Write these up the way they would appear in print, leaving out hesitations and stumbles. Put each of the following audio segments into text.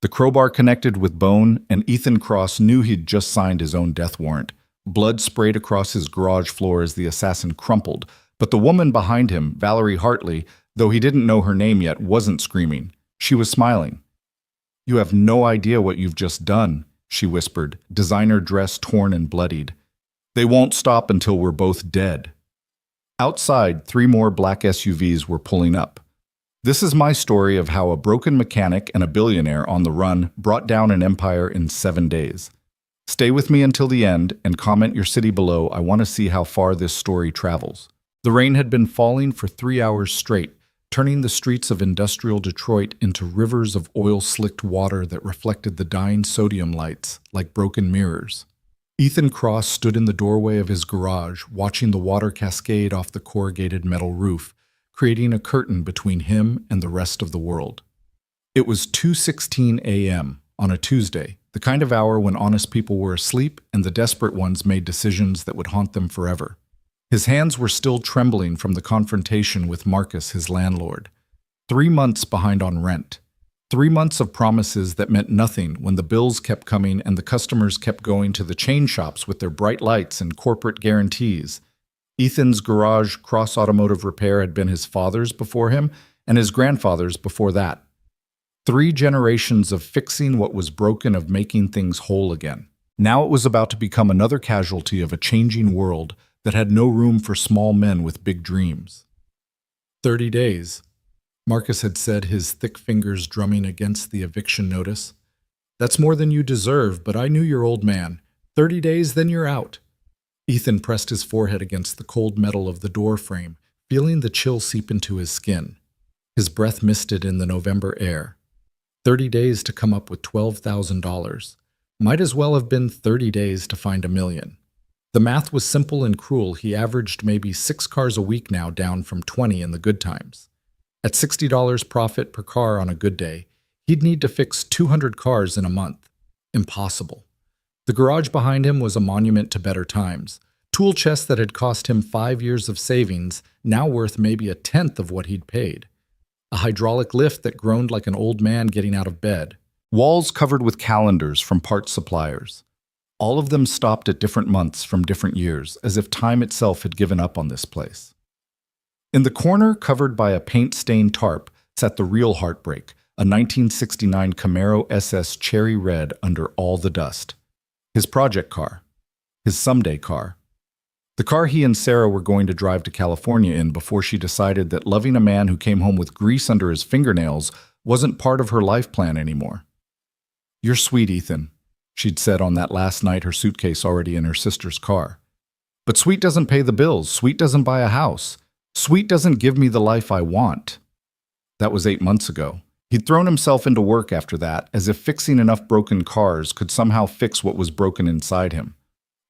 The crowbar connected with bone, and Ethan Cross knew he'd just signed his own death warrant. Blood sprayed across his garage floor as the assassin crumpled, but the woman behind him, Valerie Hartley, though he didn't know her name yet, wasn't screaming. She was smiling. "You have no idea what you've just done," she whispered, designer dress torn and bloodied. "They won't stop until we're both dead." Outside, 3 more black SUVs were pulling up. This is my story of how a broken mechanic and a billionaire on the run brought down an empire in 7 days. Stay with me until the end and comment your city below. I want to see how far this story travels. The rain had been falling for 3 hours straight, turning the streets of industrial Detroit into rivers of oil-slicked water that reflected the dying sodium lights like broken mirrors. Ethan Cross stood in the doorway of his garage, watching the water cascade off the corrugated metal roof, creating a curtain between him and the rest of the world. It was 2:16 a.m. on a Tuesday, the kind of hour when honest people were asleep and the desperate ones made decisions that would haunt them forever. His hands were still trembling from the confrontation with Marcus, his landlord. 3 months behind on rent. 3 months of promises that meant nothing when the bills kept coming and the customers kept going to the chain shops with their bright lights and corporate guarantees. Ethan's garage Cross Automotive Repair had been his father's before him and his grandfather's before that. 3 generations of fixing what was broken, of making things whole again. Now it was about to become another casualty of a changing world that had no room for small men with big dreams. 30 days. Marcus had said, his thick fingers drumming against the eviction notice. "That's more than you deserve, but I knew your old man. 30 days, then you're out." Ethan pressed his forehead against the cold metal of the door frame, feeling the chill seep into his skin. His breath misted in the November air. 30 days to come up with $12,000. Might as well have been 30 days to find $1 million. The math was simple and cruel. He averaged maybe 6 cars a week now, down from 20 in the good times. At $60 profit per car on a good day, he'd need to fix 200 cars in a month. Impossible. The garage behind him was a monument to better times. Tool chests that had cost him 5 years of savings, now worth maybe 1/10 of what he'd paid. A hydraulic lift that groaned like an old man getting out of bed. Walls covered with calendars from parts suppliers. All of them stopped at different months from different years, as if time itself had given up on this place. In the corner, covered by a paint-stained tarp, sat the real heartbreak, a 1969 Camaro SS cherry red under all the dust. His project car. His someday car. The car he and Sarah were going to drive to California in before she decided that loving a man who came home with grease under his fingernails wasn't part of her life plan anymore. "You're sweet, Ethan," she'd said on that last night, her suitcase already in her sister's car. "But sweet doesn't pay the bills. Sweet doesn't buy a house. Sweet doesn't give me the life I want." That was 8 months ago. He'd thrown himself into work after that, as if fixing enough broken cars could somehow fix what was broken inside him.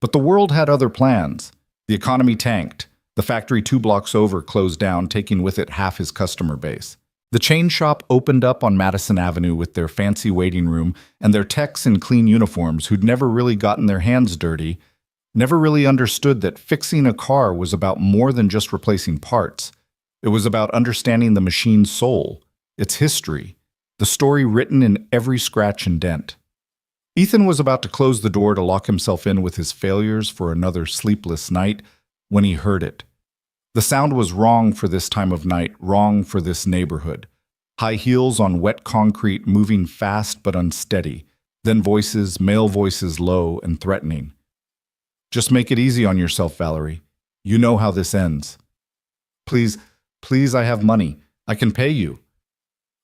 But the world had other plans. The economy tanked. The factory 2 blocks over closed down, taking with it half his customer base. The chain shop opened up on Madison Avenue with their fancy waiting room and their techs in clean uniforms who'd never really gotten their hands dirty, never really understood that fixing a car was about more than just replacing parts. It was about understanding the machine's soul, its history, the story written in every scratch and dent. Ethan was about to close the door to lock himself in with his failures for another sleepless night when he heard it. The sound was wrong for this time of night, wrong for this neighborhood. High heels on wet concrete, moving fast but unsteady. Then voices, male voices, low and threatening. "Just make it easy on yourself, Valerie. You know how this ends. Please, please, I have money. I can pay you.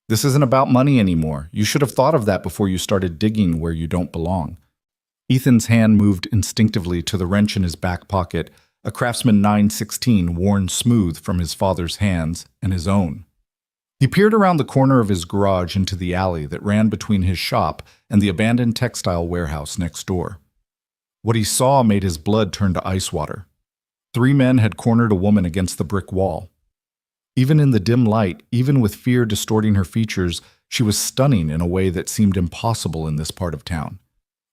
This isn't about money anymore. You should have thought of that before you started digging where you don't belong." Ethan's hand moved instinctively to the wrench in his back pocket, a Craftsman 916 worn smooth from his father's hands and his own. He peered around the corner of his garage into the alley that ran between his shop and the abandoned textile warehouse next door. What he saw made his blood turn to ice water. 3 men had cornered a woman against the brick wall. Even in the dim light, even with fear distorting her features, she was stunning in a way that seemed impossible in this part of town.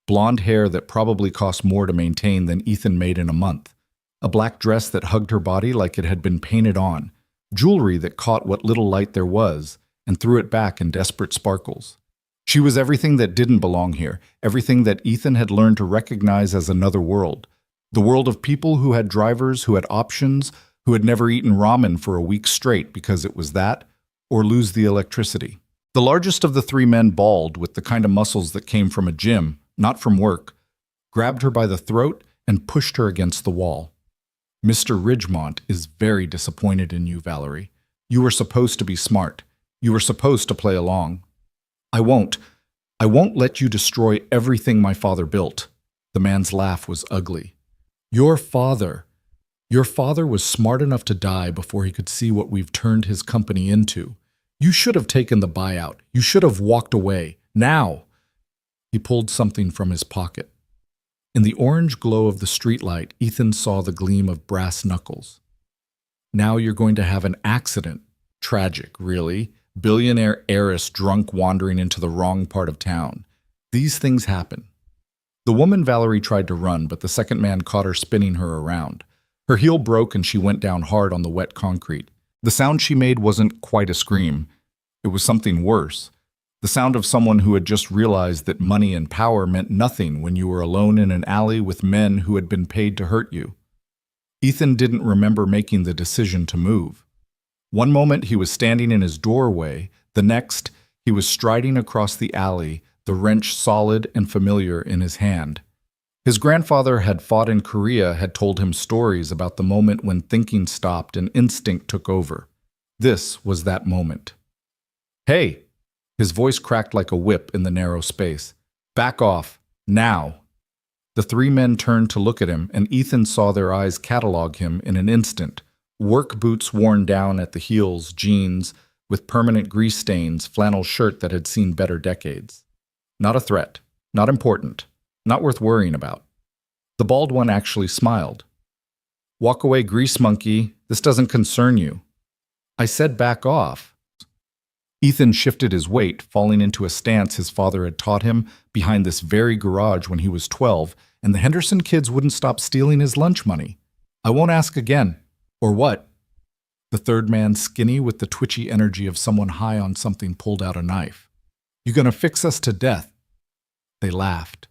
Blonde hair that probably cost more to maintain than Ethan made in a month. A black dress that hugged her body like it had been painted on. Jewelry that caught what little light there was and threw it back in desperate sparkles. She was everything that didn't belong here, everything that Ethan had learned to recognize as another world. The world of people who had drivers, who had options, who had never eaten ramen for a week straight because it was that, or lose the electricity. The largest of the three men, bald, with the kind of muscles that came from a gym, not from work, grabbed her by the throat and pushed her against the wall. Mr. Ridgemont is very disappointed in you, Valerie. You were supposed to be smart. You were supposed to play along. I won't let you destroy everything my father built. The man's laugh was ugly. Your father was smart enough to die before he could see what we've turned his company into. You should have taken the buyout. You should have walked away. Now! He pulled something from his pocket. In the orange glow of the streetlight, Ethan saw the gleam of brass knuckles. Now you're going to have an accident. Tragic, really. Billionaire heiress drunk wandering into the wrong part of town. These things happen. The woman Valerie tried to run, but the second man caught her spinning her around. Her heel broke and she went down hard on the wet concrete. The sound she made wasn't quite a scream. It was something worse. The sound of someone who had just realized that money and power meant nothing when you were alone in an alley with men who had been paid to hurt you. Ethan didn't remember making the decision to move. One moment he was standing in his doorway, the next he was striding across the alley, the wrench solid and familiar in his hand. His grandfather had fought in Korea, had told him stories about the moment when thinking stopped and instinct took over. This was that moment. Hey! His voice cracked like a whip in the narrow space. Back off. Now! The three men turned to look at him, and Ethan saw their eyes catalog him in an instant. Work boots worn down at the heels, jeans with permanent grease stains, flannel shirt that had seen better decades. Not a threat. Not important. Not worth worrying about. The bald one actually smiled. Walk away, grease monkey. This doesn't concern you. I said back off. Ethan shifted his weight, falling into a stance his father had taught him behind this very garage when he was 12, and the Henderson kids wouldn't stop stealing his lunch money. I won't ask again. Or what? The third man, skinny with the twitchy energy of someone high on something, pulled out a knife. You gonna fix us to death? They laughed.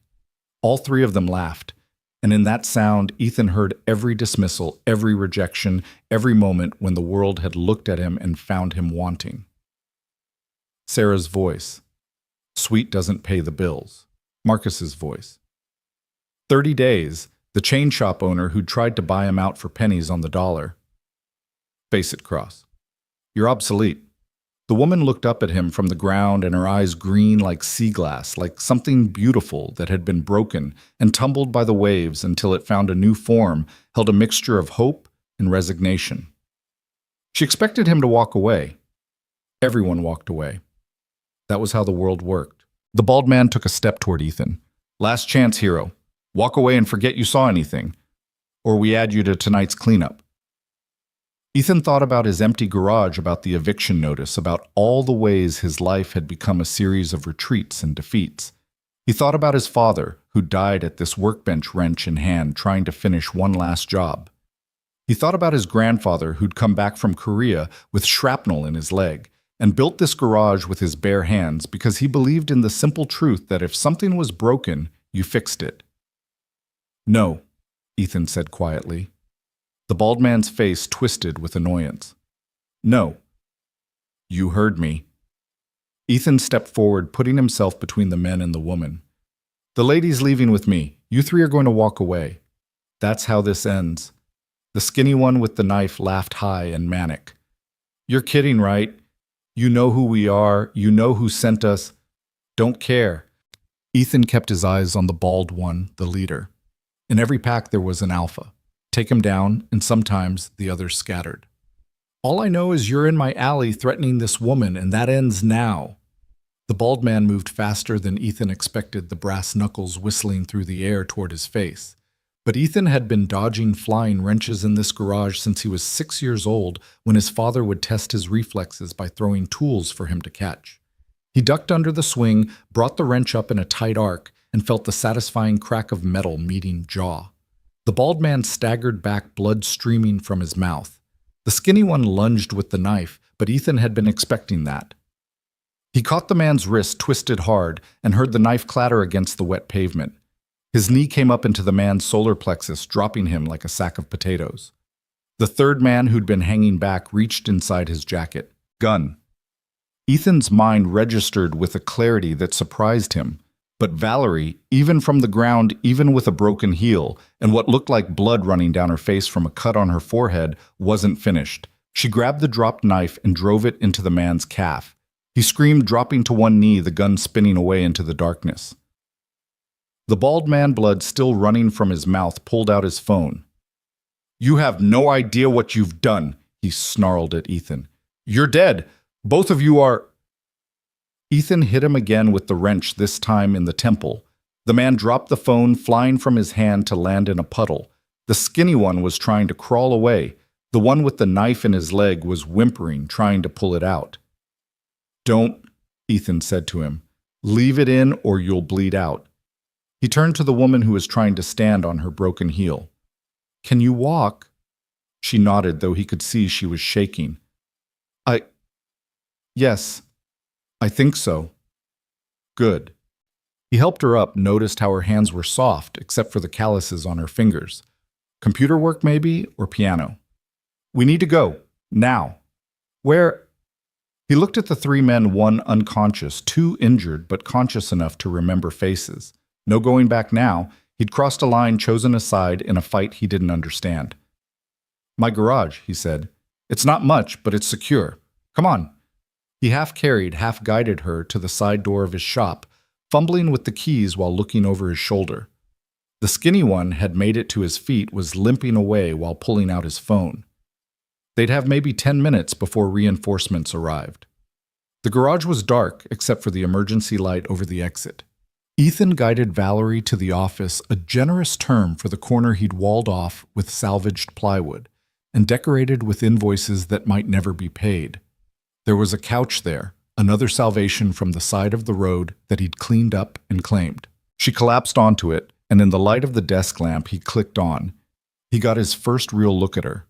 All three of them laughed, and in that sound Ethan heard every dismissal, every rejection, every moment when the world had looked at him and found him wanting. Sarah's voice. Sweet doesn't pay the bills. Marcus's voice. 30 days, the chain shop owner who'd tried to buy him out for pennies on the dollar. Face it, Cross. You're obsolete. The woman looked up at him from the ground, and her eyes green like sea glass, like something beautiful that had been broken and tumbled by the waves until it found a new form, held a mixture of hope and resignation. She expected him to walk away. Everyone walked away. That was how the world worked. The bald man took a step toward Ethan. Last chance, hero. Walk away and forget you saw anything, or we add you to tonight's cleanup. Ethan thought about his empty garage, about the eviction notice, about all the ways his life had become a series of retreats and defeats. He thought about his father, who died at this workbench, wrench in hand, trying to finish one last job. He thought about his grandfather, who'd come back from Korea with shrapnel in his leg, and built this garage with his bare hands because he believed in the simple truth that if something was broken, you fixed it. No, Ethan said quietly. The bald man's face twisted with annoyance. No. You heard me. Ethan stepped forward, putting himself between the men and the woman. The lady's leaving with me. You three are going to walk away. That's how this ends. The skinny one with the knife laughed high and manic. You're kidding, right? You know who we are. You know who sent us. Don't care. Ethan kept his eyes on the bald one, the leader. In every pack there was an alpha. Take him down, and sometimes the others scattered. All I know is you're in my alley threatening this woman, and that ends now. The bald man moved faster than Ethan expected, the brass knuckles whistling through the air toward his face. But Ethan had been dodging flying wrenches in this garage since he was 6 years old, when his father would test his reflexes by throwing tools for him to catch. He ducked under the swing, brought the wrench up in a tight arc, and felt the satisfying crack of metal meeting jaw. The bald man staggered back, blood streaming from his mouth. The skinny one lunged with the knife, but Ethan had been expecting that. He caught the man's wrist twisted hard and heard the knife clatter against the wet pavement. His knee came up into the man's solar plexus, dropping him like a sack of potatoes. The third man who'd been hanging back reached inside his jacket. Gun. Ethan's mind registered with a clarity that surprised him. But Valerie, even from the ground, even with a broken heel, and what looked like blood running down her face from a cut on her forehead, wasn't finished. She grabbed the dropped knife and drove it into the man's calf. He screamed, dropping to one knee, the gun spinning away into the darkness. The bald man, blood still running from his mouth, pulled out his phone. "You have no idea what you've done," he snarled at Ethan. "You're dead. Both of you are—" Ethan hit him again with the wrench, this time in the temple. The man dropped the phone, flying from his hand to land in a puddle. The skinny one was trying to crawl away. The one with the knife in his leg was whimpering, trying to pull it out. "Don't," Ethan said to him. "Leave it in or you'll bleed out." He turned to the woman who was trying to stand on her broken heel. "Can you walk?" She nodded, though he could see she was shaking. Yes, I think so." "Good." He helped her up, noticed how her hands were soft, except for the calluses on her fingers. "Computer work, maybe, or piano?" "We need to go. Now." "Where?" He looked at the three men, one unconscious, two injured, but conscious enough to remember faces. No going back now. He'd crossed a line chosen aside in a fight he didn't understand. "My garage," he said. "It's not much, but it's secure. Come on." He half-carried, half-guided her to the side door of his shop, fumbling with the keys while looking over his shoulder. The skinny one had made it to his feet, was limping away while pulling out his phone. They'd have maybe 10 minutes before reinforcements arrived. The garage was dark, except for the emergency light over the exit. Ethan guided Valerie to the office, a generous term for the corner he'd walled off with salvaged plywood and decorated with invoices that might never be paid. There was a couch there, another salvation from the side of the road that he'd cleaned up and claimed. She collapsed onto it, and in the light of the desk lamp he clicked on, he got his first real look at her.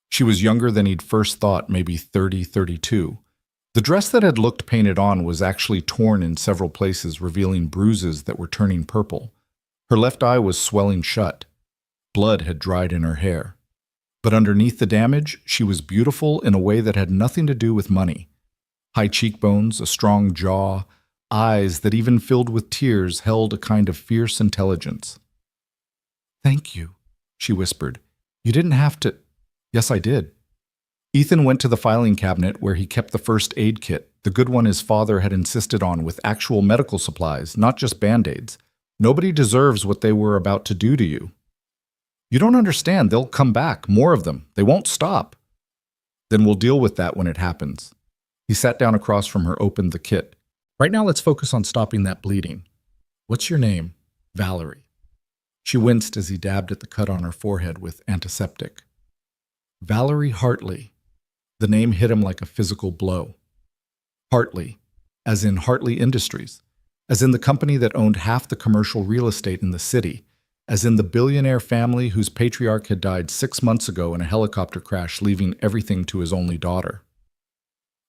She was younger than he'd first thought, maybe 30, 32. The dress that had looked painted on was actually torn in several places, revealing bruises that were turning purple. Her left eye was swelling shut. Blood had dried in her hair. But underneath the damage, she was beautiful in a way that had nothing to do with money. High cheekbones, a strong jaw, eyes that even filled with tears held a kind of fierce intelligence. "Thank you," she whispered. "You didn't have to—" "Yes, I did." Ethan went to the filing cabinet where he kept the first aid kit, the good one his father had insisted on, with actual medical supplies, not just Band-Aids. Nobody deserves what they were about to do to you. "You don't understand. They'll come back, more of them. They won't stop." "Then we'll deal with that when it happens." He sat down across from her, opened the kit. "Right now, let's focus on stopping that bleeding. What's your name?" "Valerie." She winced as he dabbed at the cut on her forehead with antiseptic. "Valerie Hartley." The name hit him like a physical blow. Hartley, as in Hartley Industries, as in the company that owned half the commercial real estate in the city, as in the billionaire family whose patriarch had died 6 months ago in a helicopter crash, leaving everything to his only daughter.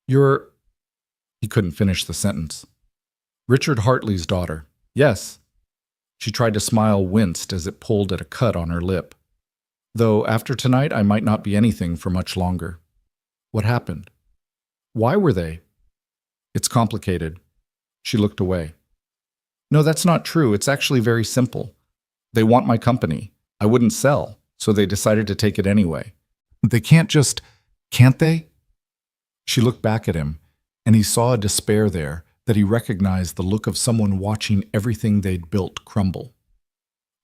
"You're—" He couldn't finish the sentence. "Richard Hartley's daughter. Yes." She tried to smile, winced as it pulled at a cut on her lip. "Though after tonight I might not be anything for much longer." "What happened?" "Why were they?" "It's complicated." She looked away. "No, that's not true. It's actually very simple. They want my company. I wouldn't sell, so they decided to take it anyway." "They can't just— can't they?" She looked back at him, and he saw a despair there that he recognized, the look of someone watching everything they'd built crumble.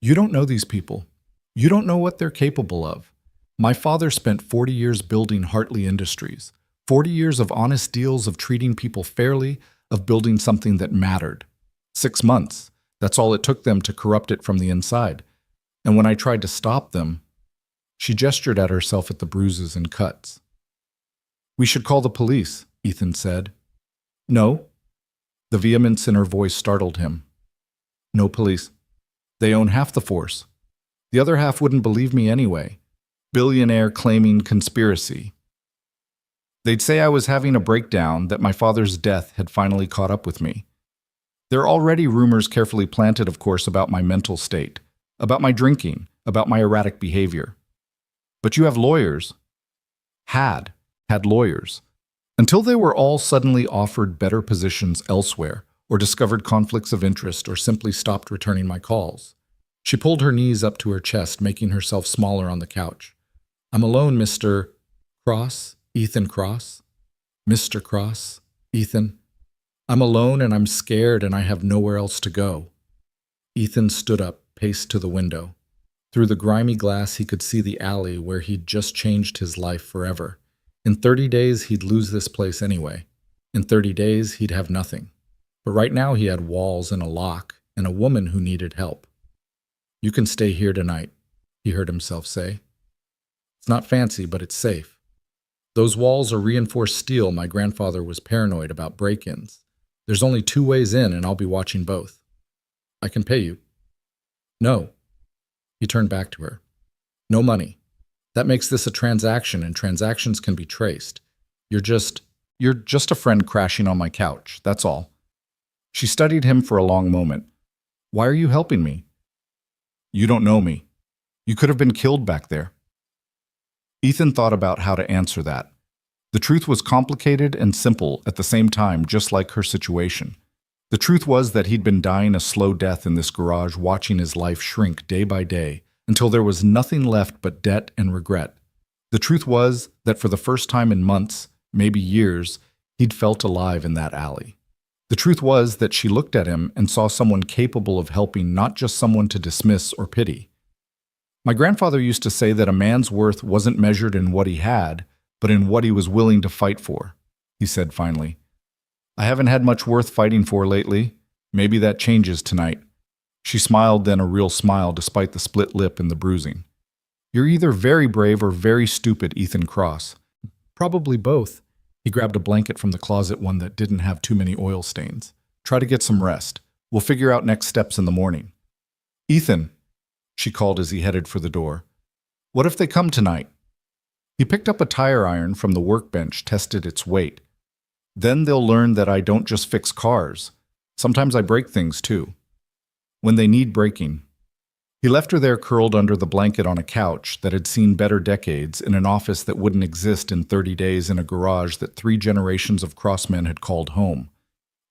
"You don't know these people. You don't know what they're capable of. My father spent 40 years building Hartley Industries, 40 years of honest deals, of treating people fairly, of building something that mattered. 6 months. That's all it took them to corrupt it from the inside. And when I tried to stop them—" She gestured at herself at the bruises and cuts. "We should call the police," Ethan said. "No." The vehemence in her voice startled him. "No police. They own half the force. The other half wouldn't believe me anyway. Billionaire claiming conspiracy." They'd say I was having a breakdown, that my father's death had finally caught up with me. There are already rumors carefully planted, of course, about my mental state, about my drinking, about my erratic behavior. But you have lawyers. Had lawyers. Until they were all suddenly offered better positions elsewhere, or discovered conflicts of interest, or simply stopped returning my calls. She pulled her knees up to her chest, making herself smaller on the couch. I'm alone, Mr. Cross, Ethan Cross. Mr. Cross, Ethan. I'm alone and I'm scared and I have nowhere else to go. Ethan stood up, paced to the window. Through the grimy glass, he could see the alley where he'd just changed his life forever. In 30 days, he'd lose this place anyway. In 30 days, he'd have nothing. But right now, he had walls and a lock and a woman who needed help. You can stay here tonight, he heard himself say. It's not fancy, but it's safe. Those walls are reinforced steel. My grandfather was paranoid about break-ins. There's only 2 ways in, and I'll be watching both. I can pay you. No. He turned back to her. No money. That makes this a transaction, and transactions can be traced. You're just a friend crashing on my couch, that's all. She studied him for a long moment. Why are you helping me? You don't know me. You could have been killed back there. Ethan thought about how to answer that. The truth was complicated and simple at the same time, just like her situation. The truth was that he'd been dying a slow death in this garage, watching his life shrink day by day, until there was nothing left but debt and regret. The truth was that for the first time in months, maybe years, he'd felt alive in that alley. The truth was that she looked at him and saw someone capable of helping, not just someone to dismiss or pity. My grandfather used to say that a man's worth wasn't measured in what he had, but in what he was willing to fight for, he said finally. I haven't had much worth fighting for lately. Maybe that changes tonight. She smiled, then a real smile despite the split lip and the bruising. You're either very brave or very stupid, Ethan Cross. Probably both. He grabbed a blanket from the closet, one that didn't have too many oil stains. Try to get some rest. We'll figure out next steps in the morning. Ethan, she called as he headed for the door. What if they come tonight? He picked up a tire iron from the workbench, tested its weight. Then they'll learn that I don't just fix cars. Sometimes I break things too. When they need breaking. He left her there curled under the blanket on a couch that had seen better decades, in an office that wouldn't exist in 30 days, in a garage that 3 generations of crossmen had called home.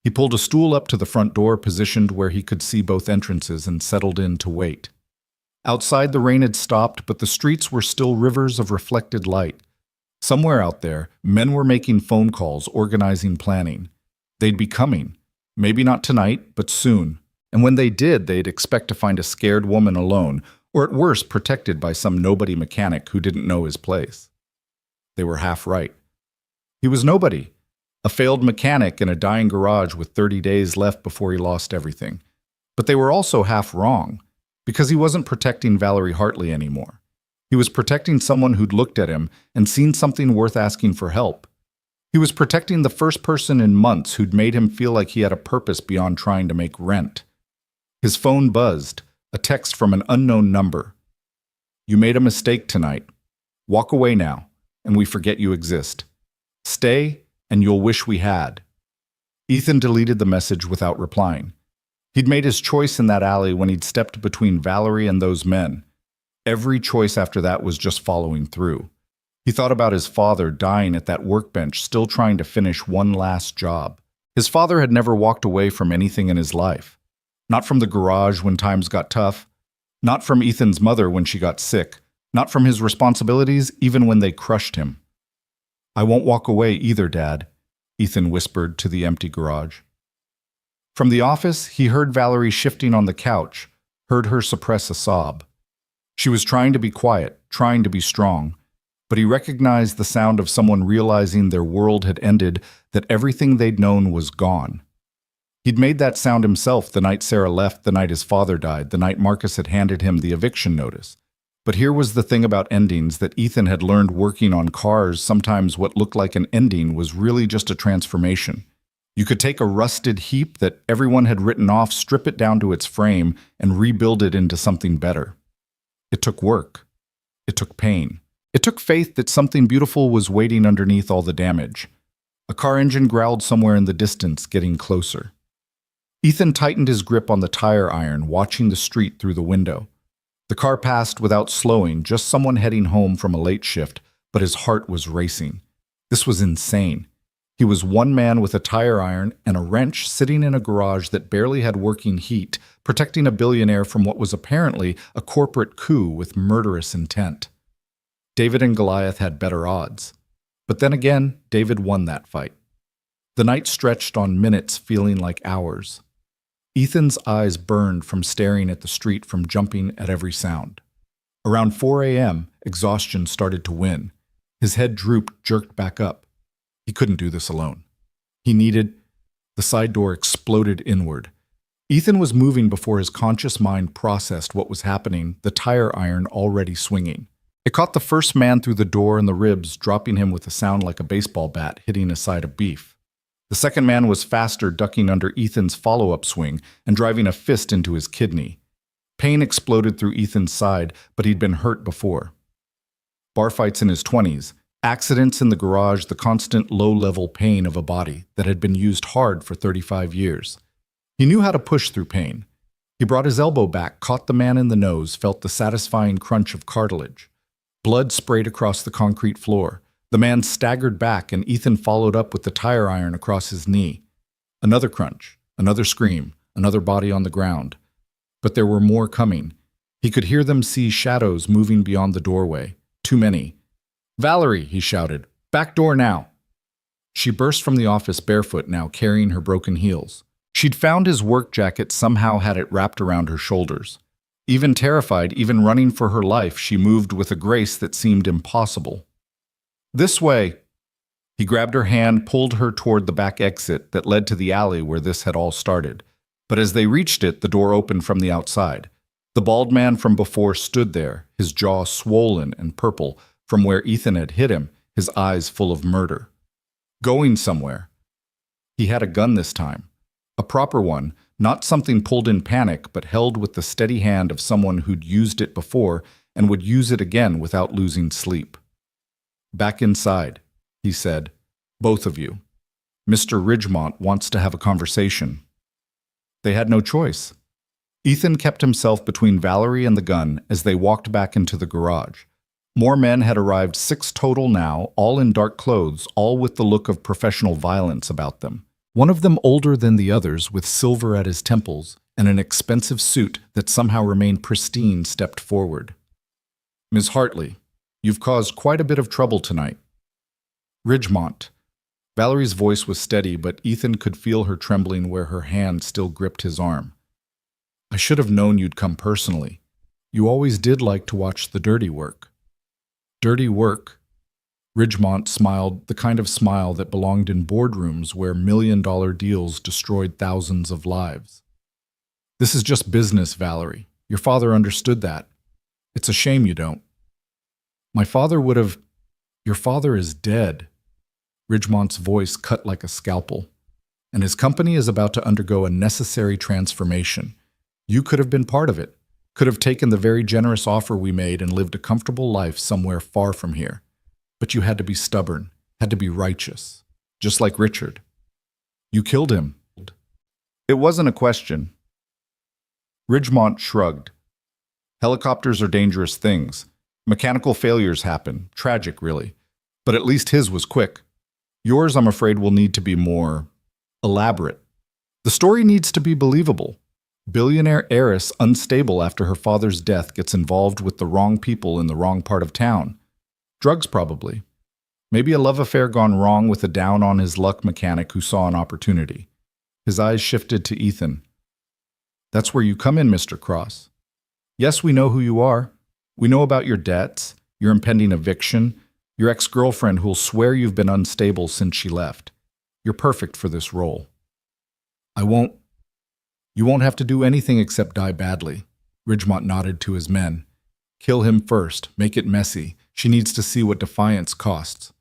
He pulled a stool up to the front door, positioned where he could see both entrances, and settled in to wait. Outside, the rain had stopped, but the streets were still rivers of reflected light. Somewhere out there, men were making phone calls, organizing, planning. They'd be coming. Maybe not tonight, but soon. And when they did, they'd expect to find a scared woman alone, or at worst protected by some nobody mechanic who didn't know his place. They were half right. He was nobody, a failed mechanic in a dying garage with 30 days left before he lost everything. But they were also half wrong, because he wasn't protecting Valerie Hartley anymore. He was protecting someone who'd looked at him and seen something worth asking for help. He was protecting the first person in months who'd made him feel like he had a purpose beyond trying to make rent. His phone buzzed, a text from an unknown number. You made a mistake tonight. Walk away now, and we forget you exist. Stay, and you'll wish we had. Ethan deleted the message without replying. He'd made his choice in that alley when he'd stepped between Valerie and those men. Every choice after that was just following through. He thought about his father dying at that workbench, still trying to finish one last job. His father had never walked away from anything in his life. Not from the garage when times got tough. Not from Ethan's mother when she got sick. Not from his responsibilities, even when they crushed him. I won't walk away either, Dad, Ethan whispered to the empty garage. From the office, he heard Valerie shifting on the couch, heard her suppress a sob. She was trying to be quiet, trying to be strong, but he recognized the sound of someone realizing their world had ended, that everything they'd known was gone. He'd made that sound himself the night Sarah left, the night his father died, the night Marcus had handed him the eviction notice. But here was the thing about endings that Ethan had learned working on cars. Sometimes what looked like an ending was really just a transformation. You could take a rusted heap that everyone had written off, strip it down to its frame, and rebuild it into something better. It took work. It took pain. It took faith that something beautiful was waiting underneath all the damage. A car engine growled somewhere in the distance, getting closer. Ethan tightened his grip on the tire iron, watching the street through the window. The car passed without slowing, just someone heading home from a late shift, but his heart was racing. This was insane. He was one man with a tire iron and a wrench sitting in a garage that barely had working heat, protecting a billionaire from what was apparently a corporate coup with murderous intent. David and Goliath had better odds. But then again, David won that fight. The night stretched on minutes, feeling like hours. Ethan's eyes burned from staring at the street, from jumping at every sound. Around 4 a.m., exhaustion started to win. His head drooped, jerked back up. He couldn't do this alone. The side door exploded inward. Ethan was moving before his conscious mind processed what was happening, the tire iron already swinging. It caught the first man through the door in the ribs, dropping him with a sound like a baseball bat hitting a side of beef. The second man was faster, ducking under Ethan's follow-up swing and driving a fist into his kidney. Pain exploded through Ethan's side, but he'd been hurt before. Bar fights in his 20s, accidents in the garage, the constant low-level pain of a body that had been used hard for 35 years. He knew how to push through pain. He brought his elbow back, caught the man in the nose, felt the satisfying crunch of cartilage. Blood sprayed across the concrete floor. The man staggered back, and Ethan followed up with the tire iron across his knee. Another crunch, another scream, another body on the ground. But there were more coming. He could hear them, see shadows moving beyond the doorway. Too many. "Valerie," he shouted. "Back door now." She burst from the office barefoot now, carrying her broken heels. She'd found his work jacket, somehow had it wrapped around her shoulders. Even terrified, even running for her life, she moved with a grace that seemed impossible. "This way." He grabbed her hand, pulled her toward the back exit that led to the alley where this had all started. But as they reached it, the door opened from the outside. The bald man from before stood there, his jaw swollen and purple from where Ethan had hit him, his eyes full of murder. Going somewhere. He had a gun this time. A proper one, not something pulled in panic, but held with the steady hand of someone who'd used it before and would use it again without losing sleep. "Back inside," he said. "Both of you. Mr. Ridgemont wants to have a conversation." They had no choice. Ethan kept himself between Valerie and the gun as they walked back into the garage. More men had arrived, 6 total now, all in dark clothes, all with the look of professional violence about them. One of them older than the others, with silver at his temples and an expensive suit that somehow remained pristine, stepped forward. "Ms. Hartley, you've caused quite a bit of trouble tonight." "Ridgemont." Valerie's voice was steady, but Ethan could feel her trembling where her hand still gripped his arm. "I should have known you'd come personally. You always did like to watch the dirty work." "Dirty work?" Ridgemont smiled, the kind of smile that belonged in boardrooms where million-dollar deals destroyed thousands of lives. "This is just business, Valerie. Your father understood that. It's a shame you don't." "My father would have—" "Your father is dead." Ridgemont's voice cut like a scalpel. "And his company is about to undergo a necessary transformation. You could have been part of it, could have taken the very generous offer we made and lived a comfortable life somewhere far from here. But you had to be stubborn, had to be righteous, just like Richard. You killed him." "It wasn't a question." Ridgemont shrugged. "Helicopters are dangerous things. Mechanical failures happen. Tragic, really. But at least his was quick. Yours, I'm afraid, will need to be more elaborate. The story needs to be believable. Billionaire heiress unstable after her father's death gets involved with the wrong people in the wrong part of town. Drugs, probably. Maybe a love affair gone wrong with a down-on-his-luck mechanic who saw an opportunity." His eyes shifted to Ethan. "That's where you come in, Mr. Cross. Yes, we know who you are. We know about your debts, your impending eviction, your ex-girlfriend who'll swear you've been unstable since she left. You're perfect for this role." You won't have to do anything except die badly." Ridgemont nodded to his men. "Kill him first. Make it messy. She needs to see what defiance costs."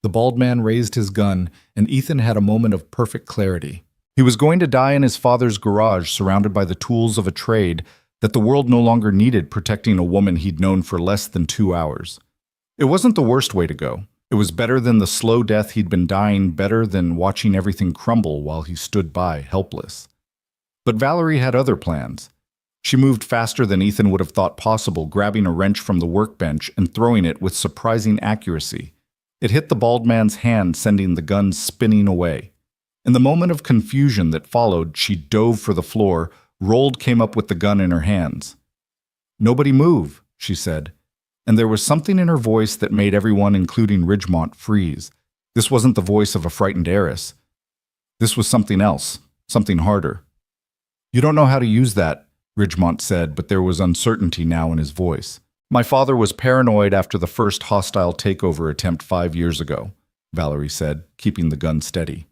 The bald man raised his gun, and Ethan had a moment of perfect clarity. He was going to die in his father's garage, surrounded by the tools of a trade that the world no longer needed, protecting a woman he'd known for less than 2 hours. It wasn't the worst way to go. It was better than the slow death he'd been dying, better than watching everything crumble while he stood by, helpless. But Valerie had other plans. She moved faster than Ethan would have thought possible, grabbing a wrench from the workbench and throwing it with surprising accuracy. It hit the bald man's hand, sending the gun spinning away. In the moment of confusion that followed, she dove for the floor, rolled, came up with the gun in her hands. "Nobody move," she said, and there was something in her voice that made everyone, including Ridgemont, freeze. This wasn't the voice of a frightened heiress. This was something else, something harder. "You don't know how to use that," Ridgemont said, but there was uncertainty now in his voice. "My father was paranoid after the first hostile takeover attempt 5 years ago," Valerie said, keeping the gun steady.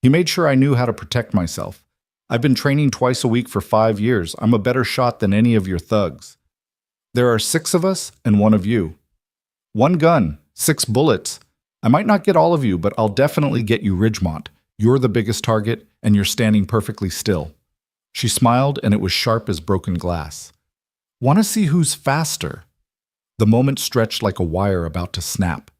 "He made sure I knew how to protect myself. I've been training twice a week for 5 years. I'm a better shot than any of your thugs. There are 6 of us and 1 of you. 1 gun, 6 bullets. I might not get all of you, but I'll definitely get you, Ridgemont. You're the biggest target, and you're standing perfectly still." She smiled, and it was sharp as broken glass. "Want to see who's faster?" The moment stretched like a wire about to snap.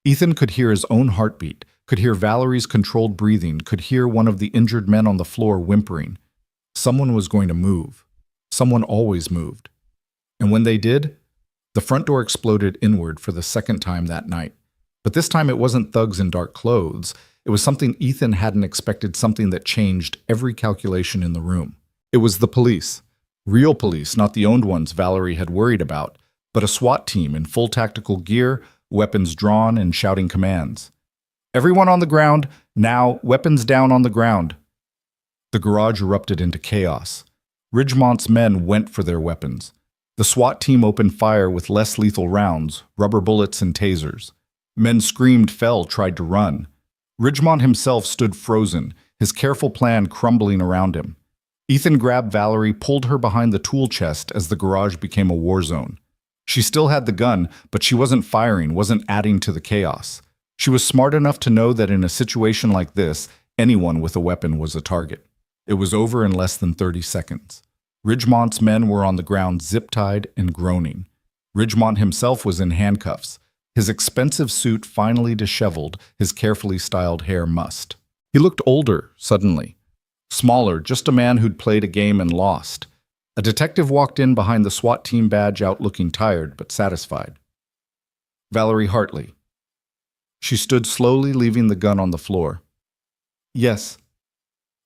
Ethan could hear his own heartbeat, could hear Valerie's controlled breathing, could hear one of the injured men on the floor whimpering. Someone was going to move. Someone always moved. And when they did, the front door exploded inward for the second time that night. But this time it wasn't thugs in dark clothes. It was something Ethan hadn't expected, something that changed every calculation in the room. It was the police. Real police, not the owned ones Valerie had worried about, but a SWAT team in full tactical gear, weapons drawn and shouting commands. "Everyone on the ground, now, weapons down on the ground." The garage erupted into chaos. Ridgemont's men went for their weapons. The SWAT team opened fire with less lethal rounds, rubber bullets and tasers. Men screamed, fell, tried to run. Ridgemont himself stood frozen, his careful plan crumbling around him. Ethan grabbed Valerie, pulled her behind the tool chest as the garage became a war zone. She still had the gun, but she wasn't firing, wasn't adding to the chaos. She was smart enough to know that in a situation like this, anyone with a weapon was a target. It was over in less than 30 seconds. Ridgemont's men were on the ground, zip-tied and groaning. Ridgemont himself was in handcuffs, his expensive suit finally disheveled, his carefully styled hair mussed. He looked older, suddenly. Smaller, just a man who'd played a game and lost. A detective walked in behind the SWAT team badge out, looking tired but satisfied. "Valerie Hartley." She stood slowly, leaving the gun on the floor. "Yes."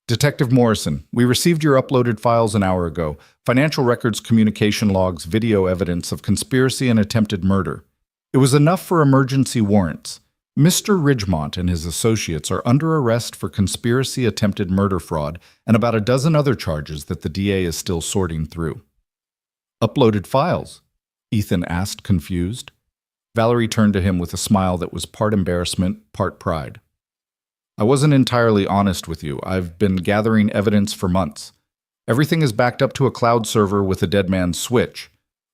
"Detective Morrison, we received your uploaded files an hour ago. Financial records, communication logs, video evidence of conspiracy and attempted murder. It was enough for emergency warrants. Mr. Ridgemont and his associates are under arrest for conspiracy, attempted murder, fraud, and about a dozen other charges that the DA is still sorting through." "Uploaded files?" Ethan asked, confused. Valerie turned to him with a smile that was part embarrassment, part pride. "I wasn't entirely honest with you. I've been gathering evidence for months. Everything is backed up to a cloud server with a dead man's switch.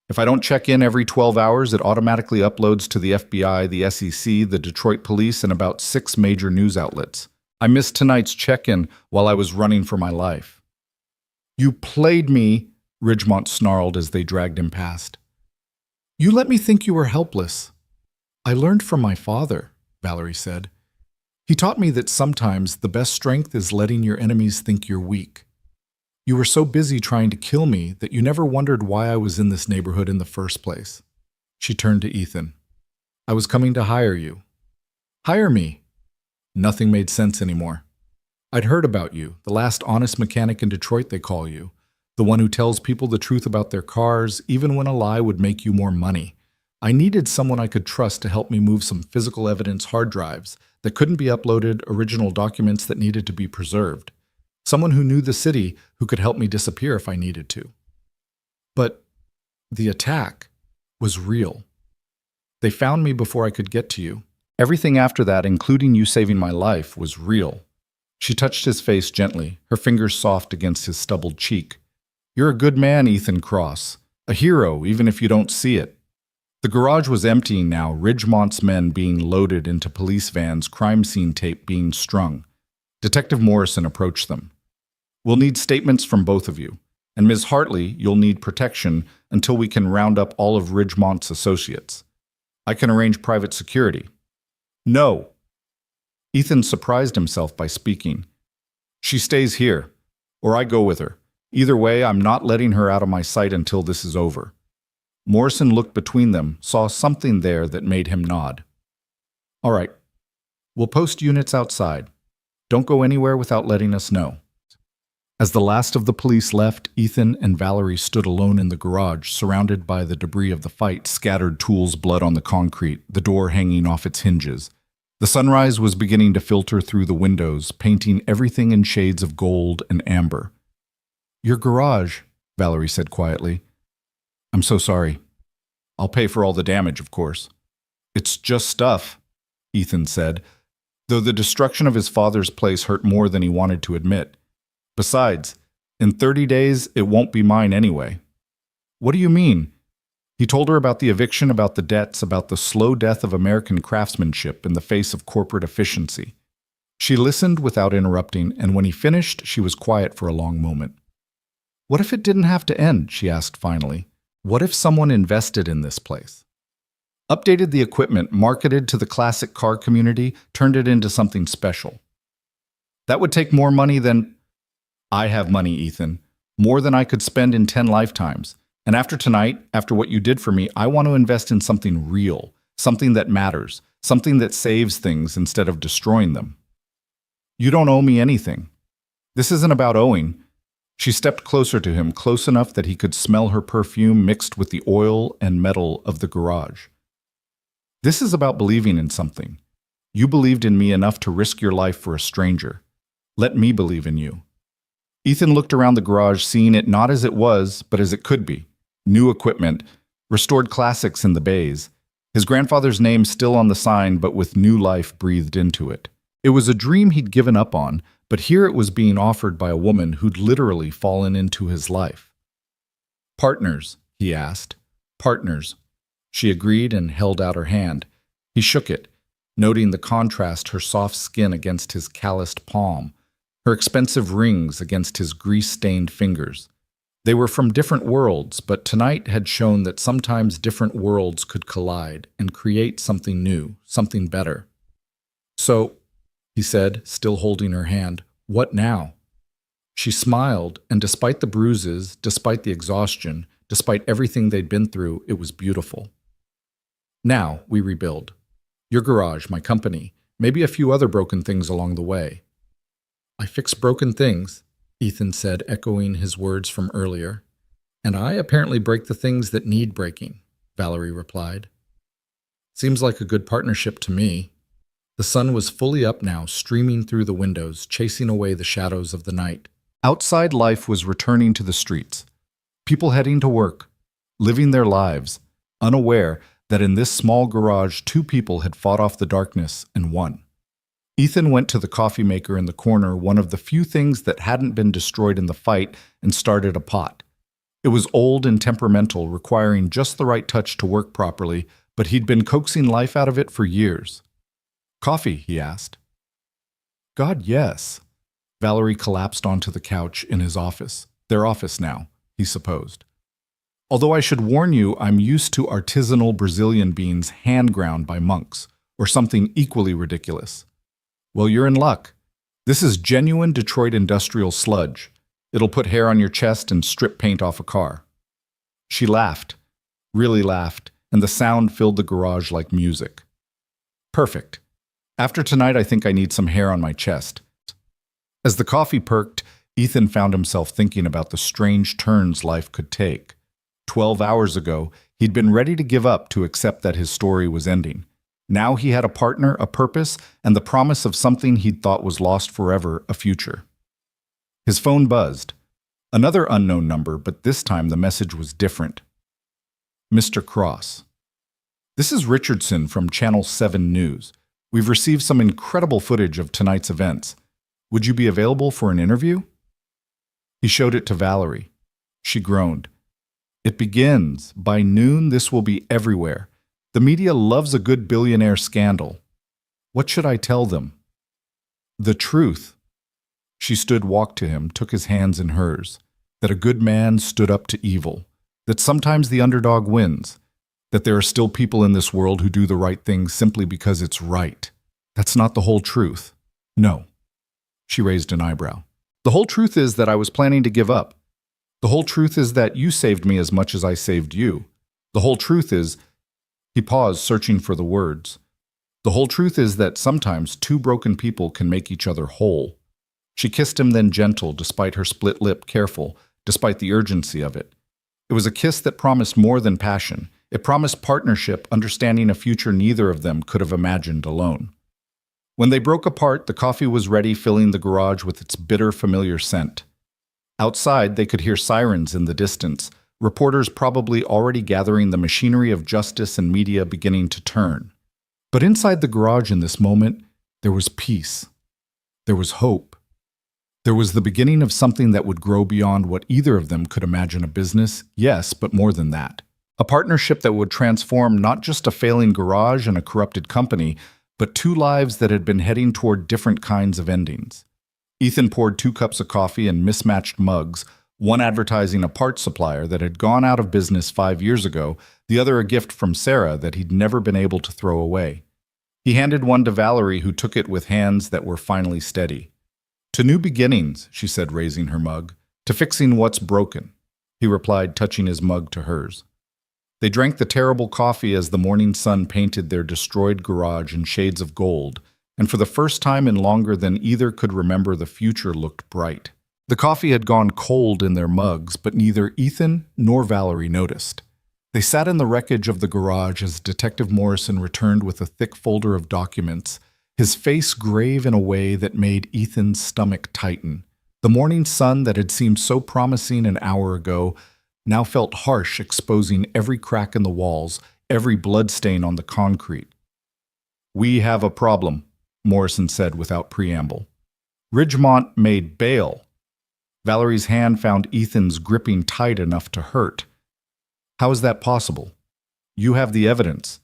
If I don't check in every 12 hours, it automatically uploads to the FBI, the SEC, the Detroit Police, and about 6 major news outlets. I missed tonight's check-in while I was running for my life." "You played me," Ridgemont snarled as they dragged him past. "You let me think you were helpless." "I learned from my father," Valerie said. "He taught me that sometimes the best strength is letting your enemies think you're weak. You were so busy trying to kill me that you never wondered why I was in this neighborhood in the first place." She turned to Ethan. "I was coming to hire you." "Hire me?" Nothing made sense anymore. "I'd heard about you, the last honest mechanic in Detroit, they call you. The one who tells people the truth about their cars, even when a lie would make you more money. I needed someone I could trust to help me move some physical evidence hard drives that couldn't be uploaded, original documents that needed to be preserved. Someone who knew the city, who could help me disappear if I needed to. But the attack was real. They found me before I could get to you. Everything after that, including you saving my life, was real." She touched his face gently, her fingers soft against his stubbled cheek. "You're a good man, Ethan Cross. A hero, even if you don't see it." The garage was emptying now, Ridgemont's men being loaded into police vans, crime scene tape being strung. Detective Morrison approached them. "We'll need statements from both of you. And Ms. Hartley, you'll need protection until we can round up all of Ridgemont's associates." I can arrange private security. No. Ethan surprised himself by speaking. She stays here, or I go with her. Either way, I'm not letting her out of my sight until this is over. Morrison looked between them, saw something there that made him nod. All right. We'll post units outside. Don't go anywhere without letting us know. As the last of the police left, Ethan and Valerie stood alone in the garage, surrounded by the debris of the fight, scattered tools, blood on the concrete, the door hanging off its hinges. The sunrise was beginning to filter through the windows, painting everything in shades of gold and amber. Your garage, Valerie said quietly. I'm so sorry. I'll pay for all the damage, of course. It's just stuff, Ethan said, though the destruction of his father's place hurt more than he wanted to admit. Besides, in 30 days, it won't be mine anyway. What do you mean? He told her about the eviction, about the debts, about the slow death of American craftsmanship in the face of corporate efficiency. She listened without interrupting, and when he finished, she was quiet for a long moment. What if it didn't have to end? She asked finally. What if someone invested in this place? Updated the equipment, marketed to the classic car community, turned it into something special. That would take more money than... I have money, Ethan. More than I could spend in 10 lifetimes. And after tonight, after what you did for me, I want to invest in something real, something that matters, something that saves things instead of destroying them. You don't owe me anything. This isn't about owing. She stepped closer to him, close enough that he could smell her perfume mixed with the oil and metal of the garage. This is about believing in something. You believed in me enough to risk your life for a stranger. Let me believe in you. Ethan looked around the garage, seeing it not as it was, but as it could be. New equipment, restored classics in the bays. His grandfather's name still on the sign, but with new life breathed into it. It was a dream he'd given up on, but here it was being offered by a woman who'd literally fallen into his life. Partners, he asked. Partners. She agreed and held out her hand. He shook it, noting the contrast, her soft skin against his calloused palm, her expensive rings against his grease-stained fingers. They were from different worlds, but tonight had shown that sometimes different worlds could collide and create something new, something better. So, he said, still holding her hand, what now? She smiled, and despite the bruises, despite the exhaustion, despite everything they'd been through, it was beautiful. Now, we rebuild. Your garage, my company, maybe a few other broken things along the way. I fix broken things, Ethan said, echoing his words from earlier. And I apparently break the things that need breaking, Valerie replied. Seems like a good partnership to me. The sun was fully up now, streaming through the windows, chasing away the shadows of the night. Outside life was returning to the streets. People heading to work, living their lives, unaware that in this small garage 2 people had fought off the darkness and won. Ethan went to the coffee maker in the corner, one of the few things that hadn't been destroyed in the fight, and started a pot. It was old and temperamental, requiring just the right touch to work properly, but he'd been coaxing life out of it for years. Coffee, he asked. God, yes. Valerie collapsed onto the couch in his office. Their office now, he supposed. Although I should warn you, I'm used to artisanal Brazilian beans hand-ground by monks, or something equally ridiculous. Well, you're in luck. This is genuine Detroit industrial sludge. It'll put hair on your chest and strip paint off a car. She laughed, really laughed, and the sound filled the garage like music. Perfect. After tonight, I think I need some hair on my chest. As the coffee perked, Ethan found himself thinking about the strange turns life could take. 12 hours ago, he'd been ready to give up, to accept that his story was ending. Now he had a partner, a purpose, and the promise of something he'd thought was lost forever, a future. His phone buzzed. Another unknown number, but this time the message was different. Mr. Cross. This is Richardson from Channel 7 News. We've received some incredible footage of tonight's events. Would you be available for an interview? He showed it to Valerie. She groaned. It begins. By noon, this will be everywhere. The media loves a good billionaire scandal. What should I tell them? The truth. She walked to him, took his hands in hers. That a good man stood up to evil. That sometimes the underdog wins. That there are still people in this world who do the right thing simply because it's right. That's not the whole truth. No. She raised an eyebrow. The whole truth is that I was planning to give up. The whole truth is that you saved me as much as I saved you. The whole truth is... He paused, searching for the words. The whole truth is that sometimes two broken people can make each other whole. She kissed him, then gentle, despite her split lip, careful, despite the urgency of it. It was a kiss that promised more than passion. It promised partnership, understanding a future neither of them could have imagined alone. When they broke apart, the coffee was ready, filling the garage with its bitter, familiar scent. Outside, they could hear sirens in the distance, reporters probably already gathering, the machinery of justice and media beginning to turn. But inside the garage in this moment, there was peace. There was hope. There was the beginning of something that would grow beyond what either of them could imagine: a business, yes, but more than that. A partnership that would transform not just a failing garage and a corrupted company, but two lives that had been heading toward different kinds of endings. Ethan poured 2 cups of coffee in mismatched mugs, one advertising a parts supplier that had gone out of business 5 years ago, the other a gift from Sarah that he'd never been able to throw away. He handed one to Valerie, who took it with hands that were finally steady. "To new beginnings," she said, raising her mug. "To fixing what's broken," he replied, touching his mug to hers. They drank the terrible coffee as the morning sun painted their destroyed garage in shades of gold, and for the first time in longer than either could remember, the future looked bright. The coffee had gone cold in their mugs, but neither Ethan nor Valerie noticed. They sat in the wreckage of the garage as Detective Morrison returned with a thick folder of documents, his face grave in a way that made Ethan's stomach tighten. The morning sun that had seemed so promising an hour ago now felt harsh, exposing every crack in the walls, every bloodstain on the concrete. "We have a problem," Morrison said without preamble. "Ridgemont made bail." Valerie's hand found Ethan's gripping tight enough to hurt. "How is that possible? You have the evidence."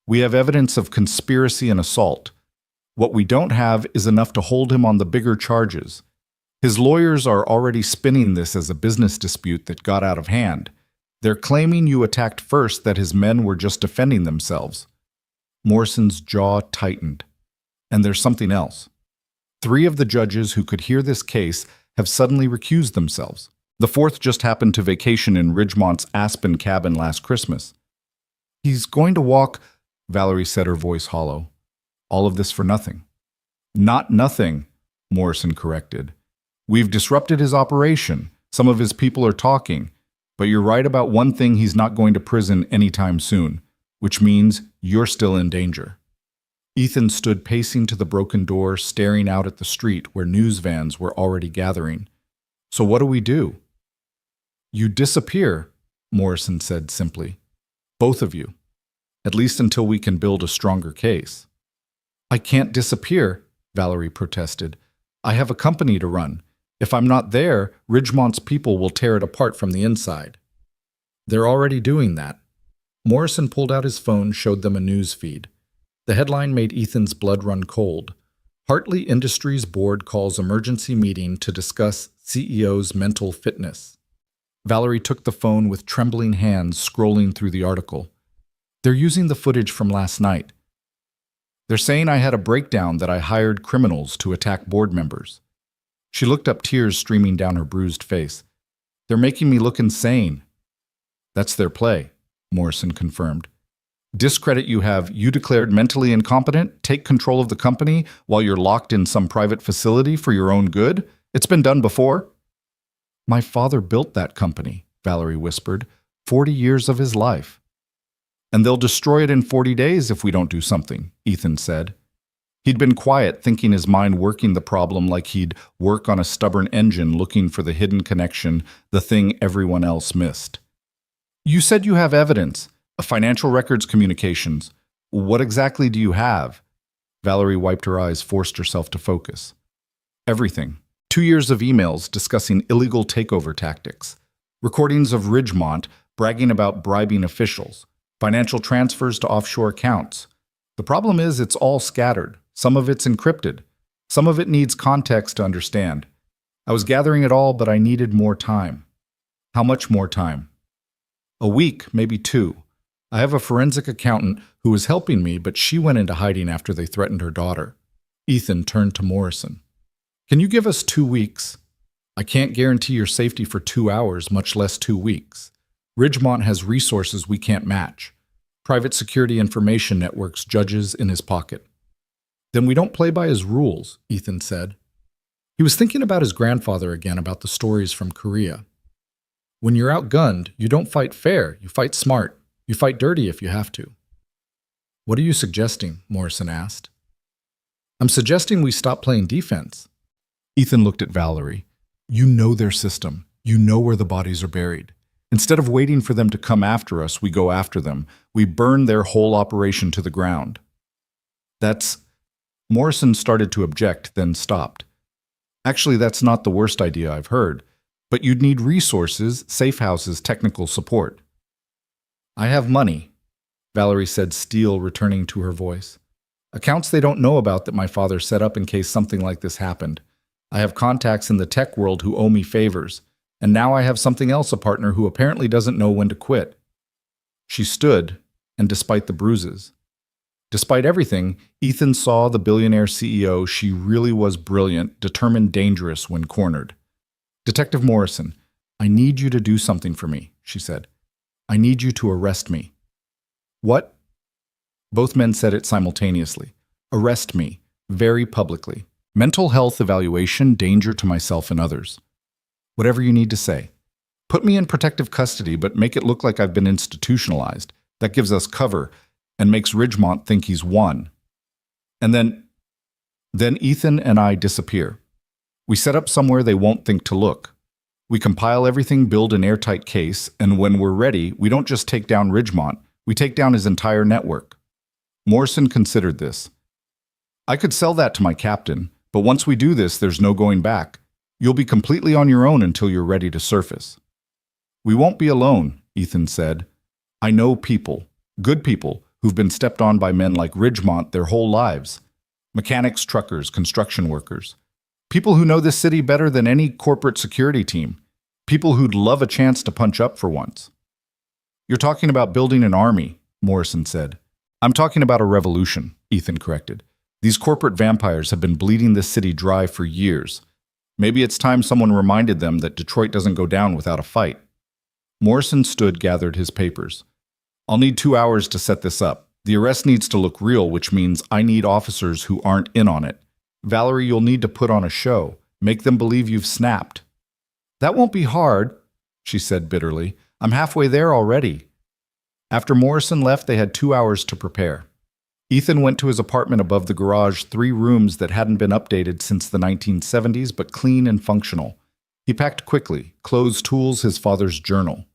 "We have evidence of conspiracy and assault. What we don't have is enough to hold him on the bigger charges. His lawyers are already spinning this as a business dispute that got out of hand. They're claiming you attacked first, that his men were just defending themselves." Morrison's jaw tightened. "And there's something else. 3 of the judges who could hear this case have suddenly recused themselves. The 4th just happened to vacation in Ridgemont's Aspen cabin last Christmas." "He's going to walk," Valerie said, her voice hollow. "All of this for nothing." "Not nothing," Morrison corrected. "We've disrupted his operation. Some of his people are talking. But you're right about one thing: he's not going to prison anytime soon, which means you're still in danger." Ethan stood pacing to the broken door, staring out at the street where news vans were already gathering. "So what do we do?" "You disappear," Morrison said simply. "Both of you. At least until we can build a stronger case." "I can't disappear," Valerie protested. "I have a company to run. If I'm not there, Ridgemont's people will tear it apart from the inside." "They're already doing that." Morrison pulled out his phone, showed them a news feed. The headline made Ethan's blood run cold. "Hartley Industries Board calls emergency meeting to discuss CEO's mental fitness." Valerie took the phone with trembling hands, scrolling through the article. "They're using the footage from last night. They're saying I had a breakdown, that I hired criminals to attack board members." She looked up, tears streaming down her bruised face. "They're making me look insane." "That's their play," Morrison confirmed. "Discredit you declared mentally incompetent, take control of the company while you're locked in some private facility for your own good. It's been done before." "My father built that company," Valerie whispered, 40 years of his life. "And they'll destroy it in 40 days if we don't do something," Ethan said. He'd been quiet, thinking, his mind working the problem like he'd work on a stubborn engine looking for the hidden connection, the thing everyone else missed. "You said you have evidence. Financial records, communications. What exactly do you have?" Valerie wiped her eyes, forced herself to focus. "Everything. 2 years of emails discussing illegal takeover tactics. Recordings of Ridgemont bragging about bribing officials. Financial transfers to offshore accounts. The problem is it's all scattered. Some of it's encrypted. Some of it needs context to understand. I was gathering it all, but I needed more time." "How much more time?" "A week, maybe 2. I have a forensic accountant who was helping me, but she went into hiding after they threatened her daughter. Ethan turned to Morrison. Can you give us 2 weeks? I can't guarantee your safety for 2 hours, much less 2 weeks. Ridgemont has resources we can't match. Private security information networks, judges in his pocket. Then we don't play by his rules, Ethan said. He was thinking about his grandfather again, about the stories from Korea. When you're outgunned, you don't fight fair, you fight smart. You fight dirty if you have to. What are you suggesting? Morrison asked. I'm suggesting we stop playing defense. Ethan looked at Valerie. You know their system. You know where the bodies are buried. Instead of waiting for them to come after us, we go after them. We burn their whole operation to the ground. Morrison started to object, then stopped. Actually, that's not the worst idea I've heard. But you'd need resources, safe houses, technical support. I have money, Valerie said, steel returning to her voice. Accounts they don't know about that my father set up in case something like this happened. I have contacts in the tech world who owe me favors. And now I have something else, a partner who apparently doesn't know when to quit. She stood, and despite the bruises, despite everything, Ethan saw the billionaire CEO. She really was brilliant, determined, dangerous when cornered. Detective Morrison, I need you to do something for me, she said. I need you to arrest me. What? Both men said it simultaneously. Arrest me, very publicly. Mental health evaluation, danger to myself and others. Whatever you need to say. Put me in protective custody, but make it look like I've been institutionalized. That gives us cover and makes Ridgemont think he's won. And then Ethan and I disappear. We set up somewhere they won't think to look. We compile everything, build an airtight case, and when we're ready, we don't just take down Ridgemont, we take down his entire network. Morrison considered this. I could sell that to my captain, but once we do this, there's no going back. You'll be completely on your own until you're ready to surface. We won't be alone, Ethan said. I know people, good people, who've been stepped on by men like Ridgemont their whole lives. Mechanics, truckers, construction workers. People who know this city better than any corporate security team. People who'd love a chance to punch up for once. You're talking about building an army, Morrison said. I'm talking about a revolution, Ethan corrected. These corporate vampires have been bleeding this city dry for years. Maybe it's time someone reminded them that Detroit doesn't go down without a fight. Morrison stood, gathered his papers. I'll need 2 hours to set this up. The arrest needs to look real, which means I need officers who aren't in on it. Valerie, you'll need to put on a show. Make them believe you've snapped. That won't be hard, she said bitterly. I'm halfway there already. After Morrison left, they had 2 hours to prepare. Ethan went to his apartment above the garage, 3 rooms that hadn't been updated since the 1970s, but clean and functional. He packed quickly, clothes, tools, his father's journal.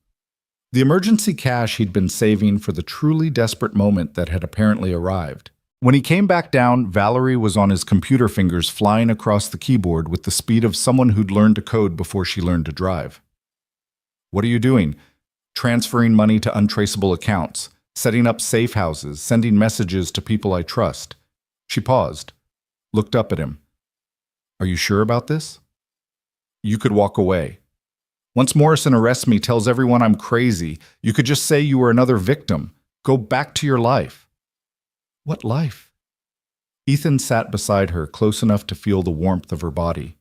The emergency cash he'd been saving for the truly desperate moment that had apparently arrived. When he came back down, Valerie was on his computer, fingers flying across the keyboard with the speed of someone who'd learned to code before she learned to drive. What are you doing? Transferring money to untraceable accounts, setting up safe houses, sending messages to people I trust. She paused, looked up at him. Are you sure about this? You could walk away. Once Morrison arrests me, tells everyone I'm crazy, you could just say you were another victim. Go back to your life. What life? Ethan sat beside her, close enough to feel the warmth of her body.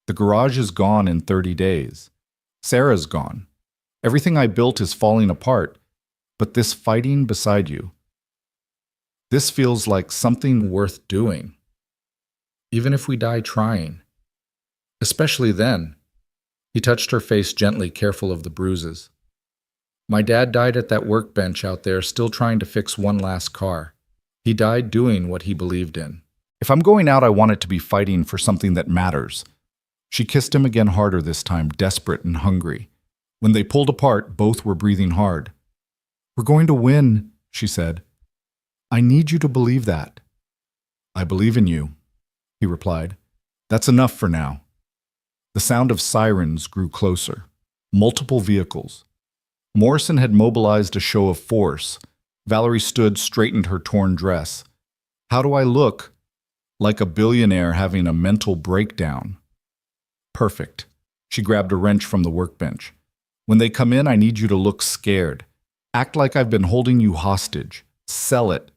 The garage is gone in 30 days. Sarah's gone. Everything I built is falling apart. But this fighting beside you, this feels like something worth doing. Even if we die trying. Especially then. He touched her face gently, careful of the bruises. My dad died at that workbench out there, still trying to fix one last car. He died doing what he believed in. If I'm going out, I want it to be fighting for something that matters. She kissed him again, harder this time, desperate and hungry. When they pulled apart, both were breathing hard. We're going to win, she said. I need you to believe that. I believe in you, he replied. That's enough for now. The sound of sirens grew closer. Multiple vehicles. Morrison had mobilized a show of force. Valerie stood, straightened her torn dress. How do I look? Like a billionaire having a mental breakdown. Perfect. She grabbed a wrench from the workbench. When they come in, I need you to look scared. Act like I've been holding you hostage. Sell it.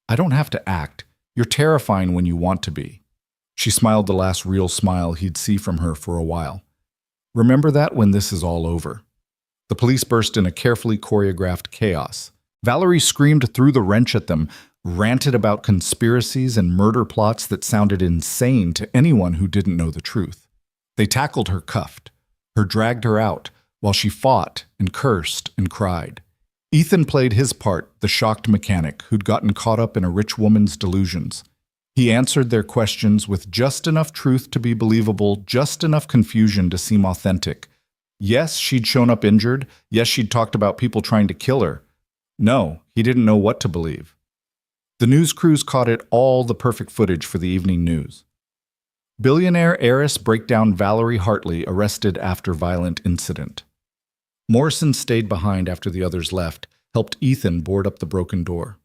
I don't have to act. You're terrifying when you want to be. She smiled the last real smile he'd see from her for a while. Remember that when this is all over. The police burst in a carefully choreographed chaos. Valerie screamed through the wrench at them, ranted about conspiracies and murder plots that sounded insane to anyone who didn't know the truth. They tackled her cuffed, dragged her out, while she fought and cursed and cried. Ethan played his part, the shocked mechanic who'd gotten caught up in a rich woman's delusions. He answered their questions with just enough truth to be believable, just enough confusion to seem authentic. Yes, she'd shown up injured. Yes, she'd talked about people trying to kill her. No, he didn't know what to believe. The news crews caught it all the perfect footage for the evening news. Billionaire heiress breakdown Valerie Hartley arrested after violent incident. Morrison stayed behind after the others left, helped Ethan board up the broken door.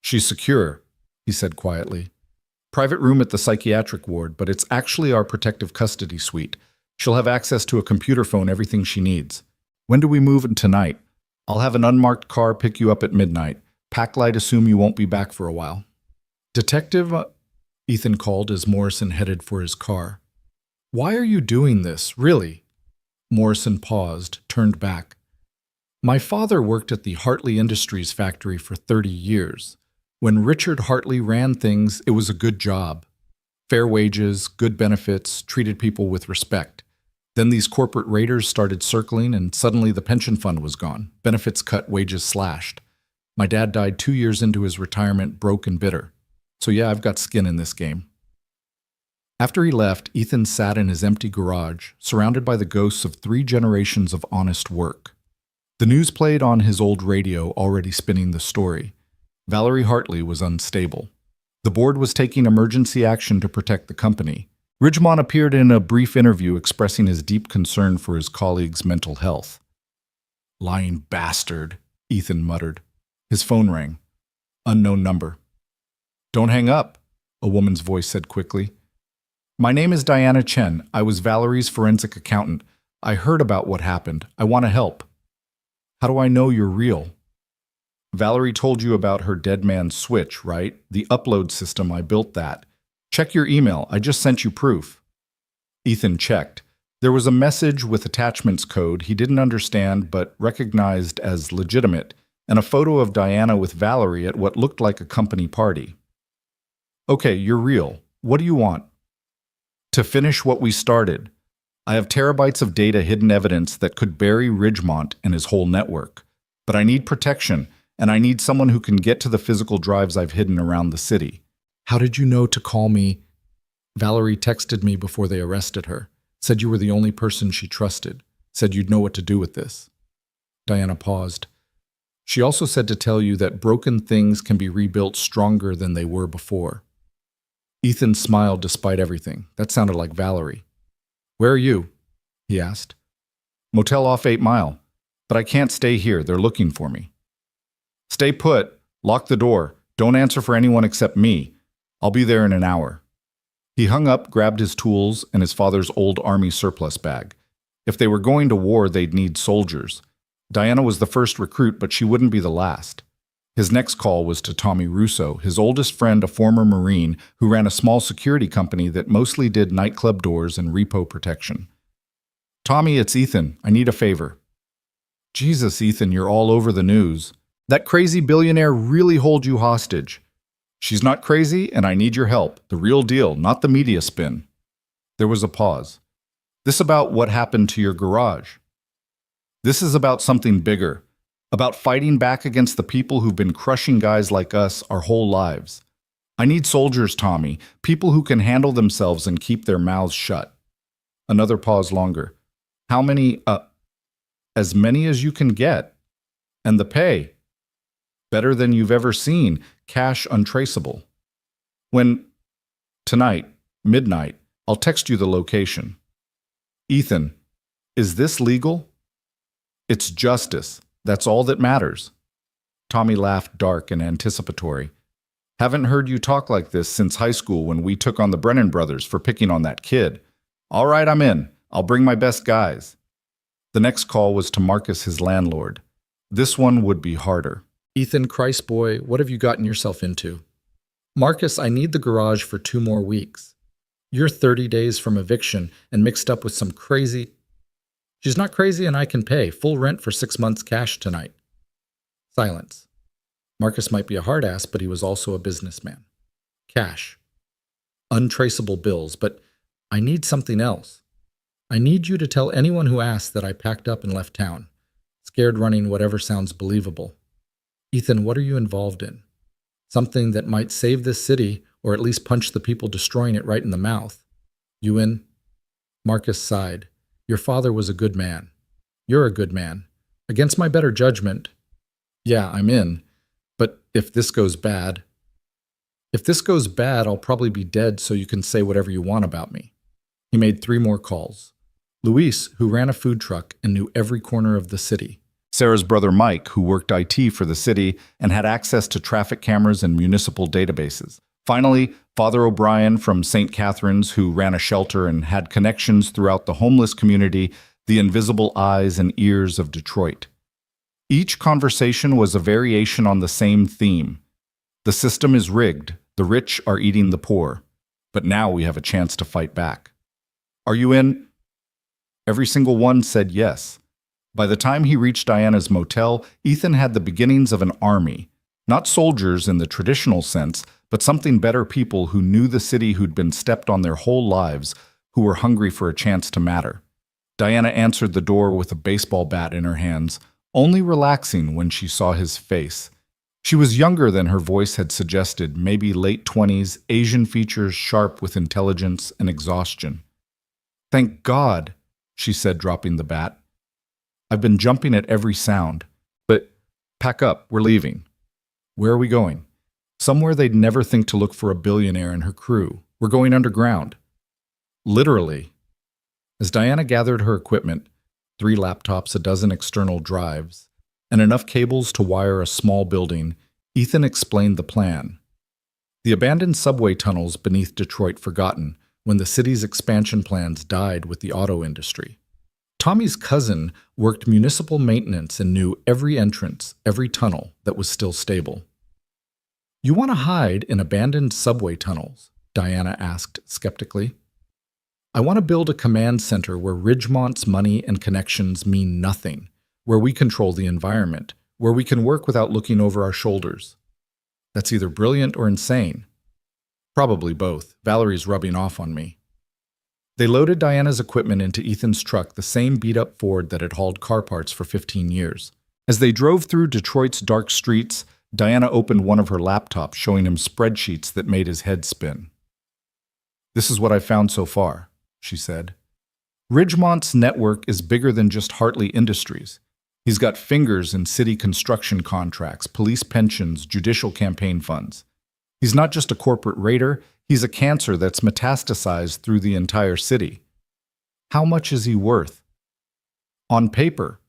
She's secure, he said quietly. Private room at the psychiatric ward, but it's actually our protective custody suite. She'll have access to a computer phone, everything she needs. When do we move in tonight? I'll have an unmarked car pick you up at midnight. Packlight assume you won't be back for a while. Detective, Ethan called as Morrison headed for his car. Why are you doing this, really? Morrison paused, turned back. My father worked at the Hartley Industries factory for 30 years. When Richard Hartley ran things, it was a good job. Fair wages, good benefits, treated people with respect. Then these corporate raiders started circling and suddenly the pension fund was gone. Benefits cut, wages slashed. My dad died 2 years into his retirement, broke and bitter. So yeah, I've got skin in this game. After he left, Ethan sat in his empty garage, surrounded by the ghosts of 3 generations of honest work. The news played on his old radio, already spinning the story. Valerie Hartley was unstable. The board was taking emergency action to protect the company. Ridgemont appeared in a brief interview expressing his deep concern for his colleagues' mental health. Lying bastard, Ethan muttered. His phone rang. Unknown number. Don't hang up, a woman's voice said quickly. My name is Diana Chen. I was Valerie's forensic accountant. I heard about what happened. I want to help. How do I know you're real? Valerie told you about her dead man switch, right? The upload system, I built that. Check your email. I just sent you proof. Ethan checked. There was a message with attachments code he didn't understand but recognized as legitimate, and a photo of Diana with Valerie at what looked like a company party. Okay, you're real. What do you want? To finish what we started. I have terabytes of data, hidden evidence that could bury Ridgemont and his whole network. But I need protection, and I need someone who can get to the physical drives I've hidden around the city. How did you know to call me? Valerie texted me before they arrested her. Said you were the only person she trusted. Said you'd know what to do with this. Diana paused. She also said to tell you that broken things can be rebuilt stronger than they were before. Ethan smiled despite everything. That sounded like Valerie. Where are you? He asked. Motel off 8 Mile. But I can't stay here. They're looking for me. Stay put. Lock the door. Don't answer for anyone except me. I'll be there in an hour. He hung up, grabbed his tools and his father's old army surplus bag. If they were going to war, they'd need soldiers. Diana was the first recruit, but she wouldn't be the last. His next call was to Tommy Russo, his oldest friend, a former Marine who ran a small security company that mostly did nightclub doors and repo protection. Tommy, it's Ethan. I need a favor. Jesus, Ethan, you're all over the news. That crazy billionaire really holds you hostage. She's not crazy, and I need your help. The real deal, not the media spin. There was a pause. This about what happened to your garage. This is about something bigger. About fighting back against the people who've been crushing guys like us our whole lives. I need soldiers, Tommy, people who can handle themselves and keep their mouths shut. Another pause longer. How many? As many as you can get. And the pay. Better than you've ever seen, cash untraceable. Tonight, midnight, I'll text you the location. Ethan, is this legal? It's justice. That's all that matters. Tommy laughed dark and anticipatory. Haven't heard you talk like this since high school when we took on the Brennan brothers for picking on that kid. All right, I'm in. I'll bring my best guys. The next call was to Marcus, his landlord. This one would be harder. Ethan, Christ boy, what have you gotten yourself into? Marcus, I need the garage for 2 more weeks. You're 30 days from eviction and mixed up with some crazy... She's not crazy and I can pay full rent for 6 months cash tonight. Silence. Marcus might be a hard ass, but he was also a businessman. Cash. Untraceable bills, but I need something else. I need you to tell anyone who asks that I packed up and left town, scared running whatever sounds believable. Ethan, what are you involved in? Something that might save this city, or at least punch the people destroying it right in the mouth. You in? Marcus sighed. Your father was a good man. You're a good man. Against my better judgment, yeah, I'm in. But if this goes bad... If this goes bad, I'll probably be dead, so you can say whatever you want about me. He made 3 more calls. Luis, who ran a food truck and knew every corner of the city. Sarah's brother Mike, who worked IT for the city and had access to traffic cameras and municipal databases. Finally, Father O'Brien from St. Catherine's, who ran a shelter and had connections throughout the homeless community, the invisible eyes and ears of Detroit. Each conversation was a variation on the same theme. The system is rigged, the rich are eating the poor, but now we have a chance to fight back. Are you in? Every single one said yes. By the time he reached Diana's motel, Ethan had the beginnings of an army. Not soldiers in the traditional sense, but something better, people who knew the city, who'd been stepped on their whole lives, who were hungry for a chance to matter. Diana answered the door with a baseball bat in her hands, only relaxing when she saw his face. She was younger than her voice had suggested, maybe late 20s, Asian features sharp with intelligence and exhaustion. Thank God, she said, dropping the bat. I've been jumping at every sound. But pack up, we're leaving. Where are we going? Somewhere they'd never think to look for a billionaire and her crew. We're going underground. Literally. As Diana gathered her equipment, 3 laptops, a dozen external drives, and enough cables to wire a small building, Ethan explained the plan. The abandoned subway tunnels beneath Detroit, forgotten when the city's expansion plans died with the auto industry. Tommy's cousin worked municipal maintenance and knew every entrance, every tunnel that was still stable. You want to hide in abandoned subway tunnels? Diana asked skeptically. I want to build a command center where Ridgemont's money and connections mean nothing, where we control the environment, where we can work without looking over our shoulders. That's either brilliant or insane. Probably both. Valerie's rubbing off on me. They loaded Diana's equipment into Ethan's truck, the same beat-up Ford that had hauled car parts for 15 years. As they drove through Detroit's dark streets, Diana opened one of her laptops, showing him spreadsheets that made his head spin. This is what I've found so far, she said. Ridgemont's network is bigger than just Hartley Industries. He's got fingers in city construction contracts, police pensions, judicial campaign funds. He's not just a corporate raider, he's a cancer that's metastasized through the entire city. How much is he worth? On paper,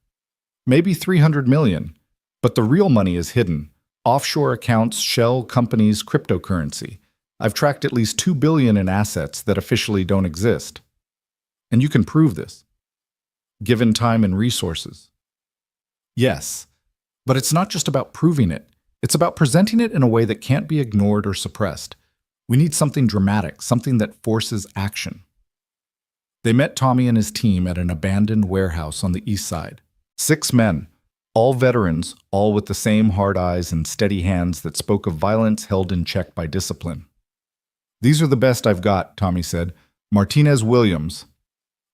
maybe $300 million, but the real money is hidden. Offshore accounts, shell companies, cryptocurrency. I've tracked at least $2 billion in assets that officially don't exist. And you can prove this, given time and resources. Yes, but it's not just about proving it. It's about presenting it in a way that can't be ignored or suppressed. We need something dramatic, something that forces action. They met Tommy and his team at an abandoned warehouse on the east side. 6 men, all veterans, all with the same hard eyes and steady hands that spoke of violence held in check by discipline. These are the best I've got, Tommy said. Martinez Williams.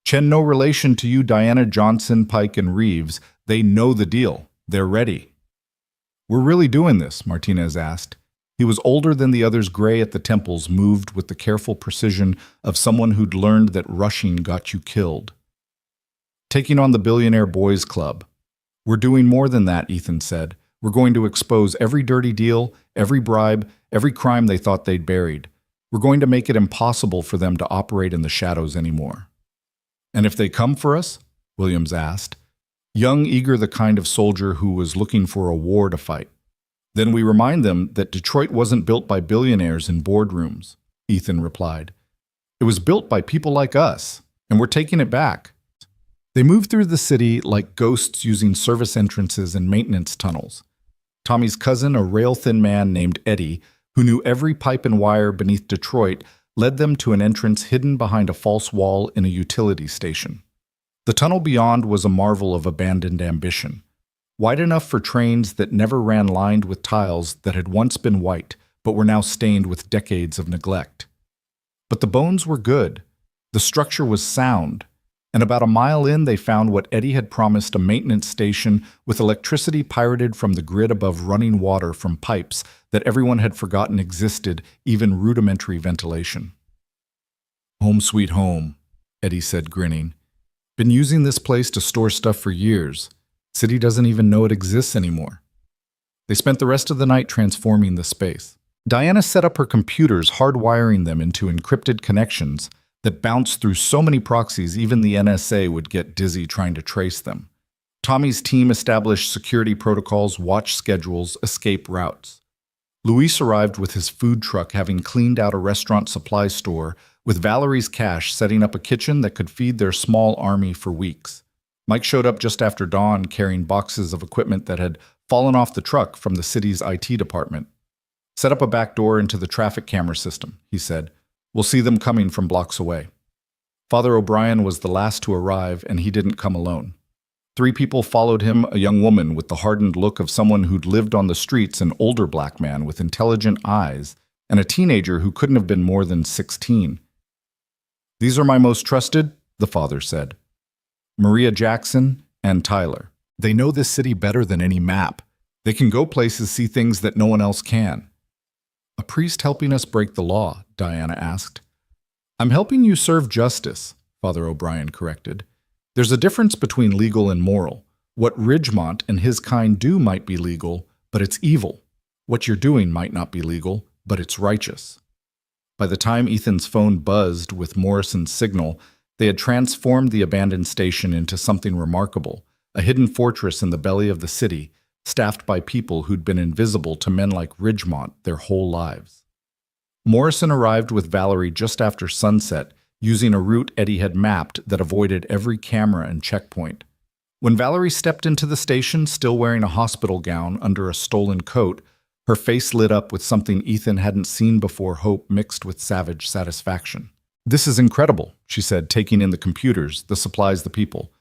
Chen, no relation to you, Diana, Johnson, Pike, and Reeves. They know the deal. They're ready. We're really doing this, Martinez asked. He was older than the others, gray at the temples, moved with the careful precision of someone who'd learned that rushing got you killed. Taking on the Billionaire Boys Club. We're doing more than that, Ethan said. We're going to expose every dirty deal, every bribe, every crime they thought they'd buried. We're going to make it impossible for them to operate in the shadows anymore. And if they come for us? Williams asked. Young, eager, the kind of soldier who was looking for a war to fight. Then we remind them that Detroit wasn't built by billionaires in boardrooms, Ethan replied. It was built by people like us, and we're taking it back. They moved through the city like ghosts using service entrances and maintenance tunnels. Tommy's cousin, a rail-thin man named Eddie, who knew every pipe and wire beneath Detroit, led them to an entrance hidden behind a false wall in a utility station. The tunnel beyond was a marvel of abandoned ambition, wide enough for trains that never ran lined with tiles that had once been white but were now stained with decades of neglect. But the bones were good. The structure was sound. And about a mile in, they found what Eddie had promised, a maintenance station with electricity pirated from the grid above running water from pipes that everyone had forgotten existed, even rudimentary ventilation. "Home sweet home," Eddie said, grinning. "Been using this place to store stuff for years. City doesn't even know it exists anymore." They spent the rest of the night transforming the space. Diana set up her computers, hardwiring them into encrypted connections that bounced through so many proxies even the NSA would get dizzy trying to trace them. Tommy's team established security protocols, watch schedules, escape routes. Luis arrived with his food truck, having cleaned out a restaurant supply store, with Valerie's cash setting up a kitchen that could feed their small army for weeks. Mike showed up just after dawn carrying boxes of equipment that had fallen off the truck from the city's IT department. "Set up a back door into the traffic camera system," he said. "We'll see them coming from blocks away." Father O'Brien was the last to arrive, and he didn't come alone. 3 people followed him, a young woman with the hardened look of someone who'd lived on the streets, an older black man with intelligent eyes, and a teenager who couldn't have been more than 16. "These are my most trusted," the father said. "Maria Jackson and Tyler. They know this city better than any map. They can go places, see things that no one else can." "A priest helping us break the law?" Diana asked. "I'm helping you serve justice," Father O'Brien corrected. "There's a difference between legal and moral. What Ridgemont and his kind do might be legal, but it's evil. What you're doing might not be legal, but it's righteous." By the time Ethan's phone buzzed with Morrison's signal, they had transformed the abandoned station into something remarkable, a hidden fortress in the belly of the city, staffed by people who'd been invisible to men like Ridgemont their whole lives. Morrison arrived with Valerie just after sunset, using a route Eddie had mapped that avoided every camera and checkpoint. When Valerie stepped into the station, still wearing a hospital gown under a stolen coat, her face lit up with something Ethan hadn't seen before, hope mixed with savage satisfaction. "This is incredible," she said, taking in the computers, the supplies, the people.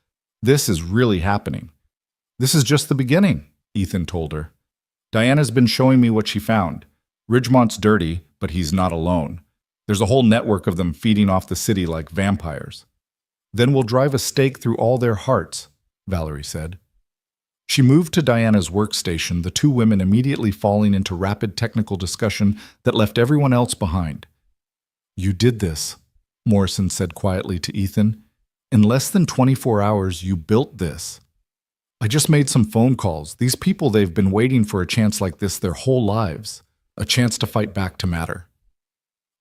"This is really happening." "This is just the beginning," Ethan told her. "Diana's been showing me what she found. Ridgemont's dirty, but he's not alone. There's a whole network of them feeding off the city like vampires." "Then we'll drive a stake through all their hearts," Valerie said. She moved to Diana's workstation, the 2 women immediately falling into rapid technical discussion that left everyone else behind. "You did this," Morrison said quietly to Ethan. "In less than 24 hours, you built this." "I just made some phone calls. These people, they've been waiting for a chance like this their whole lives. A chance to fight back to matter.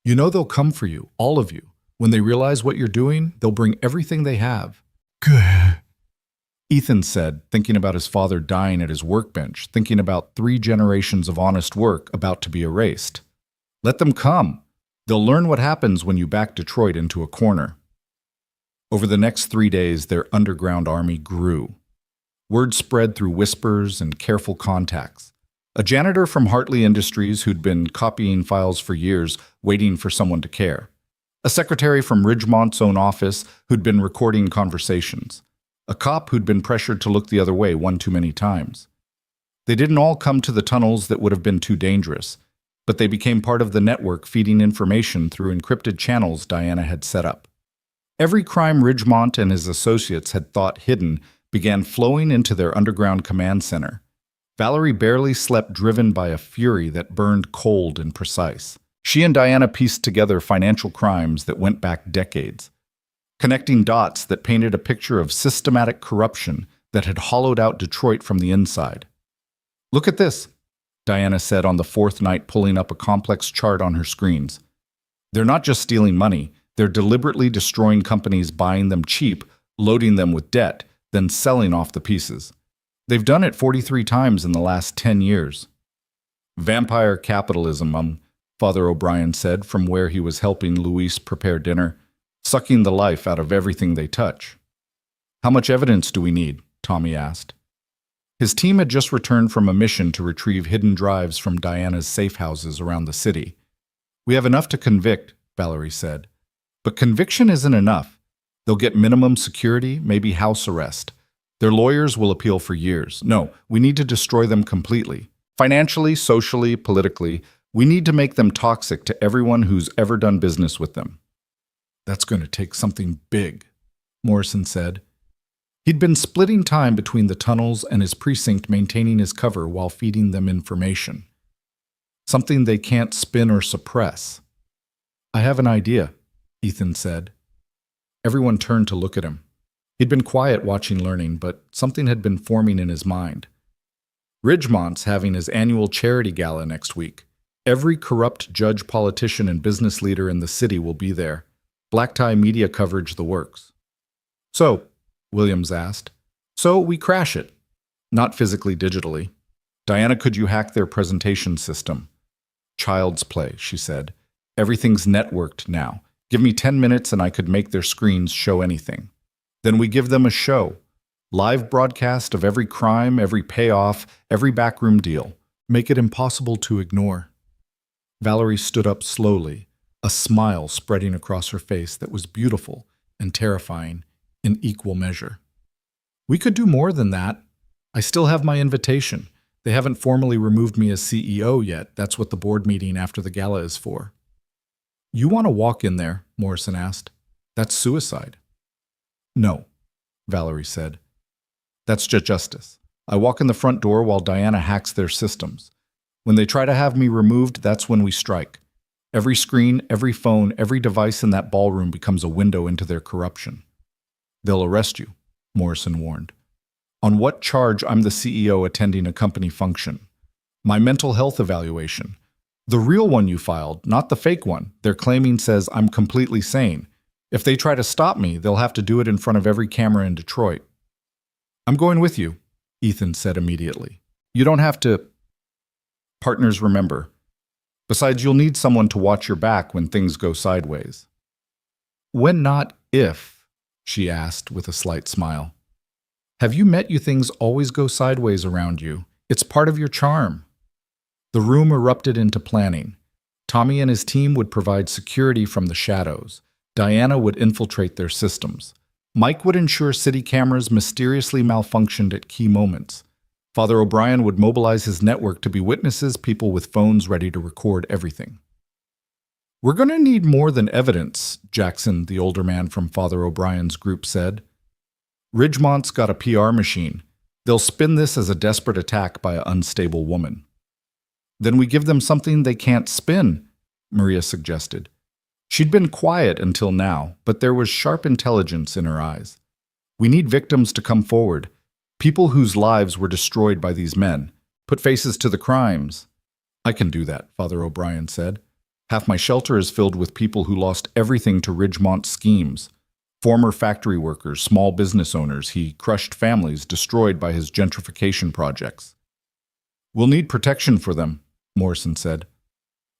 You know they'll come for you, all of you. When they realize what you're doing, they'll bring everything they have." "Good," Ethan said, thinking about his father dying at his workbench, thinking about 3 generations of honest work about to be erased. "Let them come. They'll learn what happens when you back Detroit into a corner." Over the next 3 days, their underground army grew. Word spread through whispers and careful contacts. A janitor from Hartley Industries who'd been copying files for years, waiting for someone to care. A secretary from Ridgemont's own office who'd been recording conversations. A cop who'd been pressured to look the other way one too many times. They didn't all come to the tunnels that would have been too dangerous, but they became part of the network feeding information through encrypted channels Diana had set up. Every crime Ridgemont and his associates had thought hidden began flowing into their underground command center. Valerie barely slept, driven by a fury that burned cold and precise. She and Diana pieced together financial crimes that went back decades, connecting dots that painted a picture of systematic corruption that had hollowed out Detroit from the inside. "Look at this," Diana said on the 4th night, pulling up a complex chart on her screens. "They're not just stealing money, they're deliberately destroying companies, buying them cheap, loading them with debt, then selling off the pieces. They've done it 43 times in the last 10 years. "Vampire capitalism," Father O'Brien said from where he was helping Luis prepare dinner, "sucking the life out of everything they touch." How much evidence do we need? Tommy asked. His team had just returned from a mission to retrieve hidden drives from Diana's safe houses around the city. We have enough to convict, Valerie said. But conviction isn't enough. They'll get minimum security, maybe house arrest. Their lawyers will appeal for years. No, we need to destroy them completely. Financially, socially, politically, we need to make them toxic to everyone who's ever done business with them. That's going to take something big, Morrison said. He'd been splitting time between the tunnels and his precinct, maintaining his cover while feeding them information. Something they can't spin or suppress. I have an idea, Ethan said. Everyone turned to look at him. He'd been quiet watching Learning, but something had been forming in his mind. Ridgemont's having his annual charity gala next week. Every corrupt judge, politician, and business leader in the city will be there. Black tie media coverage, the works. So, Williams asked, so we crash it. Not physically, digitally. Diana, could you hack their presentation system? Child's play, she said. Everything's networked now. Give me 10 minutes and I could make their screens show anything. Then we give them a show. Live broadcast of every crime, every payoff, every backroom deal. Make it impossible to ignore. Valerie stood up slowly, a smile spreading across her face that was beautiful and terrifying in equal measure. We could do more than that. I still have my invitation. They haven't formally removed me as CEO yet. That's what the board meeting after the gala is for. You want to walk in there? Morrison asked. That's suicide. No, Valerie said. That's just justice. I walk in the front door while Diana hacks their systems. When they try to have me removed, that's when we strike. Every screen, every phone, every device in that ballroom becomes a window into their corruption. They'll arrest you, Morrison warned. On what charge? I'm the CEO attending a company function. My mental health evaluation. The real one you filed, not the fake one. They're claiming says I'm completely sane. If they try to stop me, they'll have to do it in front of every camera in Detroit. I'm going with you, Ethan said immediately. You don't have to. Partners, remember. Besides, you'll need someone to watch your back when things go sideways. When, not if, she asked with a slight smile. Have you met you things always go sideways around you? It's part of your charm. The room erupted into planning. Tommy and his team would provide security from the shadows. Diana would infiltrate their systems. Mike would ensure city cameras mysteriously malfunctioned at key moments. Father O'Brien would mobilize his network to be witnesses, people with phones ready to record everything. We're going to need more than evidence, Jackson, the older man from Father O'Brien's group, said. Ridgemont's got a PR machine. They'll spin this as a desperate attack by an unstable woman. Then we give them something they can't spin, Maria suggested. She'd been quiet until now, but there was sharp intelligence in her eyes. We need victims to come forward, people whose lives were destroyed by these men. Put faces to the crimes. I can do that, Father O'Brien said. Half my shelter is filled with people who lost everything to Ridgemont's schemes. Former factory workers, small business owners, he crushed families destroyed by his gentrification projects. We'll need protection for them, Morrison said.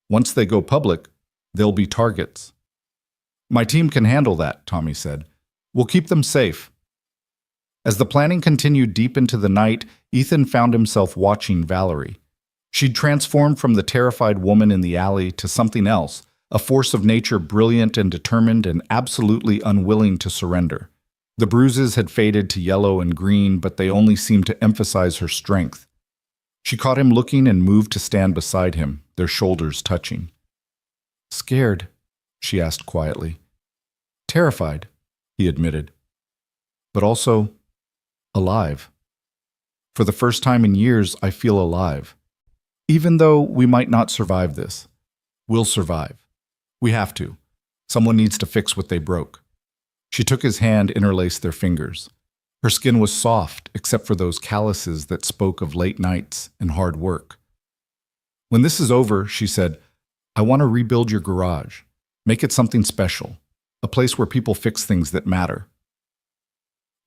Once they go public, they'll be targets. My team can handle that, Tommy said. We'll keep them safe. As the planning continued deep into the night, Ethan found himself watching Valerie. She'd transformed from the terrified woman in the alley to something else, a force of nature brilliant and determined and absolutely unwilling to surrender. The bruises had faded to yellow and green, but they only seemed to emphasize her strength. She caught him looking and moved to stand beside him, their shoulders touching. Scared, she asked quietly. Terrified, he admitted. But also alive. For the first time in years, I feel alive. Even though we might not survive this, we'll survive. We have to. Someone needs to fix what they broke. She took his hand, interlaced their fingers. Her skin was soft, except for those calluses that spoke of late nights and hard work. When this is over, she said, I want to rebuild your garage. Make it something special, a place where people fix things that matter.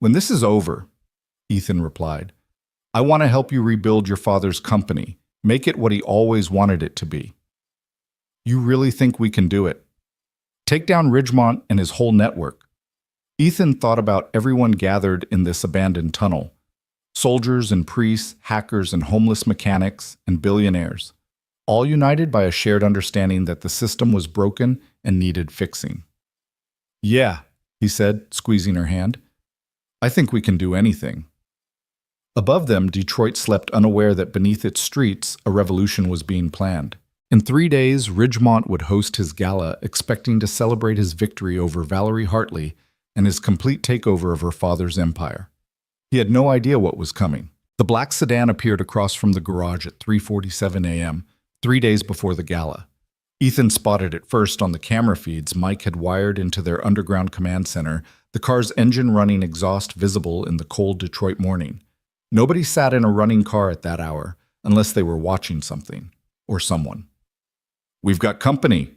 When this is over, Ethan replied, I want to help you rebuild your father's company, make it what he always wanted it to be. You really think we can do it? Take down Ridgemont and his whole network. Ethan thought about everyone gathered in this abandoned tunnel. Soldiers and priests, hackers and homeless mechanics, and billionaires, all united by a shared understanding that the system was broken and needed fixing. "Yeah," he said, squeezing her hand. "I think we can do anything." Above them, Detroit slept unaware that beneath its streets, a revolution was being planned. In 3 days, Ridgemont would host his gala, expecting to celebrate his victory over Valerie Hartley and his complete takeover of her father's empire. He had no idea what was coming. The black sedan appeared across from the garage at 3:47 a.m., 3 days before the gala. Ethan spotted it first on the camera feeds Mike had wired into their underground command center, the car's engine running, exhaust visible in the cold Detroit morning. Nobody sat in a running car at that hour, unless they were watching something or someone. "We've got company,"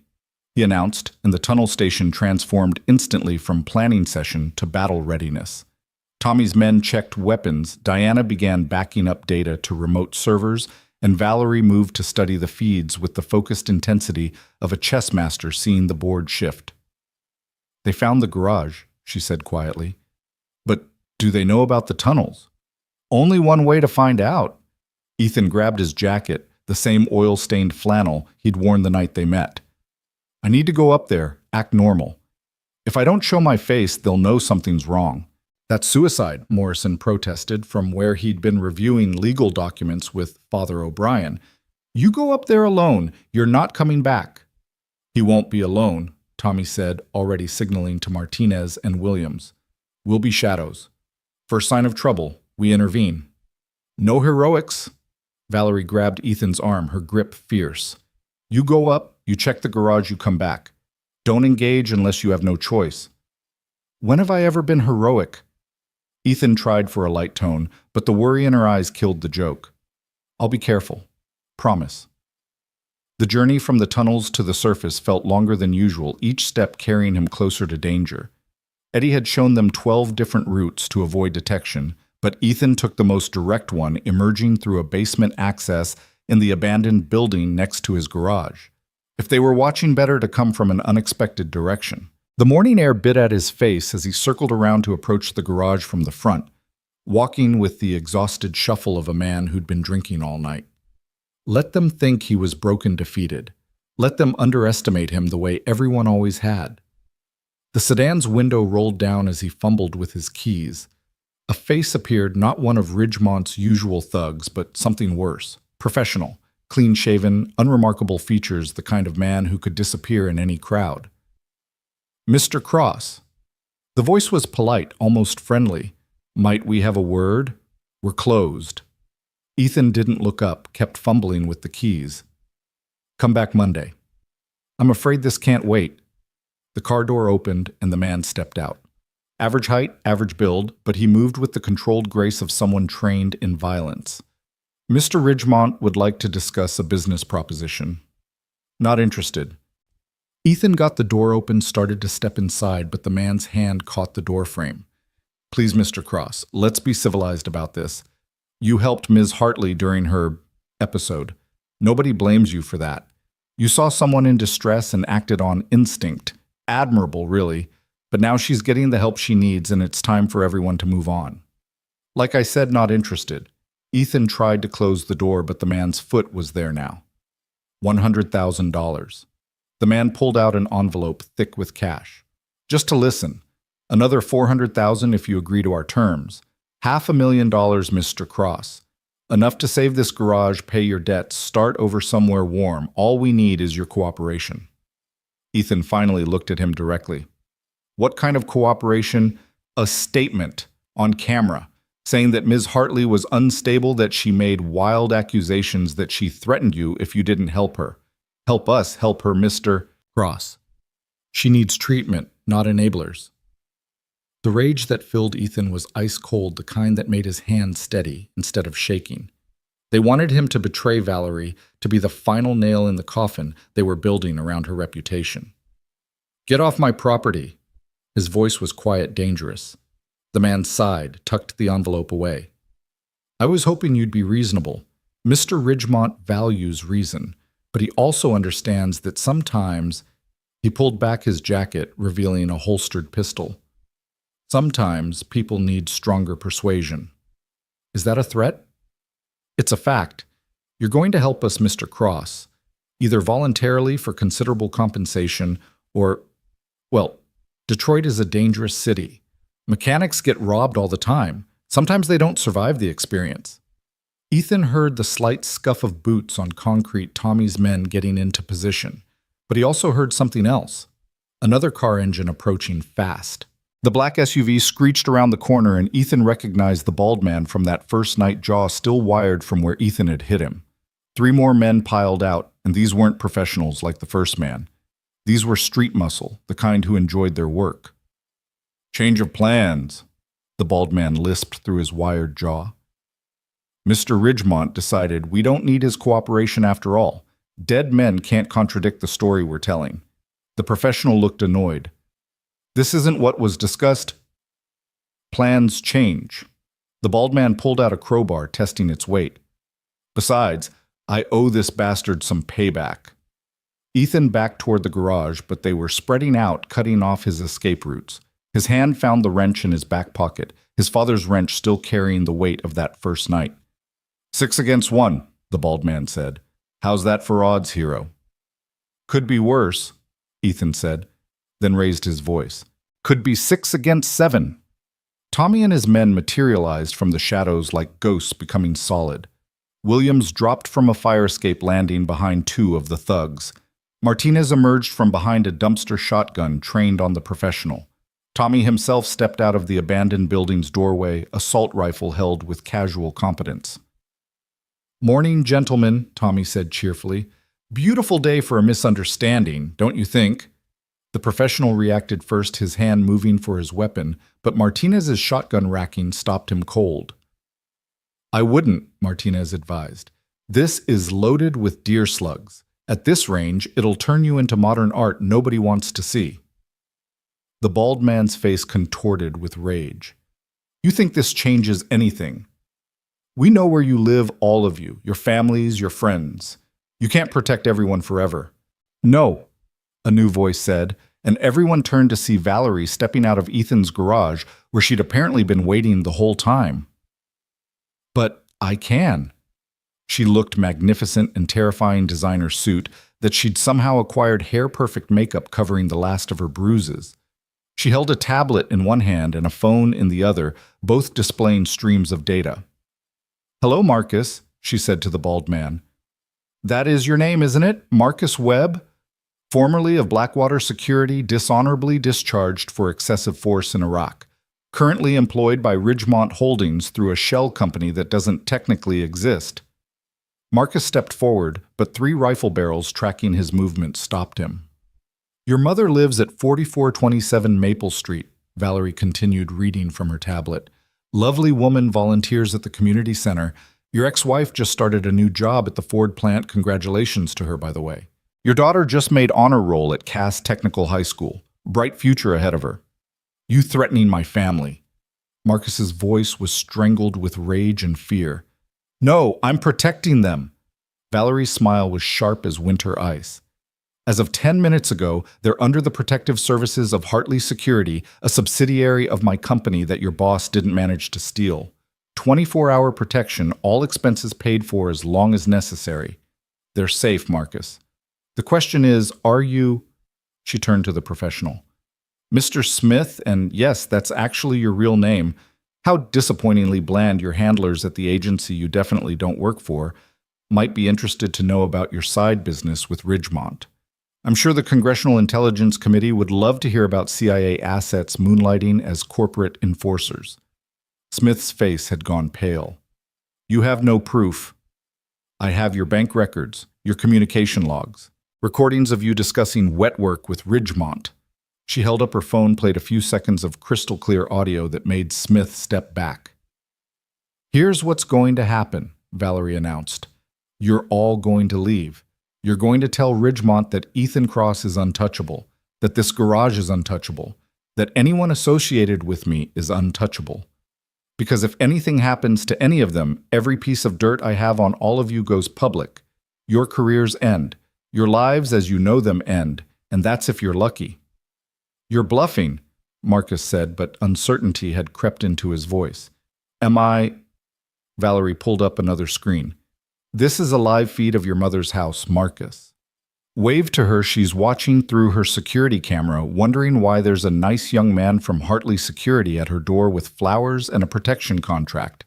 he announced, and the tunnel station transformed instantly from planning session to battle readiness. Tommy's men checked weapons, Diana began backing up data to remote servers, and Valerie moved to study the feeds with the focused intensity of a chess master seeing the board shift. "They found the garage," she said quietly. "But do they know about the tunnels?" "Only one way to find out." Ethan grabbed his jacket, the same oil-stained flannel he'd worn the night they met. "I need to go up there, act normal. If I don't show my face, they'll know something's wrong." "That's suicide," Morrison protested from where he'd been reviewing legal documents with Father O'Brien. "You go up there alone. You're not coming back." "He won't be alone," Tommy said, already signaling to Martinez and Williams. "We'll be shadows. First sign of trouble, we intervene." "No heroics." Valerie grabbed Ethan's arm, her grip fierce. "You go up, you check the garage, you come back. Don't engage unless you have no choice." "When have I ever been heroic?" Ethan tried for a light tone, but the worry in her eyes killed the joke. "I'll be careful. Promise." The journey from the tunnels to the surface felt longer than usual, each step carrying him closer to danger. Eddie had shown them 12 different routes to avoid detection, but Ethan took the most direct one, emerging through a basement access in the abandoned building next to his garage. If they were watching, better to come from an unexpected direction. The morning air bit at his face as he circled around to approach the garage from the front, walking with the exhausted shuffle of a man who'd been drinking all night. Let them think he was broken, defeated. Let them underestimate him the way everyone always had. The sedan's window rolled down as he fumbled with his keys. A face appeared, not one of Ridgemont's usual thugs, but something worse. Professional, clean-shaven, unremarkable features, the kind of man who could disappear in any crowd. "Mr. Cross." The voice was polite, almost friendly. "Might we have a word? We're closed." Ethan didn't look up, kept fumbling with the keys. "Come back Monday." "I'm afraid this can't wait." The car door opened and the man stepped out. Average height, average build, but he moved with the controlled grace of someone trained in violence. "Mr. Ridgemont would like to discuss a business proposition." "Not interested." Ethan got the door open, started to step inside, but the man's hand caught the door frame. "Please, Mr. Cross, let's be civilized about this. You helped Ms. Hartley during her episode. Nobody blames you for that. You saw someone in distress and acted on instinct. Admirable, really. But now she's getting the help she needs, and it's time for everyone to move on." Like I said, not interested. Ethan tried to close the door, but the man's foot was there now. $100,000. The man pulled out an envelope thick with cash. "Just to listen. Another $400,000 if you agree to our terms. $500,000, Mr. Cross. Enough to save this garage, pay your debts, start over somewhere warm. All we need is your cooperation." Ethan finally looked at him directly. "What kind of cooperation?" "A statement, on camera, saying that Ms. Hartley was unstable, that she made wild accusations, that she threatened you if you didn't help her. Help us, help her, Mr. Cross. She needs treatment, not enablers." The rage that filled Ethan was ice cold, the kind that made his hands steady instead of shaking. They wanted him to betray Valerie, to be the final nail in the coffin they were building around her reputation. "Get off my property." His voice was quiet, dangerous. The man sighed, tucked the envelope away. "I was hoping you'd be reasonable. Mr. Ridgemont values reason, but he also understands that sometimes—" He pulled back his jacket, revealing a holstered pistol. Sometimes people need stronger persuasion. Is that a threat? It's a fact. You're going to help us, Mr. Cross, either voluntarily for considerable compensation or, well, Detroit is a dangerous city. Mechanics get robbed all the time. Sometimes they don't survive the experience. Ethan heard the slight scuff of boots on concrete Tommy's men getting into position, but he also heard something else. Another car engine approaching fast. The black SUV screeched around the corner and Ethan recognized the bald man from that first night, jaw still wired from where Ethan had hit him. 3 more men piled out, and these weren't professionals like the first man. These were street muscle, the kind who enjoyed their work. Change of plans, the bald man lisped through his wired jaw. Mr. Ridgemont decided we don't need his cooperation after all. Dead men can't contradict the story we're telling. The professional looked annoyed. This isn't what was discussed. Plans change. The bald man pulled out a crowbar, testing its weight. Besides, I owe this bastard some payback. Ethan backed toward the garage, but they were spreading out, cutting off his escape routes. His hand found the wrench in his back pocket, his father's wrench still carrying the weight of that first night. 6 against 1, the bald man said. How's that for odds, hero? Could be worse, Ethan said, then raised his voice. Could be 6 against 7. Tommy and his men materialized from the shadows like ghosts becoming solid. Williams dropped from a fire escape landing behind 2 of the thugs. Martinez emerged from behind a dumpster shotgun trained on the professional. Tommy himself stepped out of the abandoned building's doorway, assault rifle held with casual competence. Morning, gentlemen, Tommy said cheerfully. Beautiful day for a misunderstanding, don't you think? The professional reacted first, his hand moving for his weapon, but Martinez's shotgun racking stopped him cold. I wouldn't, Martinez advised. This is loaded with deer slugs. At this range, it'll turn you into modern art nobody wants to see. The bald man's face contorted with rage. You think this changes anything? We know where you live, all of you, your families, your friends. You can't protect everyone forever. No, a new voice said, and everyone turned to see Valerie stepping out of Ethan's garage where she'd apparently been waiting the whole time. But I can. She looked magnificent in terrifying designer suit that she'd somehow acquired hair-perfect makeup covering the last of her bruises. She held a tablet in one hand and a phone in the other, both displaying streams of data. Hello, Marcus, she said to the bald man. That is your name, isn't it? Marcus Webb? Formerly of Blackwater Security, dishonorably discharged for excessive force in Iraq. Currently employed by Ridgemont Holdings through a shell company that doesn't technically exist. Marcus stepped forward, but 3 rifle barrels tracking his movement stopped him. Your mother lives at 4427 Maple Street, Valerie continued reading from her tablet. Lovely woman volunteers at the community center. Your ex-wife just started a new job at the Ford plant. Congratulations to her, by the way. Your daughter just made honor roll at Cass Technical High School. Bright future ahead of her. You threatening my family. Marcus's voice was strangled with rage and fear. No, I'm protecting them. Valerie's smile was sharp as winter ice. As of 10 minutes ago, they're under the protective services of Hartley Security, a subsidiary of my company that your boss didn't manage to steal. 24-hour protection, all expenses paid for as long as necessary. They're safe, Marcus. The question is, are you... She turned to the professional. Mr. Smith, and yes, that's actually your real name. How disappointingly bland your handlers at the agency you definitely don't work for might be interested to know about your side business with Ridgemont. I'm sure the Congressional Intelligence Committee would love to hear about CIA assets moonlighting as corporate enforcers. Smith's face had gone pale. You have no proof. I have your bank records, your communication logs, recordings of you discussing wet work with Ridgemont. She held up her phone, played a few seconds of crystal-clear audio that made Smith step back. Here's what's going to happen, Valerie announced. You're all going to leave. You're going to tell Ridgemont that Ethan Cross is untouchable, that this garage is untouchable, that anyone associated with me is untouchable. Because if anything happens to any of them, every piece of dirt I have on all of you goes public. Your careers end. Your lives as you know them end, and that's if you're lucky. You're bluffing. Marcus said, but uncertainty had crept into his voice. Am I? Valerie pulled up another screen. This is a live feed of your mother's house, Marcus. Wave to her she's watching through her security camera, wondering why there's a nice young man from Hartley Security at her door with flowers and a protection contract.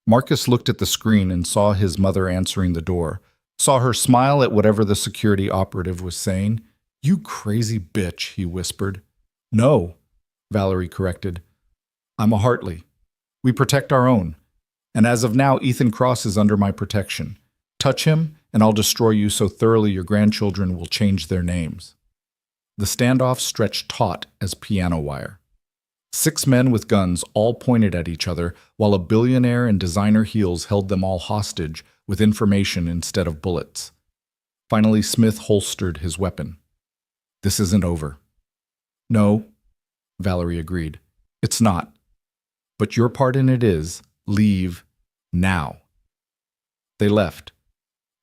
Marcus looked at the screen and saw his mother answering the door, saw her smile at whatever the security operative was saying. You crazy bitch, he whispered. No, Valerie corrected. I'm a Hartley. We protect our own. And as of now, Ethan Cross is under my protection. Touch him, and I'll destroy you so thoroughly your grandchildren will change their names. The standoff stretched taut as piano wire. 6 men with guns all pointed at each other, while a billionaire in designer heels held them all hostage with information instead of bullets. Finally, Smith holstered his weapon. This isn't over. No, Valerie agreed. It's not. But your part in it is, leave now. They left,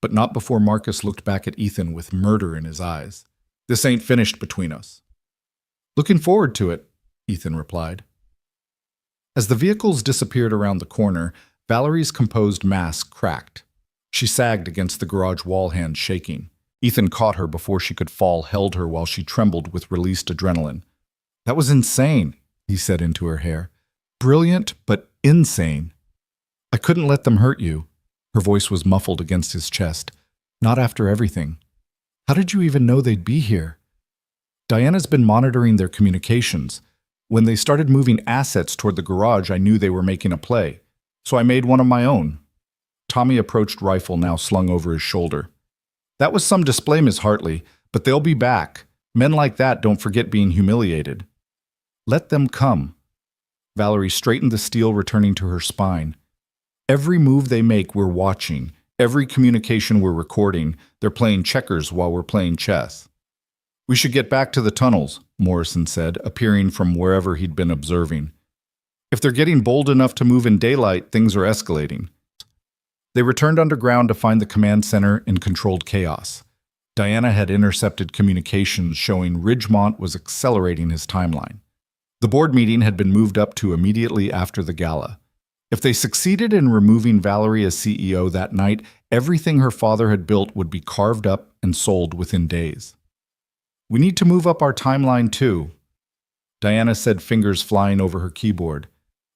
but not before Marcus looked back at Ethan with murder in his eyes. This ain't finished between us. Looking forward to it, Ethan replied. As the vehicles disappeared around the corner, Valerie's composed mask cracked. She sagged against the garage wall, hands shaking. Ethan caught her before she could fall, held her while she trembled with released adrenaline. That was insane, he said into her hair. Brilliant, but insane. I couldn't let them hurt you. Her voice was muffled against his chest. Not after everything. How did you even know they'd be here? Diana's been monitoring their communications. When they started moving assets toward the garage, I knew they were making a play. So I made one of my own. Tommy approached, rifle now slung over his shoulder. That was some display, Miss Hartley, but they'll be back. Men like that don't forget being humiliated. Let them come. Valerie straightened the steel, returning to her spine. Every move they make, we're watching. Every communication we're recording. They're playing checkers while we're playing chess. We should get back to the tunnels, Morrison said, appearing from wherever he'd been observing. If they're getting bold enough to move in daylight, things are escalating. They returned underground to find the command center in controlled chaos. Diana had intercepted communications showing Ridgemont was accelerating his timeline. The board meeting had been moved up to immediately after the gala. If they succeeded in removing Valerie as CEO that night, everything her father had built would be carved up and sold within days. We need to move up our timeline too, Diana said, fingers flying over her keyboard.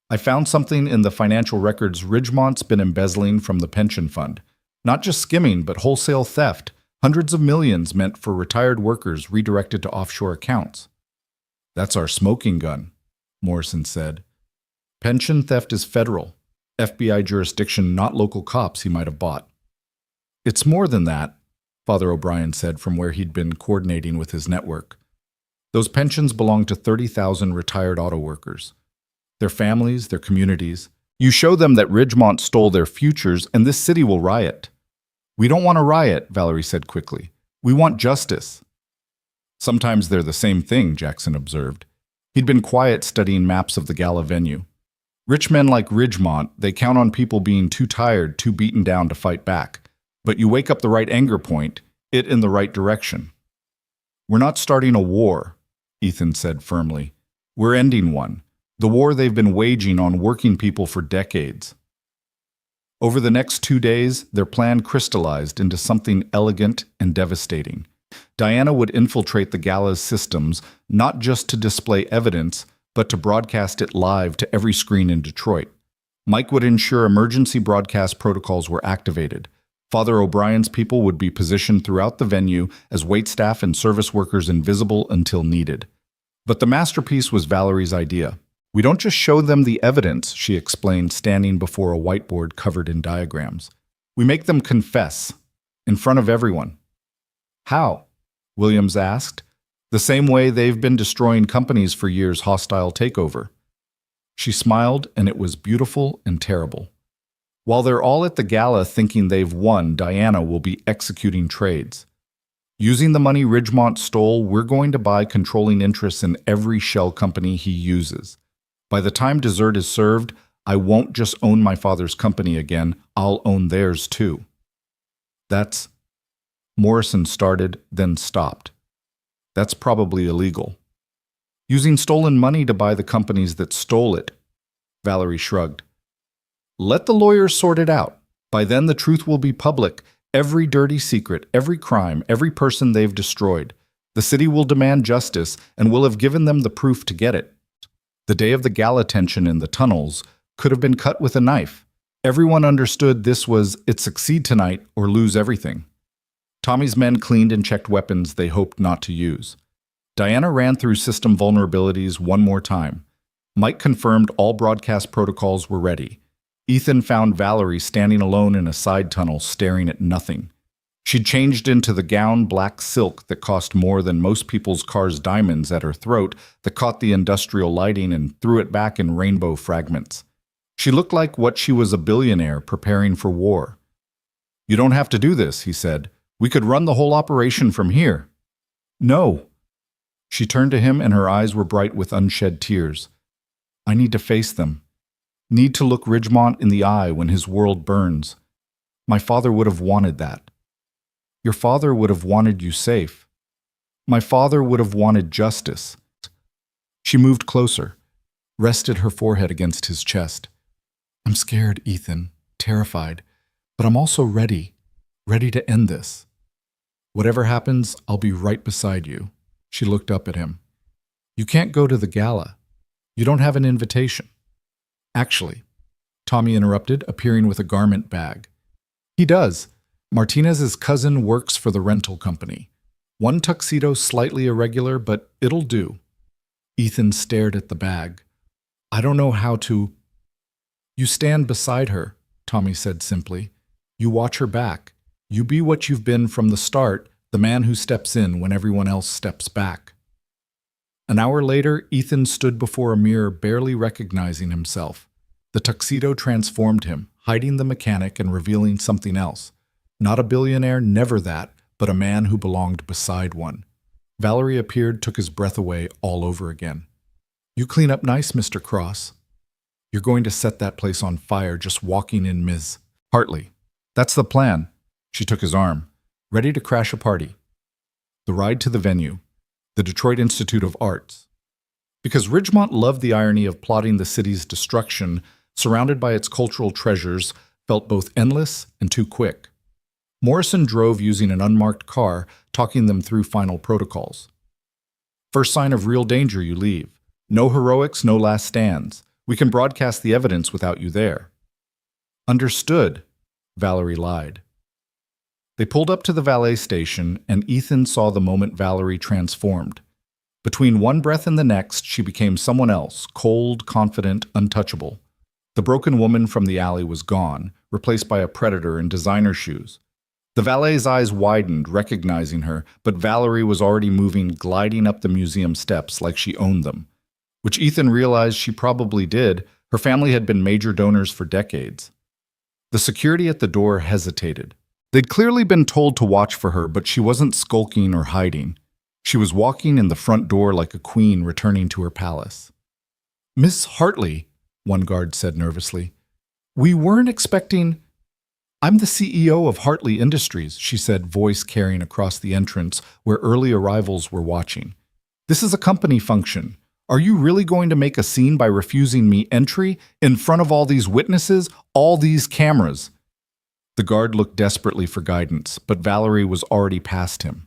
I found something in the financial records Ridgemont's been embezzling from the pension fund. Not just skimming, but wholesale theft. Hundreds of millions meant for retired workers redirected to offshore accounts. That's our smoking gun, Morrison said. Pension theft is federal. FBI jurisdiction, not local cops he might have bought. It's more than that, Father O'Brien said from where he'd been coordinating with his network. Those pensions belong to 30,000 retired auto workers. Their families, their communities. You show them that Ridgemont stole their futures and this city will riot. We don't want a riot, Valerie said quickly. We want justice. Sometimes they're the same thing, Jackson observed. He'd been quiet studying maps of the gala venue. Rich men like Ridgemont, they count on people being too tired, too beaten down to fight back. But you wake up the right anger point, it in the right direction. We're not starting a war, Ethan said firmly. We're ending one. The war they've been waging on working people for decades. Over the next 2 days, their plan crystallized into something elegant and devastating. Diana would infiltrate the gala's systems, not just to display evidence, but to broadcast it live to every screen in Detroit. Mike would ensure emergency broadcast protocols were activated. Father O'Brien's people would be positioned throughout the venue as waitstaff and service workers invisible until needed. But the masterpiece was Valerie's idea. We don't just show them the evidence, she explained, standing before a whiteboard covered in diagrams. We make them confess, in front of everyone. How? Williams asked. The same way they've been destroying companies for years, hostile takeover. She smiled, and it was beautiful and terrible. While they're all at the gala thinking they've won, Diana will be executing trades. Using the money Ridgemont stole, we're going to buy controlling interests in every shell company he uses. By the time dessert is served, I won't just own my father's company again, I'll own theirs too. That's... Morrison started, then stopped. That's probably illegal. Using stolen money to buy the companies that stole it. Valerie shrugged. Let the lawyers sort it out. By then the truth will be public. Every dirty secret, every crime, every person they've destroyed. The city will demand justice and will have given them the proof to get it. The day of the gala tension in the tunnels could have been cut with a knife. Everyone understood this was it succeed tonight or lose everything. Tommy's men cleaned and checked weapons they hoped not to use. Diana ran through system vulnerabilities one more time. Mike confirmed all broadcast protocols were ready. Ethan found Valerie standing alone in a side tunnel staring at nothing. She'd changed into the gown black silk that cost more than most people's cars' diamonds at her throat that caught the industrial lighting and threw it back in rainbow fragments. She looked like what she was, a billionaire preparing for war. You don't have to do this, he said. We could run the whole operation from here. No. She turned to him and her eyes were bright with unshed tears. I need to face them. Need to look Ridgemont in the eye when his world burns. My father would have wanted that. Your father would have wanted you safe. My father would have wanted justice. She moved closer, rested her forehead against his chest. I'm scared, Ethan, terrified, but I'm also ready to end this. Whatever happens, I'll be right beside you. She looked up at him. You can't go to the gala. You don't have an invitation. Actually, Tommy interrupted, appearing with a garment bag. He does. Martinez's cousin works for the rental company. One tuxedo slightly irregular, but it'll do. Ethan stared at the bag. I don't know how to... You stand beside her, Tommy said simply. You watch her back. You be what you've been from the start, the man who steps in when everyone else steps back. An hour later, Ethan stood before a mirror, barely recognizing himself. The tuxedo transformed him, hiding the mechanic and revealing something else. Not a billionaire, never that, but a man who belonged beside one. Valerie appeared, took his breath away all over again. You clean up nice, Mr. Cross. You're going to set that place on fire just walking in, Ms. Hartley. That's the plan. She took his arm. Ready to crash a party. The ride to the venue. The Detroit Institute of Arts. Because Ridgemont loved the irony of plotting the city's destruction, surrounded by its cultural treasures, felt both endless and too quick. Morrison drove using an unmarked car, talking them through final protocols. First sign of real danger, you leave. No heroics, no last stands. We can broadcast the evidence without you there. Understood, Valerie lied. They pulled up to the valet station, and Ethan saw the moment Valerie transformed. Between one breath and the next, she became someone else, cold, confident, untouchable. The broken woman from the alley was gone, replaced by a predator in designer shoes. The valet's eyes widened, recognizing her, but Valerie was already moving, gliding up the museum steps like she owned them. Which Ethan realized she probably did. Her family had been major donors for decades. The security at the door hesitated. They'd clearly been told to watch for her, but she wasn't skulking or hiding. She was walking in the front door like a queen returning to her palace. Miss Hartley, one guard said nervously. We weren't expecting... I'm the CEO of Hartley Industries, she said, voice carrying across the entrance where early arrivals were watching. This is a company function. Are you really going to make a scene by refusing me entry in front of all these witnesses, all these cameras? The guard looked desperately for guidance, but Valerie was already past him.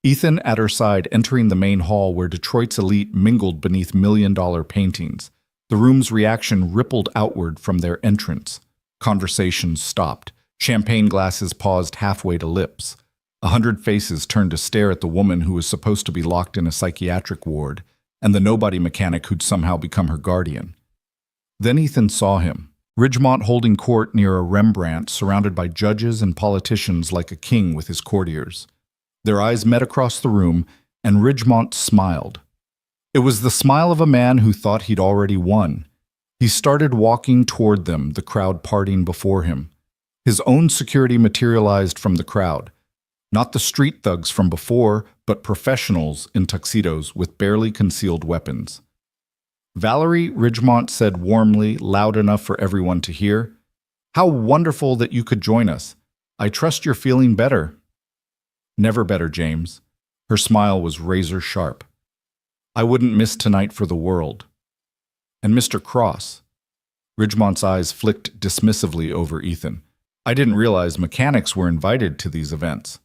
Ethan at her side, entering the main hall where Detroit's elite mingled beneath million-dollar paintings. The room's reaction rippled outward from their entrance. Conversations stopped. Champagne glasses paused halfway to lips. 100 faces turned to stare at the woman who was supposed to be locked in a psychiatric ward, and the nobody mechanic who'd somehow become her guardian. Then Ethan saw him, Ridgemont holding court near a Rembrandt surrounded by judges and politicians like a king with his courtiers. Their eyes met across the room, and Ridgemont smiled. It was the smile of a man who thought he'd already won. He started walking toward them, the crowd parting before him. His own security materialized from the crowd. Not the street thugs from before, but professionals in tuxedos with barely concealed weapons. Valerie, Ridgemont said warmly, loud enough for everyone to hear. How wonderful that you could join us. I trust you're feeling better. Never better, James. Her smile was razor sharp. I wouldn't miss tonight for the world. And Mr. Cross. Ridgemont's eyes flicked dismissively over Ethan. I didn't realize mechanics were invited to these events.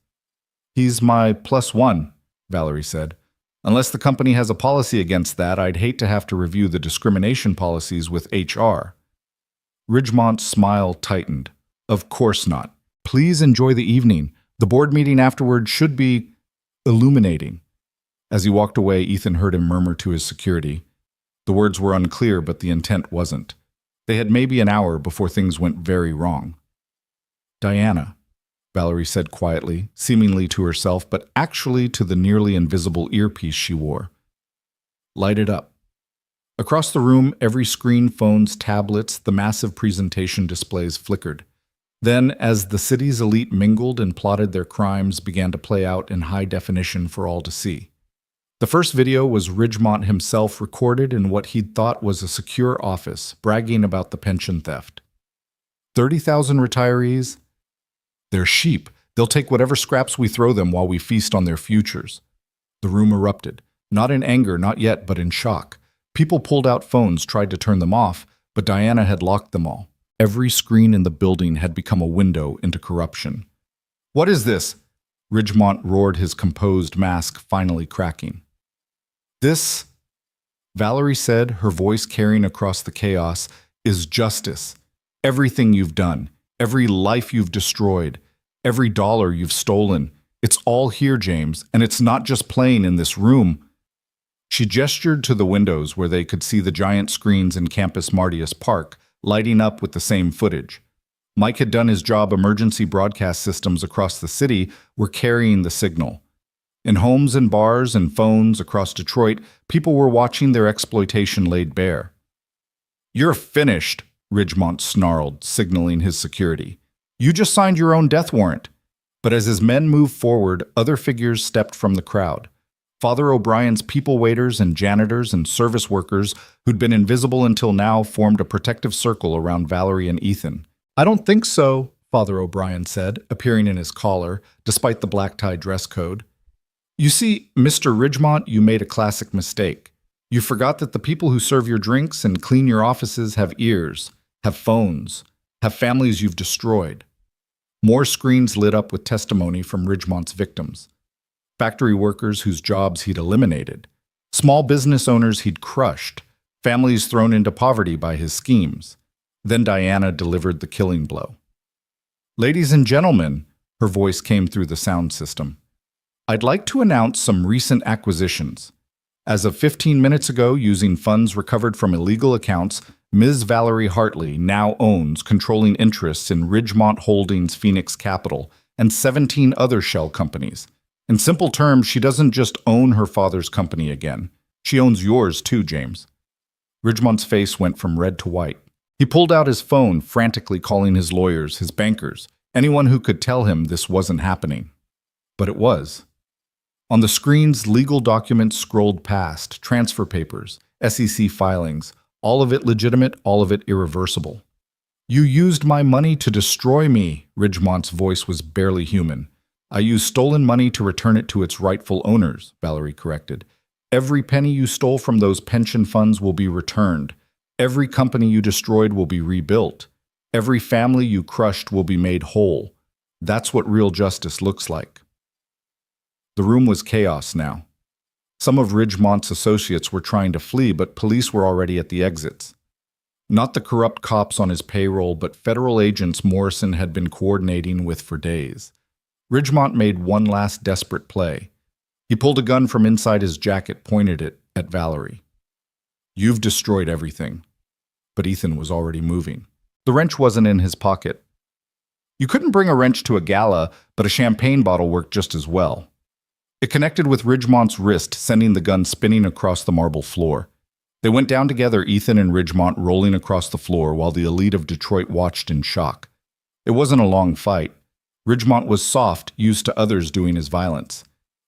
He's my +1, Valerie said. Unless the company has a policy against that, I'd hate to have to review the discrimination policies with HR. Ridgemont's smile tightened. Of course not. Please enjoy the evening. The board meeting afterward should be illuminating. As he walked away, Ethan heard him murmur to his security. The words were unclear, but the intent wasn't. They had maybe an hour before things went very wrong. Diana, Valerie said quietly, seemingly to herself, but actually to the nearly invisible earpiece she wore. Light it up. Across the room, every screen, phones, tablets, the massive presentation displays flickered. Then, as the city's elite mingled and plotted their crimes began to play out in high definition for all to see. The first video was Ridgemont himself recorded in what he'd thought was a secure office, bragging about the pension theft. 30,000 retirees? They're sheep. They'll take whatever scraps we throw them while we feast on their futures. The room erupted, not in anger, not yet, but in shock. People pulled out phones, tried to turn them off, but Diana had locked them all. Every screen in the building had become a window into corruption. What is this? Ridgemont roared, his composed mask finally cracking. This, Valerie said, her voice carrying across the chaos, is justice. Everything you've done, every life you've destroyed, every dollar you've stolen, it's all here, James, and it's not just playing in this room. She gestured to the windows where they could see the giant screens in Campus Martius Park, lighting up with the same footage. Mike had done his job. Emergency broadcast systems across the city were carrying the signal. In homes and bars and phones across Detroit, people were watching their exploitation laid bare. You're finished, Ridgemont snarled, signaling his security. You just signed your own death warrant. But as his men moved forward, other figures stepped from the crowd. Father O'Brien's people waiters and janitors and service workers who'd been invisible until now formed a protective circle around Valerie and Ethan. I don't think so, Father O'Brien said, appearing in his collar, despite the black-tie dress code. You see, Mr. Ridgemont, you made a classic mistake. You forgot that the people who serve your drinks and clean your offices have ears, have phones, have families you've destroyed. More screens lit up with testimony from Ridgemont's victims. Factory workers whose jobs he'd eliminated. Small business owners he'd crushed. Families thrown into poverty by his schemes. Then Diana delivered the killing blow. Ladies and gentlemen, her voice came through the sound system. I'd like to announce some recent acquisitions. As of 15 minutes ago, using funds recovered from illegal accounts, Ms. Valerie Hartley now owns controlling interests in Ridgemont Holdings Phoenix Capital and 17 other shell companies. In simple terms, she doesn't just own her father's company again. She owns yours too, James. Ridgemont's face went from red to white. He pulled out his phone, frantically calling his lawyers, his bankers, anyone who could tell him this wasn't happening. But it was. On the screens, legal documents scrolled past, transfer papers, SEC filings, all of it legitimate, all of it irreversible. You used my money to destroy me, Ridgemont's voice was barely human. I used stolen money to return it to its rightful owners, Valerie corrected. Every penny you stole from those pension funds will be returned. Every company you destroyed will be rebuilt. Every family you crushed will be made whole. That's what real justice looks like. The room was chaos now. Some of Ridgemont's associates were trying to flee, but police were already at the exits. Not the corrupt cops on his payroll, but federal agents Morrison had been coordinating with for days. Ridgemont made one last desperate play. He pulled a gun from inside his jacket, pointed it at Valerie. You've destroyed everything. But Ethan was already moving. The wrench wasn't in his pocket. You couldn't bring a wrench to a gala, but a champagne bottle worked just as well. It connected with Ridgemont's wrist, sending the gun spinning across the marble floor. They went down together, Ethan and Ridgemont rolling across the floor while the elite of Detroit watched in shock. It wasn't a long fight. Ridgemont was soft, used to others doing his violence.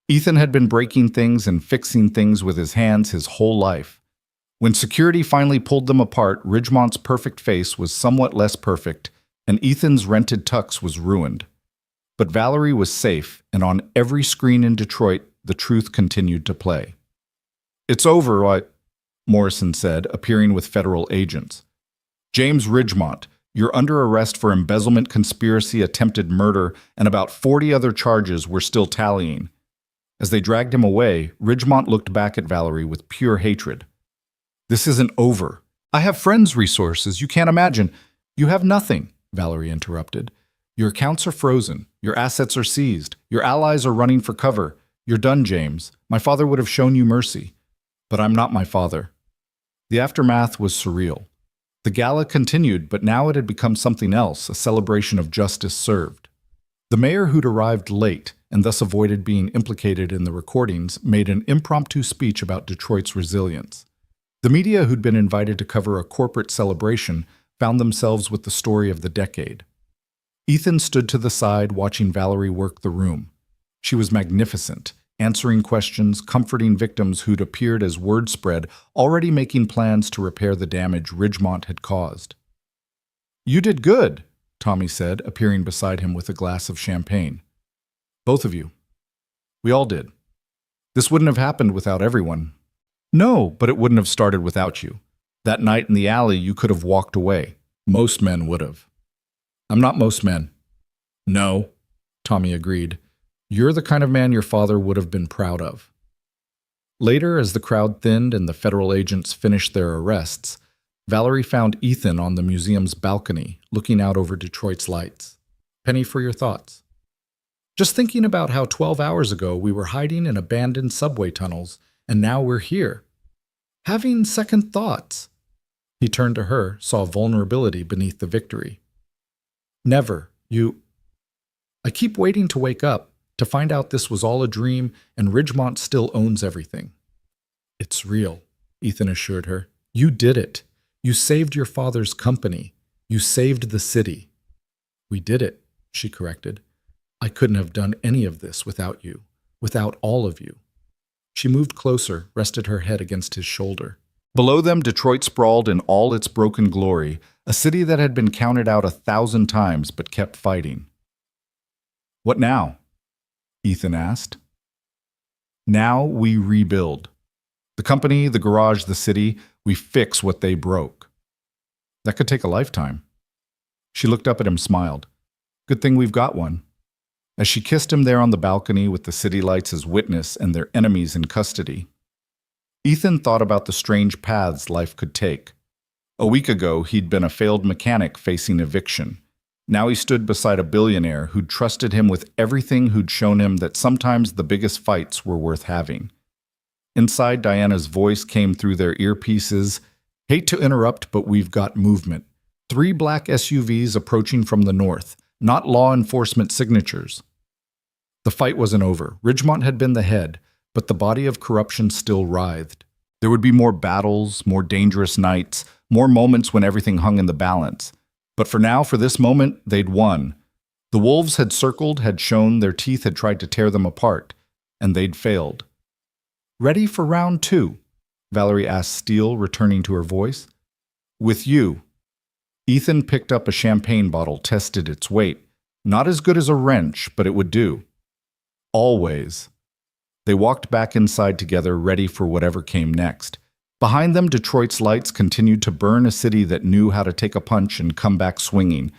Ethan had been breaking things and fixing things with his hands his whole life. When security finally pulled them apart, Ridgemont's perfect face was somewhat less perfect, and Ethan's rented tux was ruined. But Valerie was safe, and on every screen in Detroit, the truth continued to play. It's over, Morrison said, appearing with federal agents. James Ridgemont, you're under arrest for embezzlement, conspiracy, attempted murder, and about 40 other charges we're still tallying. As they dragged him away, Ridgemont looked back at Valerie with pure hatred. This isn't over. I have friends' resources you can't imagine. You have nothing, Valerie interrupted. Your accounts are frozen. Your assets are seized. Your allies are running for cover. You're done, James. My father would have shown you mercy. But I'm not my father. The aftermath was surreal. The gala continued, but now it had become something else, a celebration of justice served. The mayor, who'd arrived late and thus avoided being implicated in the recordings, made an impromptu speech about Detroit's resilience. The media, who'd been invited to cover a corporate celebration, found themselves with the story of the decade. Ethan stood to the side, watching Valerie work the room. She was magnificent, answering questions, comforting victims who'd appeared as word spread, already making plans to repair the damage Ridgemont had caused. You did good, Tommy said, appearing beside him with a glass of champagne. Both of you. We all did. This wouldn't have happened without everyone. No, but it wouldn't have started without you. That night in the alley, you could have walked away. Most men would have. I'm not most men. No, Tommy agreed. You're the kind of man your father would have been proud of. Later, as the crowd thinned and the federal agents finished their arrests, Valerie found Ethan on the museum's balcony, looking out over Detroit's lights. Penny for your thoughts. Just thinking about how 12 hours ago we were hiding in abandoned subway tunnels, and now we're here. Having second thoughts. He turned to her, saw vulnerability beneath the victory. Never, I keep waiting to wake up, to find out this was all a dream and Ridgemont still owns everything. It's real, Ethan assured her. You did it. You saved your father's company. You saved the city. We did it, she corrected. I couldn't have done any of this without you, without all of you. She moved closer, rested her head against his shoulder. Below them, Detroit sprawled in all its broken glory, a city that had been counted out 1,000 times but kept fighting. What now? Ethan asked. Now we rebuild. The company, the garage, the city, we fix what they broke. That could take a lifetime. She looked up at him, smiled. Good thing we've got one. As she kissed him there on the balcony with the city lights as witness and their enemies in custody, Ethan thought about the strange paths life could take. A week ago, he'd been a failed mechanic facing eviction. Now he stood beside a billionaire who'd trusted him with everything, who'd shown him that sometimes the biggest fights were worth having. Inside, Diana's voice came through their earpieces. Hate to interrupt, but we've got movement. 3 black SUVs approaching from the north, not law enforcement signatures. The fight wasn't over. Ridgemont had been the head, but the body of corruption still writhed. There would be more battles, more dangerous nights, more moments when everything hung in the balance. But for now, for this moment, they'd won. The wolves had circled, had shown, their teeth had tried to tear them apart, and they'd failed. Ready for round 2? Valerie asked Steele, returning to her voice. With you. Ethan picked up a champagne bottle, tested its weight. Not as good as a wrench, but it would do. Always. They walked back inside together, ready for whatever came next. Behind them, Detroit's lights continued to burn, a city that knew how to take a punch and come back swinging.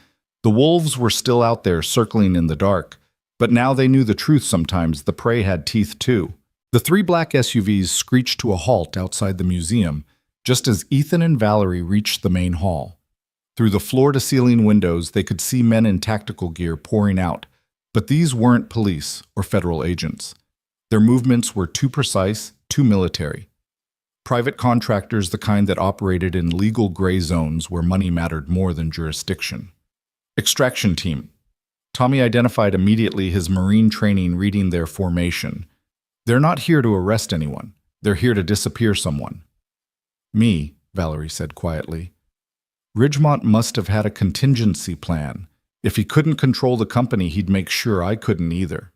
The wolves were still out there, circling in the dark. But now they knew the truth sometimes. The prey had teeth too. The 3 black SUVs screeched to a halt outside the museum, just as Ethan and Valerie reached the main hall. Through the floor-to-ceiling windows, they could see men in tactical gear pouring out. But these weren't police or federal agents. Their movements were too precise, too military. Private contractors, the kind that operated in legal gray zones where money mattered more than jurisdiction. Extraction team. Tommy identified immediately, his Marine training reading their formation. They're not here to arrest anyone. They're here to disappear someone. Me, Valerie said quietly. Ridgemont must have had a contingency plan. If he couldn't control the company, he'd make sure I couldn't either.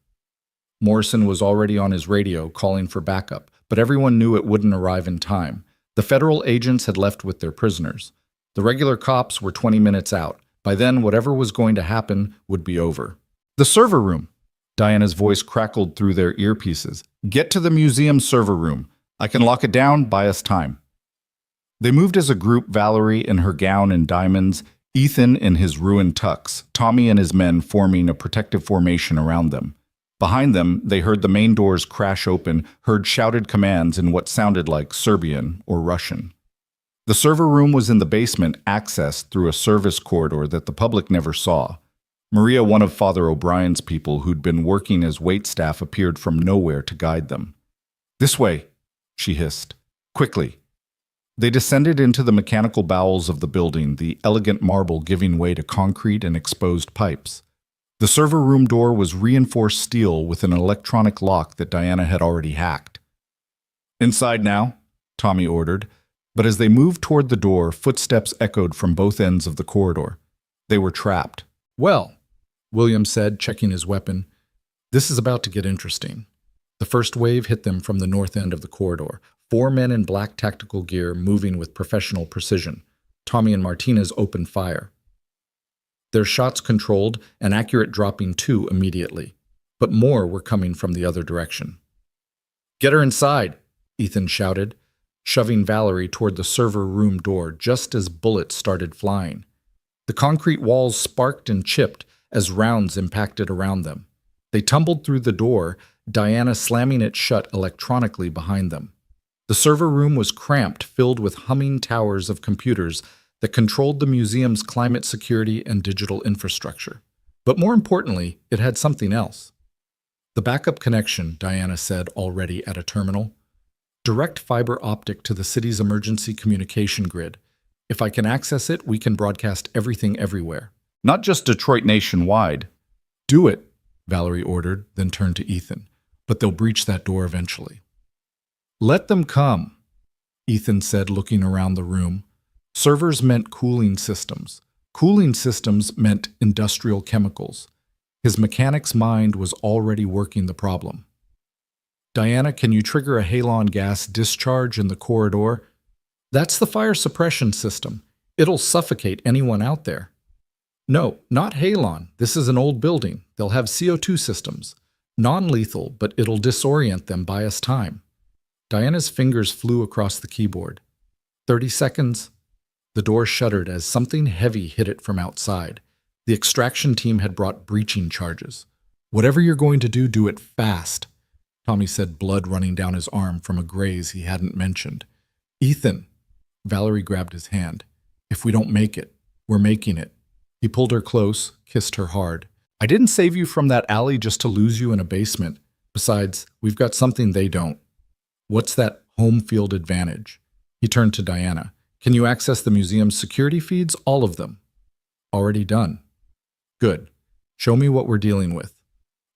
Morrison was already on his radio calling for backup, but everyone knew it wouldn't arrive in time. The federal agents had left with their prisoners. The regular cops were 20 minutes out. By then, whatever was going to happen would be over. The server room. Diana's voice crackled through their earpieces. Get to the museum server room. I can lock it down, buy us time. They moved as a group, Valerie in her gown and diamonds, Ethan in his ruined tux, Tommy and his men forming a protective formation around them. Behind them, they heard the main doors crash open, heard shouted commands in what sounded like Serbian or Russian. The server room was in the basement, accessed through a service corridor that the public never saw. Maria, one of Father O'Brien's people who'd been working as waitstaff, appeared from nowhere to guide them. "This way," she hissed. "Quickly." They descended into the mechanical bowels of the building, the elegant marble giving way to concrete and exposed pipes. The server room door was reinforced steel with an electronic lock that Diana had already hacked. "Inside now," Tommy ordered, but as they moved toward the door, footsteps echoed from both ends of the corridor. They were trapped. "Well," Williams said, checking his weapon, "this is about to get interesting." The first wave hit them from the north end of the corridor. 4 men in black tactical gear moving with professional precision. Tommy and Martinez opened fire. Their shots controlled, an accurate dropping 2 immediately. But more were coming from the other direction. "Get her inside," Ethan shouted, shoving Valerie toward the server room door just as bullets started flying. The concrete walls sparked and chipped as rounds impacted around them. They tumbled through the door, Diana slamming it shut electronically behind them. The server room was cramped, filled with humming towers of computers that controlled the museum's climate security and digital infrastructure. But more importantly, it had something else. "The backup connection," Diana said already at a terminal. "Direct fiber optic to the city's emergency communication grid. If I can access it, we can broadcast everything everywhere." "Not just Detroit nationwide." "Do it," Valerie ordered, then turned to Ethan. "But they'll breach that door eventually." "Let them come," Ethan said, looking around the room. Servers meant cooling systems. Cooling systems meant industrial chemicals. His mechanic's mind was already working the problem. "Diana, can you trigger a halon gas discharge in the corridor?" "That's the fire suppression system. It'll suffocate anyone out there." "No, not halon. This is an old building. They'll have CO2 systems. Non-lethal, but it'll disorient them, buy us time." Diana's fingers flew across the keyboard. 30 seconds. The door shuddered as something heavy hit it from outside. The extraction team had brought breaching charges. "Whatever you're going to do it fast," Tommy said, blood running down his arm from a graze he hadn't mentioned. "Ethan," Valerie grabbed his hand. "If we don't make it, we're making it." He pulled her close, kissed her hard. "I didn't save you from that alley just to lose you in a basement. Besides, we've got something they don't." "What's that home field advantage?" He turned to Diana. "Can you access the museum's security feeds? All of them." "Already done." "Good. Show me what we're dealing with."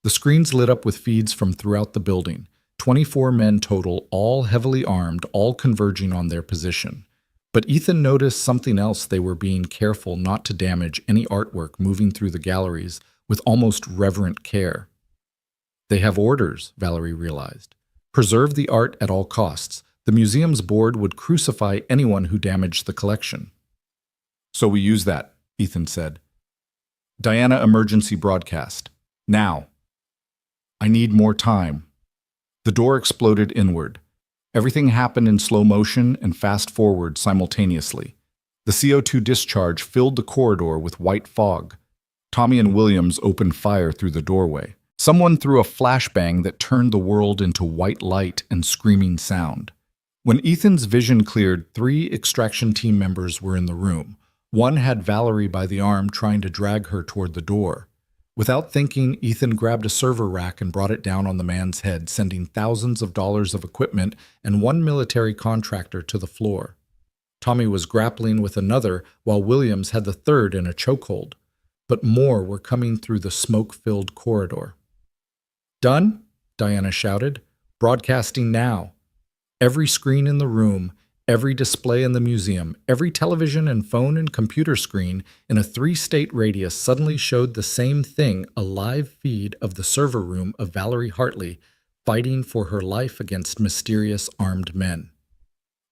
The screens lit up with feeds from throughout the building. 24 men total, all heavily armed, all converging on their position. But Ethan noticed something else. They were being careful not to damage any artwork moving through the galleries with almost reverent care. "They have orders," Valerie realized. "Preserve the art at all costs. The museum's board would crucify anyone who damaged the collection." "So we use that," Ethan said. "Diana, emergency broadcast. Now." "I need more time." The door exploded inward. Everything happened in slow motion and fast forward simultaneously. The CO2 discharge filled the corridor with white fog. Tommy and Williams opened fire through the doorway. Someone threw a flashbang that turned the world into white light and screaming sound. When Ethan's vision cleared, 3 extraction team members were in the room. One had Valerie by the arm, trying to drag her toward the door. Without thinking, Ethan grabbed a server rack and brought it down on the man's head, sending thousands of dollars of equipment and 1 military contractor to the floor. Tommy was grappling with another, while Williams had the third in a chokehold. But more were coming through the smoke-filled corridor. "Done?" Diana shouted. "Broadcasting now." Every screen in the room, every display in the museum, every television and phone and computer screen in a 3-state radius suddenly showed the same thing, a live feed of the server room of Valerie Hartley fighting for her life against mysterious armed men.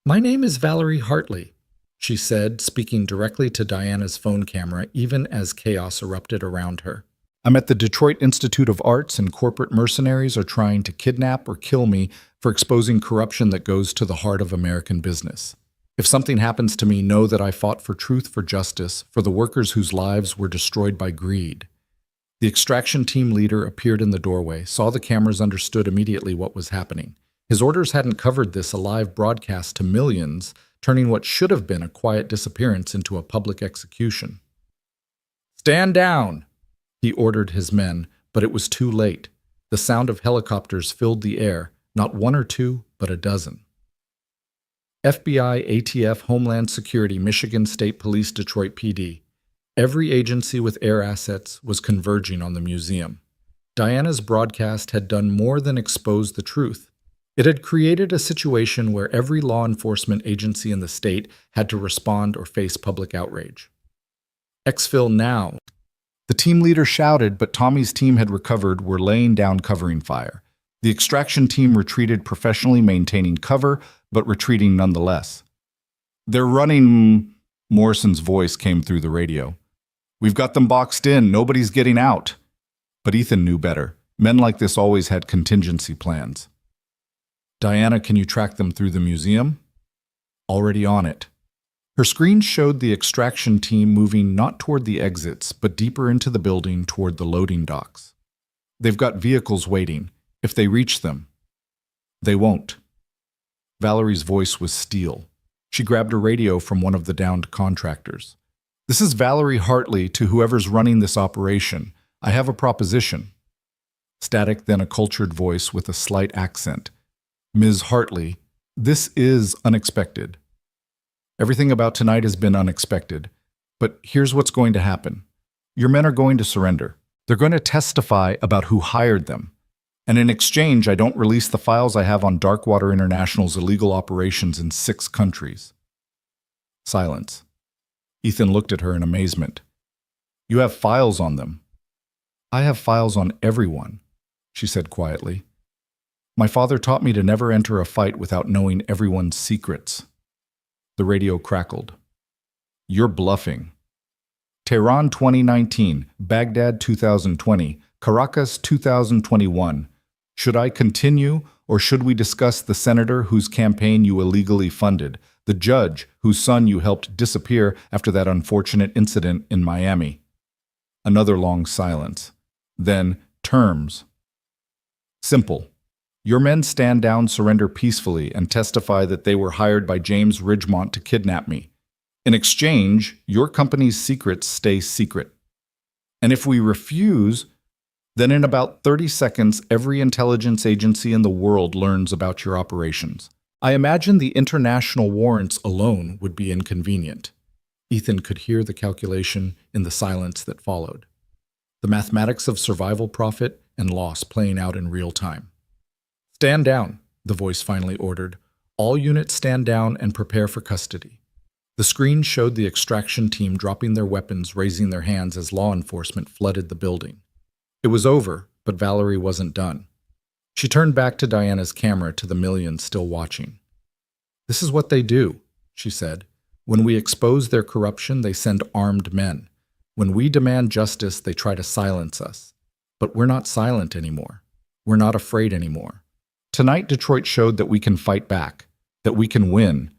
"My name is Valerie Hartley," she said, speaking directly to Diana's phone camera even as chaos erupted around her. I'm at the Detroit Institute of Arts, and corporate mercenaries are trying to kidnap or kill me for exposing corruption that goes to the heart of American business. If something happens to me, know that I fought for truth, for justice, for the workers whose lives were destroyed by greed. The extraction team leader appeared in the doorway, saw the cameras, understood immediately what was happening. His orders hadn't covered this, a live broadcast to millions, turning what should have been a quiet disappearance into a public execution. "Stand down!" he ordered his men, but it was too late. The sound of helicopters filled the air, not one or two, but a dozen. FBI, ATF, Homeland Security, Michigan State Police, Detroit PD. Every agency with air assets was converging on the museum. Diana's broadcast had done more than expose the truth. It had created a situation where every law enforcement agency in the state had to respond or face public outrage. "Exfil now!" The team leader shouted, but Tommy's team had recovered, were laying down covering fire. The extraction team retreated professionally, maintaining cover, but retreating nonetheless. "They're running," Morrison's voice came through the radio. "We've got them boxed in. Nobody's getting out." But Ethan knew better. Men like this always had contingency plans. "Diana, can you track them through the museum?" "Already on it." Her screen showed the extraction team moving not toward the exits, but deeper into the building toward the loading docks. "They've got vehicles waiting. If they reach them." "They won't." Valerie's voice was steel. She grabbed a radio from one of the downed contractors. "This is Valerie Hartley to whoever's running this operation. I have a proposition." Static, then a cultured voice with a slight accent. "Ms. Hartley, this is unexpected. Everything about tonight has been unexpected. But here's what's going to happen. Your men are going to surrender. They're going to testify about who hired them. And in exchange, I don't release the files I have on Darkwater International's illegal operations in 6 countries. Silence. Ethan looked at her in amazement. "You have files on them." "I have files on everyone," she said quietly. "My father taught me to never enter a fight without knowing everyone's secrets." The radio crackled. "You're bluffing." Tehran 2019, Baghdad 2020, Caracas 2021. Should I continue, or should we discuss the senator whose campaign you illegally funded, the judge whose son you helped disappear after that unfortunate incident in Miami? Another long silence. Then, terms. Simple. Your men stand down, surrender peacefully, and testify that they were hired by James Ridgemont to kidnap me. In exchange, your company's secrets stay secret. And if we refuse, then in about 30 seconds, every intelligence agency in the world learns about your operations. I imagine the international warrants alone would be inconvenient. Ethan could hear the calculation in the silence that followed. The mathematics of survival, profit, and loss playing out in real time. "Stand down," the voice finally ordered. "All units stand down and prepare for custody." The screen showed the extraction team dropping their weapons, raising their hands as law enforcement flooded the building. It was over, but Valerie wasn't done. She turned back to Diana's camera, to the millions still watching. "This is what they do," she said. "When we expose their corruption, they send armed men. When we demand justice, they try to silence us. But we're not silent anymore. We're not afraid anymore. Tonight, Detroit showed that we can fight back, that we can win."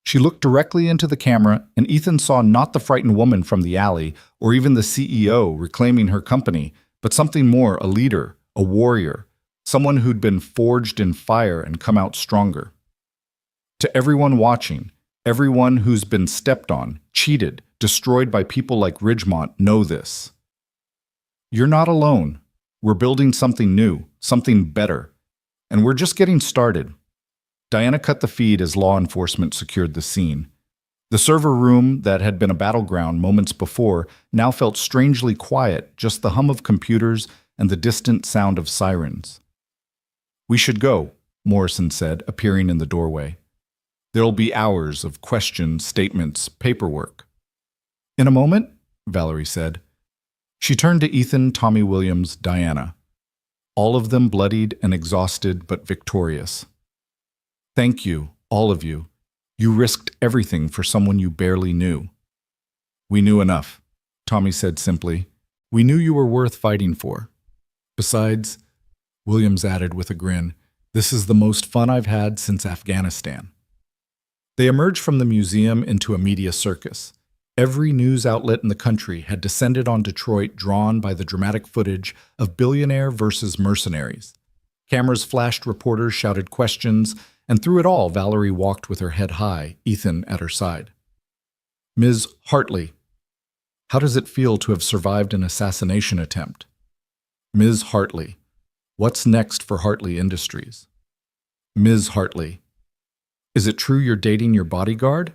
She looked directly into the camera, and Ethan saw not the frightened woman from the alley, or even the CEO reclaiming her company, but something more, a leader, a warrior, someone who'd been forged in fire and come out stronger. To everyone watching, everyone who's been stepped on, cheated, destroyed by people like Ridgemont, know this. You're not alone. We're building something new, something better. And we're just getting started. Diana cut the feed as law enforcement secured the scene. The server room that had been a battleground moments before now felt strangely quiet, just the hum of computers and the distant sound of sirens. "We should go," Morrison said, appearing in the doorway. "There'll be hours of questions, statements, paperwork." "In a moment," Valerie said. She turned to Ethan, Tommy Williams, Diana. All of them bloodied and exhausted, but victorious. "Thank you, all of you. You risked everything for someone you barely knew." "We knew enough," Tommy said simply. We knew you were worth fighting for. Besides, Williams added with a grin, this is the most fun I've had since Afghanistan. They emerged from the museum into a media circus. Every news outlet in the country had descended on Detroit, drawn by the dramatic footage of Billionaire versus Mercenaries. Cameras flashed, reporters shouted questions, and through it all, Valerie walked with her head high, Ethan at her side. Ms. Hartley, how does it feel to have survived an assassination attempt? Ms. Hartley, what's next for Hartley Industries? Ms. Hartley, is it true you're dating your bodyguard?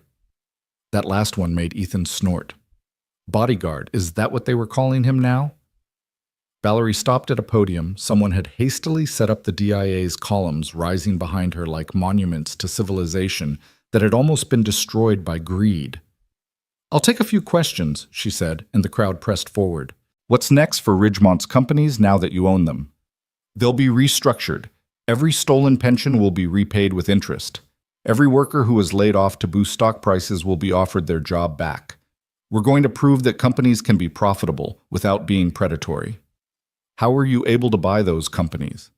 That last one made Ethan snort. Bodyguard, is that what they were calling him now? Valerie stopped at a podium. Someone had hastily set up the DIA's columns, rising behind her like monuments to civilization that had almost been destroyed by greed. I'll take a few questions, she said, and the crowd pressed forward. What's next for Ridgemont's companies now that you own them? They'll be restructured. Every stolen pension will be repaid with interest. Every worker who was laid off to boost stock prices will be offered their job back. We're going to prove that companies can be profitable without being predatory. How were you able to buy those companies?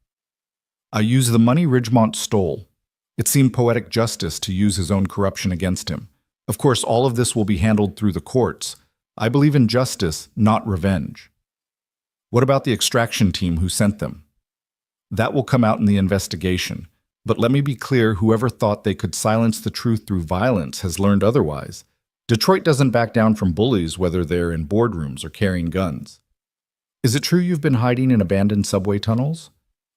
I used the money Ridgemont stole. It seemed poetic justice to use his own corruption against him. Of course, all of this will be handled through the courts. I believe in justice, not revenge. What about the extraction team who sent them? That will come out in the investigation. But let me be clear, whoever thought they could silence the truth through violence has learned otherwise. Detroit doesn't back down from bullies, whether they're in boardrooms or carrying guns. Is it true you've been hiding in abandoned subway tunnels?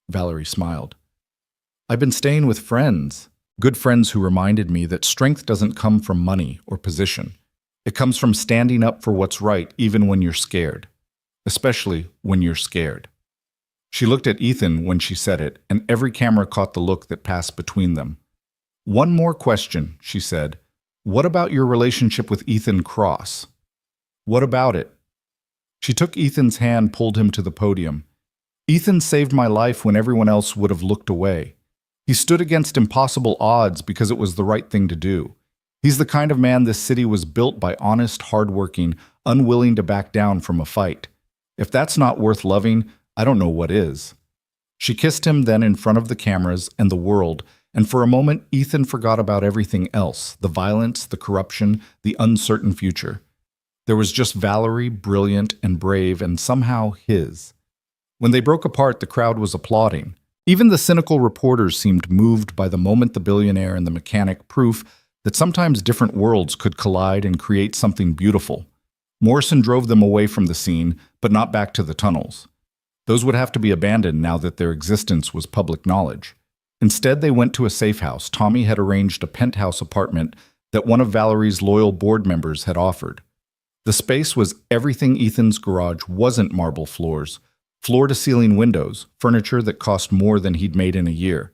Valerie smiled. I've been staying with friends, good friends who reminded me that strength doesn't come from money or position. It comes from standing up for what's right even when you're scared, especially when you're scared. She looked at Ethan when she said it, and every camera caught the look that passed between them. One more question, she said. What about your relationship with Ethan Cross? What about it? She took Ethan's hand, pulled him to the podium. Ethan saved my life when everyone else would have looked away. He stood against impossible odds because it was the right thing to do. He's the kind of man this city was built by, honest, hardworking, unwilling to back down from a fight. If that's not worth loving, I don't know what is. She kissed him then in front of the cameras and the world, and for a moment Ethan forgot about everything else, the violence, the corruption, the uncertain future. There was just Valerie, brilliant and brave, and somehow his. When they broke apart, the crowd was applauding. Even the cynical reporters seemed moved by the moment the billionaire and the mechanic, proof that sometimes different worlds could collide and create something beautiful. Morrison drove them away from the scene, but not back to the tunnels. Those would have to be abandoned now that their existence was public knowledge. Instead, they went to a safe house. Tommy had arranged a penthouse apartment that one of Valerie's loyal board members had offered. The space was everything Ethan's garage wasn't: marble floors, floor-to-ceiling windows, furniture that cost more than he'd made in a year.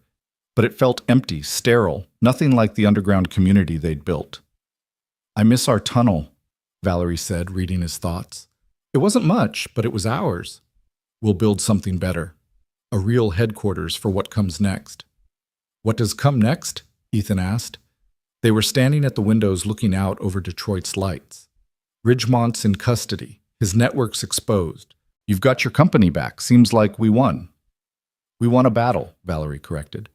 But it felt empty, sterile, nothing like the underground community they'd built. I miss our tunnel, Valerie said, reading his thoughts. It wasn't much, but it was ours. We'll build something better, a real headquarters for what comes next. What does come next? Ethan asked. They were standing at the windows looking out over Detroit's lights. Ridgemont's in custody, his networks exposed. You've got your company back. Seems like we won. We won a battle, Valerie corrected.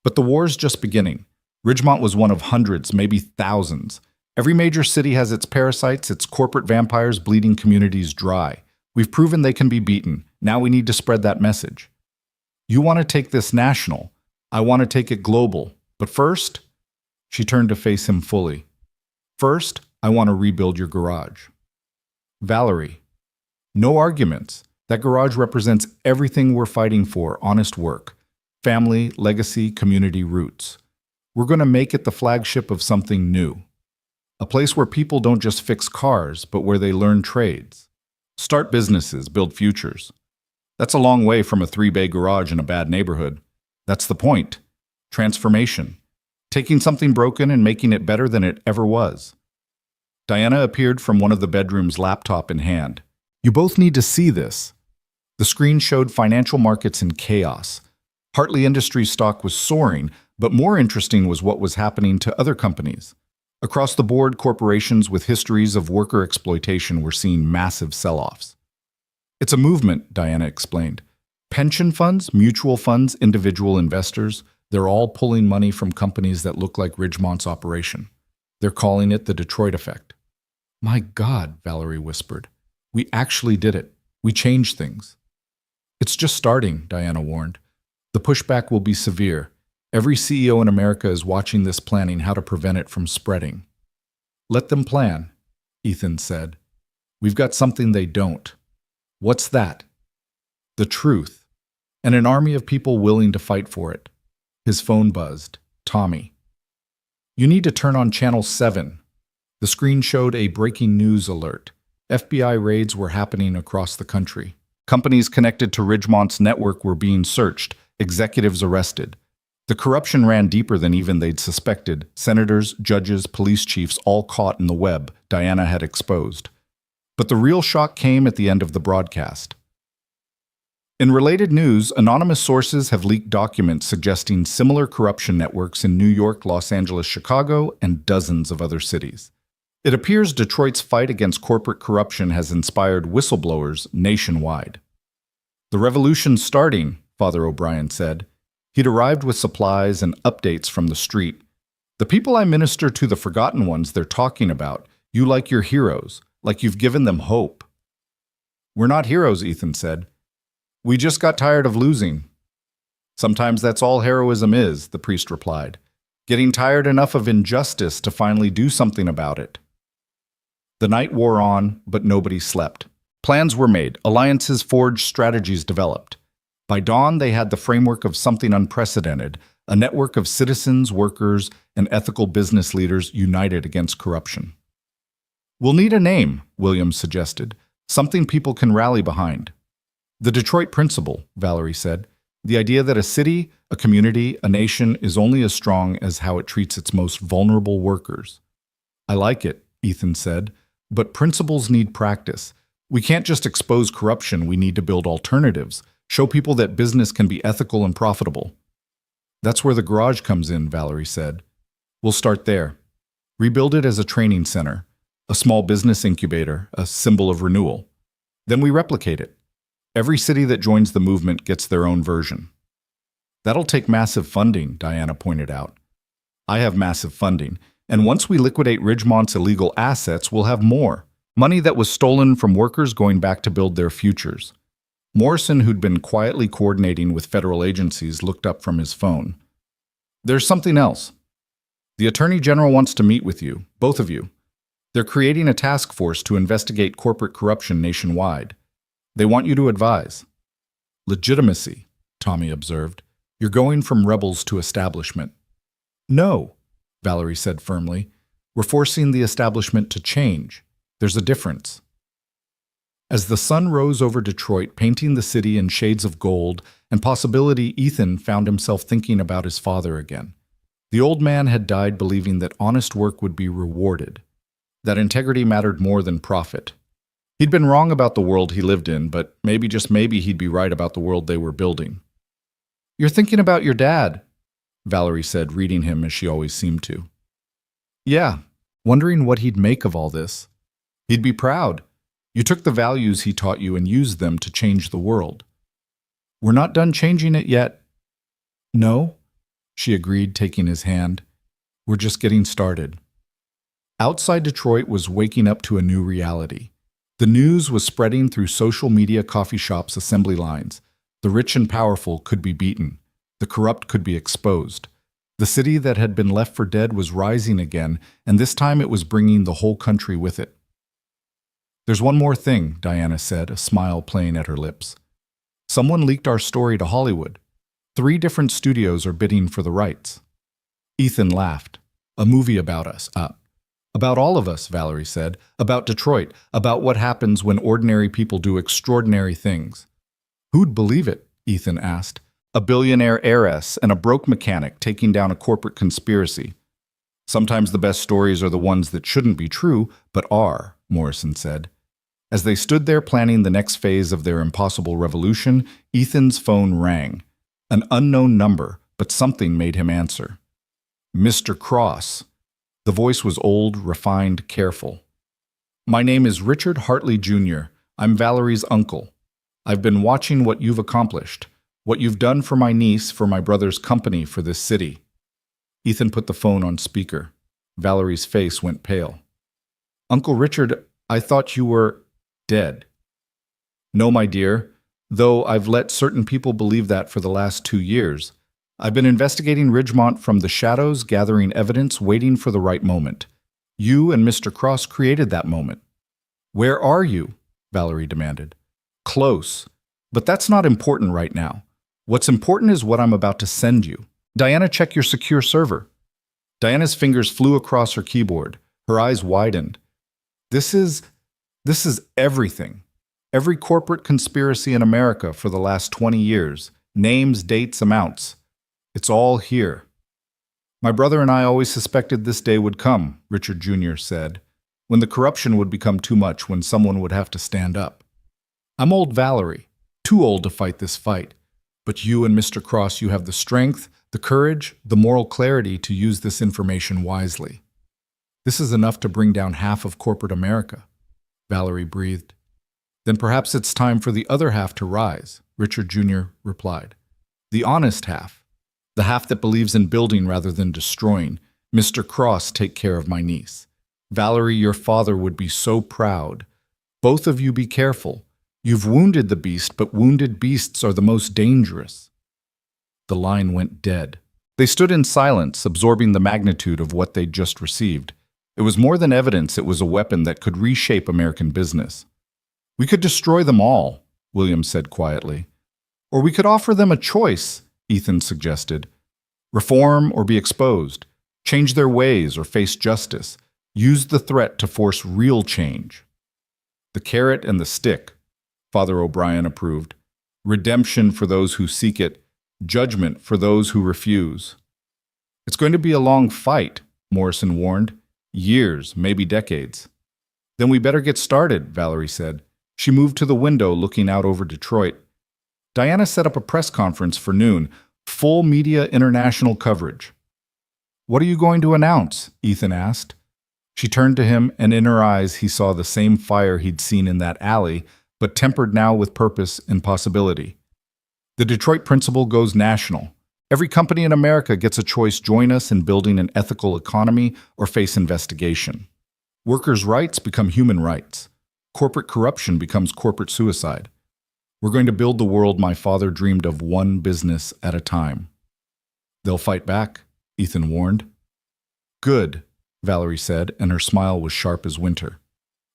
But the war's just beginning. Ridgemont was one of hundreds, maybe thousands. Every major city has its parasites, its corporate vampires bleeding communities dry. We've proven they can be beaten. Now we need to spread that message. You want to take this national. I want to take it global. But first, she turned to face him fully. First, I want to rebuild your garage. Valerie, no arguments. That garage represents everything we're fighting for: honest work, family, legacy, community roots. We're going to make it the flagship of something new. A place where people don't just fix cars, but where they learn trades. Start businesses, build futures. That's a long way from a 3-bay garage in a bad neighborhood. That's the point. Transformation. Taking something broken and making it better than it ever was. Diana appeared from one of the bedrooms, laptop in hand. You both need to see this. The screen showed financial markets in chaos. Hartley Industries stock was soaring, but more interesting was what was happening to other companies. Across the board, corporations with histories of worker exploitation were seeing massive sell-offs. It's a movement, Diana explained. Pension funds, mutual funds, individual investors, they're all pulling money from companies that look like Ridgemont's operation. They're calling it the Detroit effect. My God, Valerie whispered. We actually did it. We changed things. It's just starting, Diana warned. The pushback will be severe. Every CEO in America is watching this, planning how to prevent it from spreading. Let them plan, Ethan said. We've got something they don't. What's that? The truth. And an army of people willing to fight for it. His phone buzzed. Tommy. You need to turn on Channel 7. The screen showed a breaking news alert. FBI raids were happening across the country. Companies connected to Ridgemont's network were being searched, executives arrested. The corruption ran deeper than even they'd suspected. Senators, judges, police chiefs all caught in the web Diana had exposed. But the real shock came at the end of the broadcast. In related news, anonymous sources have leaked documents suggesting similar corruption networks in New York, Los Angeles, Chicago, and dozens of other cities. It appears Detroit's fight against corporate corruption has inspired whistleblowers nationwide. The revolution's starting, Father O'Brien said. He'd arrived with supplies and updates from the street. The people I minister to, the forgotten ones they're talking about, you like your heroes, like you've given them hope. We're not heroes, Ethan said. We just got tired of losing. Sometimes that's all heroism is, the priest replied. Getting tired enough of injustice to finally do something about it. The night wore on, but nobody slept. Plans were made, alliances forged, strategies developed. By dawn, they had the framework of something unprecedented, a network of citizens, workers, and ethical business leaders united against corruption. We'll need a name, Williams suggested, something people can rally behind. The Detroit Principle, Valerie said. The idea that a city, a community, a nation is only as strong as how it treats its most vulnerable workers. I like it, Ethan said, but principles need practice. We can't just expose corruption, we need to build alternatives, show people that business can be ethical and profitable. That's where the garage comes in, Valerie said. We'll start there. Rebuild it as a training center, a small business incubator, a symbol of renewal. Then we replicate it. Every city that joins the movement gets their own version. That'll take massive funding, Diana pointed out. I have massive funding, and once we liquidate Ridgemont's illegal assets, we'll have more. Money that was stolen from workers going back to build their futures. Morrison, who'd been quietly coordinating with federal agencies, looked up from his phone. There's something else. The Attorney General wants to meet with you, both of you. They're creating a task force to investigate corporate corruption nationwide. They want you to advise. Legitimacy, Tommy observed. You're going from rebels to establishment. No, Valerie said firmly. We're forcing the establishment to change. There's a difference. As the sun rose over Detroit, painting the city in shades of gold and possibility, Ethan found himself thinking about his father again. The old man had died believing that honest work would be rewarded, that integrity mattered more than profit. He'd been wrong about the world he lived in, but maybe, just maybe, he'd be right about the world they were building. You're thinking about your dad, Valerie said, reading him as she always seemed to. Yeah, wondering what he'd make of all this. He'd be proud. You took the values he taught you and used them to change the world. We're not done changing it yet. No, she agreed, taking his hand. We're just getting started. Outside Detroit was waking up to a new reality. The news was spreading through social media, coffee shops, assembly lines. The rich and powerful could be beaten. The corrupt could be exposed. The city that had been left for dead was rising again, and this time it was bringing the whole country with it. There's one more thing, Diana said, a smile playing at her lips. Someone leaked our story to Hollywood. 3 different studios are bidding for the rights. Ethan laughed. A movie about us. About all of us, Valerie said. About Detroit. About what happens when ordinary people do extraordinary things. Who'd believe it? Ethan asked. A billionaire heiress and a broke mechanic taking down a corporate conspiracy. Sometimes the best stories are the ones that shouldn't be true, but are, Morrison said. As they stood there planning the next phase of their impossible revolution, Ethan's phone rang. An unknown number, but something made him answer. Mr. Cross. The voice was old, refined, careful. My name is Richard Hartley, Jr. I'm Valerie's uncle. I've been watching what you've accomplished, what you've done for my niece, for my brother's company, for this city." Ethan put the phone on speaker. Valerie's face went pale. "Uncle Richard, I thought you were dead." "No, my dear, though I've let certain people believe that for the last 2 years. I've been investigating Ridgemont from the shadows, gathering evidence, waiting for the right moment. You and Mr. Cross created that moment." "Where are you?" Valerie demanded. "Close. But that's not important right now. What's important is what I'm about to send you. Diana, check your secure server." Diana's fingers flew across her keyboard. Her eyes widened. This is everything. Every corporate conspiracy in America for the last 20 years. Names, dates, amounts. It's all here. "My brother and I always suspected this day would come," Richard Jr. said, "when the corruption would become too much, when someone would have to stand up. I'm old Valerie, too old to fight this fight. But you and Mr. Cross, you have the strength, the courage, the moral clarity to use this information wisely. This is enough to bring down half of corporate America." Valerie breathed. "Then perhaps it's time for the other half to rise," Richard Jr. replied. "The honest half. The half that believes in building rather than destroying. Mr. Cross, take care of my niece. Valerie, your father would be so proud. Both of you be careful. You've wounded the beast, but wounded beasts are the most dangerous." The line went dead. They stood in silence, absorbing the magnitude of what they'd just received. It was more than evidence, it was a weapon that could reshape American business. "We could destroy them all," Williams said quietly. "Or we could offer them a choice," Ethan suggested. "Reform or be exposed. Change their ways or face justice. Use the threat to force real change." "The carrot and the stick," Father O'Brien approved. "Redemption for those who seek it. Judgment for those who refuse." "It's going to be a long fight," Morrison warned. "Years, maybe decades." "Then we better get started," Valerie said. She moved to the window, looking out over Detroit. Diana set up a press conference for noon, full media international coverage. "What are you going to announce?" Ethan asked. She turned to him, and in her eyes he saw the same fire he'd seen in that alley, but tempered now with purpose and possibility. "The Detroit Principle goes national. Every company in America gets a choice: join us in building an ethical economy or face investigation. Workers' rights become human rights. Corporate corruption becomes corporate suicide. We're going to build the world my father dreamed of, one business at a time." "They'll fight back," Ethan warned. "Good," Valerie said, and her smile was sharp as winter.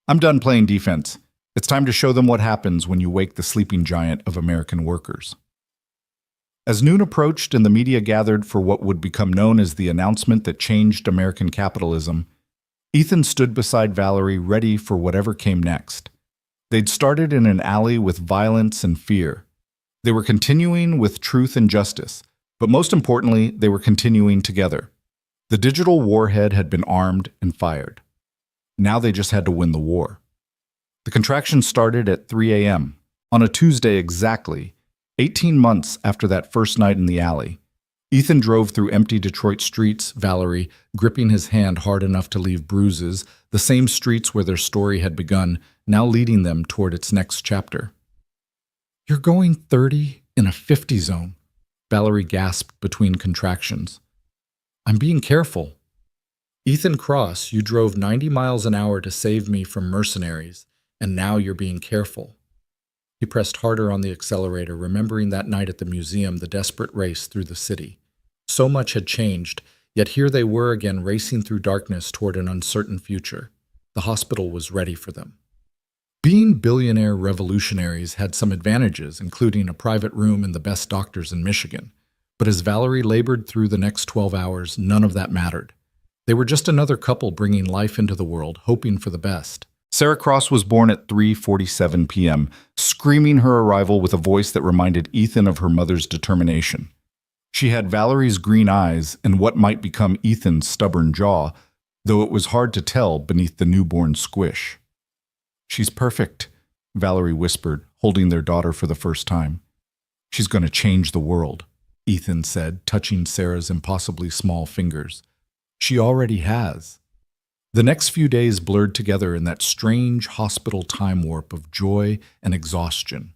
"I'm done playing defense. It's time to show them what happens when you wake the sleeping giant of American workers." As noon approached and the media gathered for what would become known as the announcement that changed American capitalism, Ethan stood beside Valerie, ready for whatever came next. They'd started in an alley with violence and fear. They were continuing with truth and justice, but most importantly, they were continuing together. The digital warhead had been armed and fired. Now they just had to win the war. The contraction started at 3 a.m., on a Tuesday exactly, 18 months after that first night in the alley. Ethan drove through empty Detroit streets, Valerie gripping his hand hard enough to leave bruises, the same streets where their story had begun, now leading them toward its next chapter. "You're going 30 in a 50 zone," Valerie gasped between contractions. "I'm being careful." "Ethan Cross, you drove 90 miles an hour to save me from mercenaries, and now you're being careful." He pressed harder on the accelerator, remembering that night at the museum, the desperate race through the city. So much had changed, yet here they were again, racing through darkness toward an uncertain future. The hospital was ready for them. Being billionaire revolutionaries had some advantages, including a private room and the best doctors in Michigan. But as Valerie labored through the next 12 hours, none of that mattered. They were just another couple bringing life into the world, hoping for the best. Sarah Cross was born at 3:47 p.m., screaming her arrival with a voice that reminded Ethan of her mother's determination. She had Valerie's green eyes and what might become Ethan's stubborn jaw, though it was hard to tell beneath the newborn squish. "She's perfect," Valerie whispered, holding their daughter for the first time. "She's going to change the world," Ethan said, touching Sarah's impossibly small fingers. "She already has." The next few days blurred together in that strange hospital time warp of joy and exhaustion.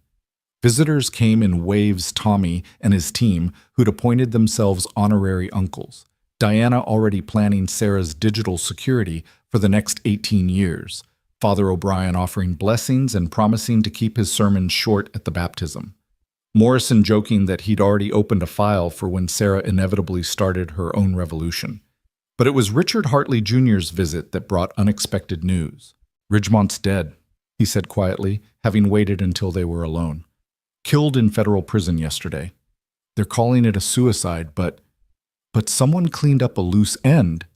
Visitors came in waves. Tommy and his team, who'd appointed themselves honorary uncles. Diana already planning Sarah's digital security for the next 18 years. Father O'Brien offering blessings and promising to keep his sermons short at the baptism. Morrison joking that he'd already opened a file for when Sarah inevitably started her own revolution. But it was Richard Hartley Jr.'s visit that brought unexpected news. "Ridgemont's dead," he said quietly, having waited until they were alone. "Killed in federal prison yesterday. They're calling it a suicide, but someone cleaned up a loose end."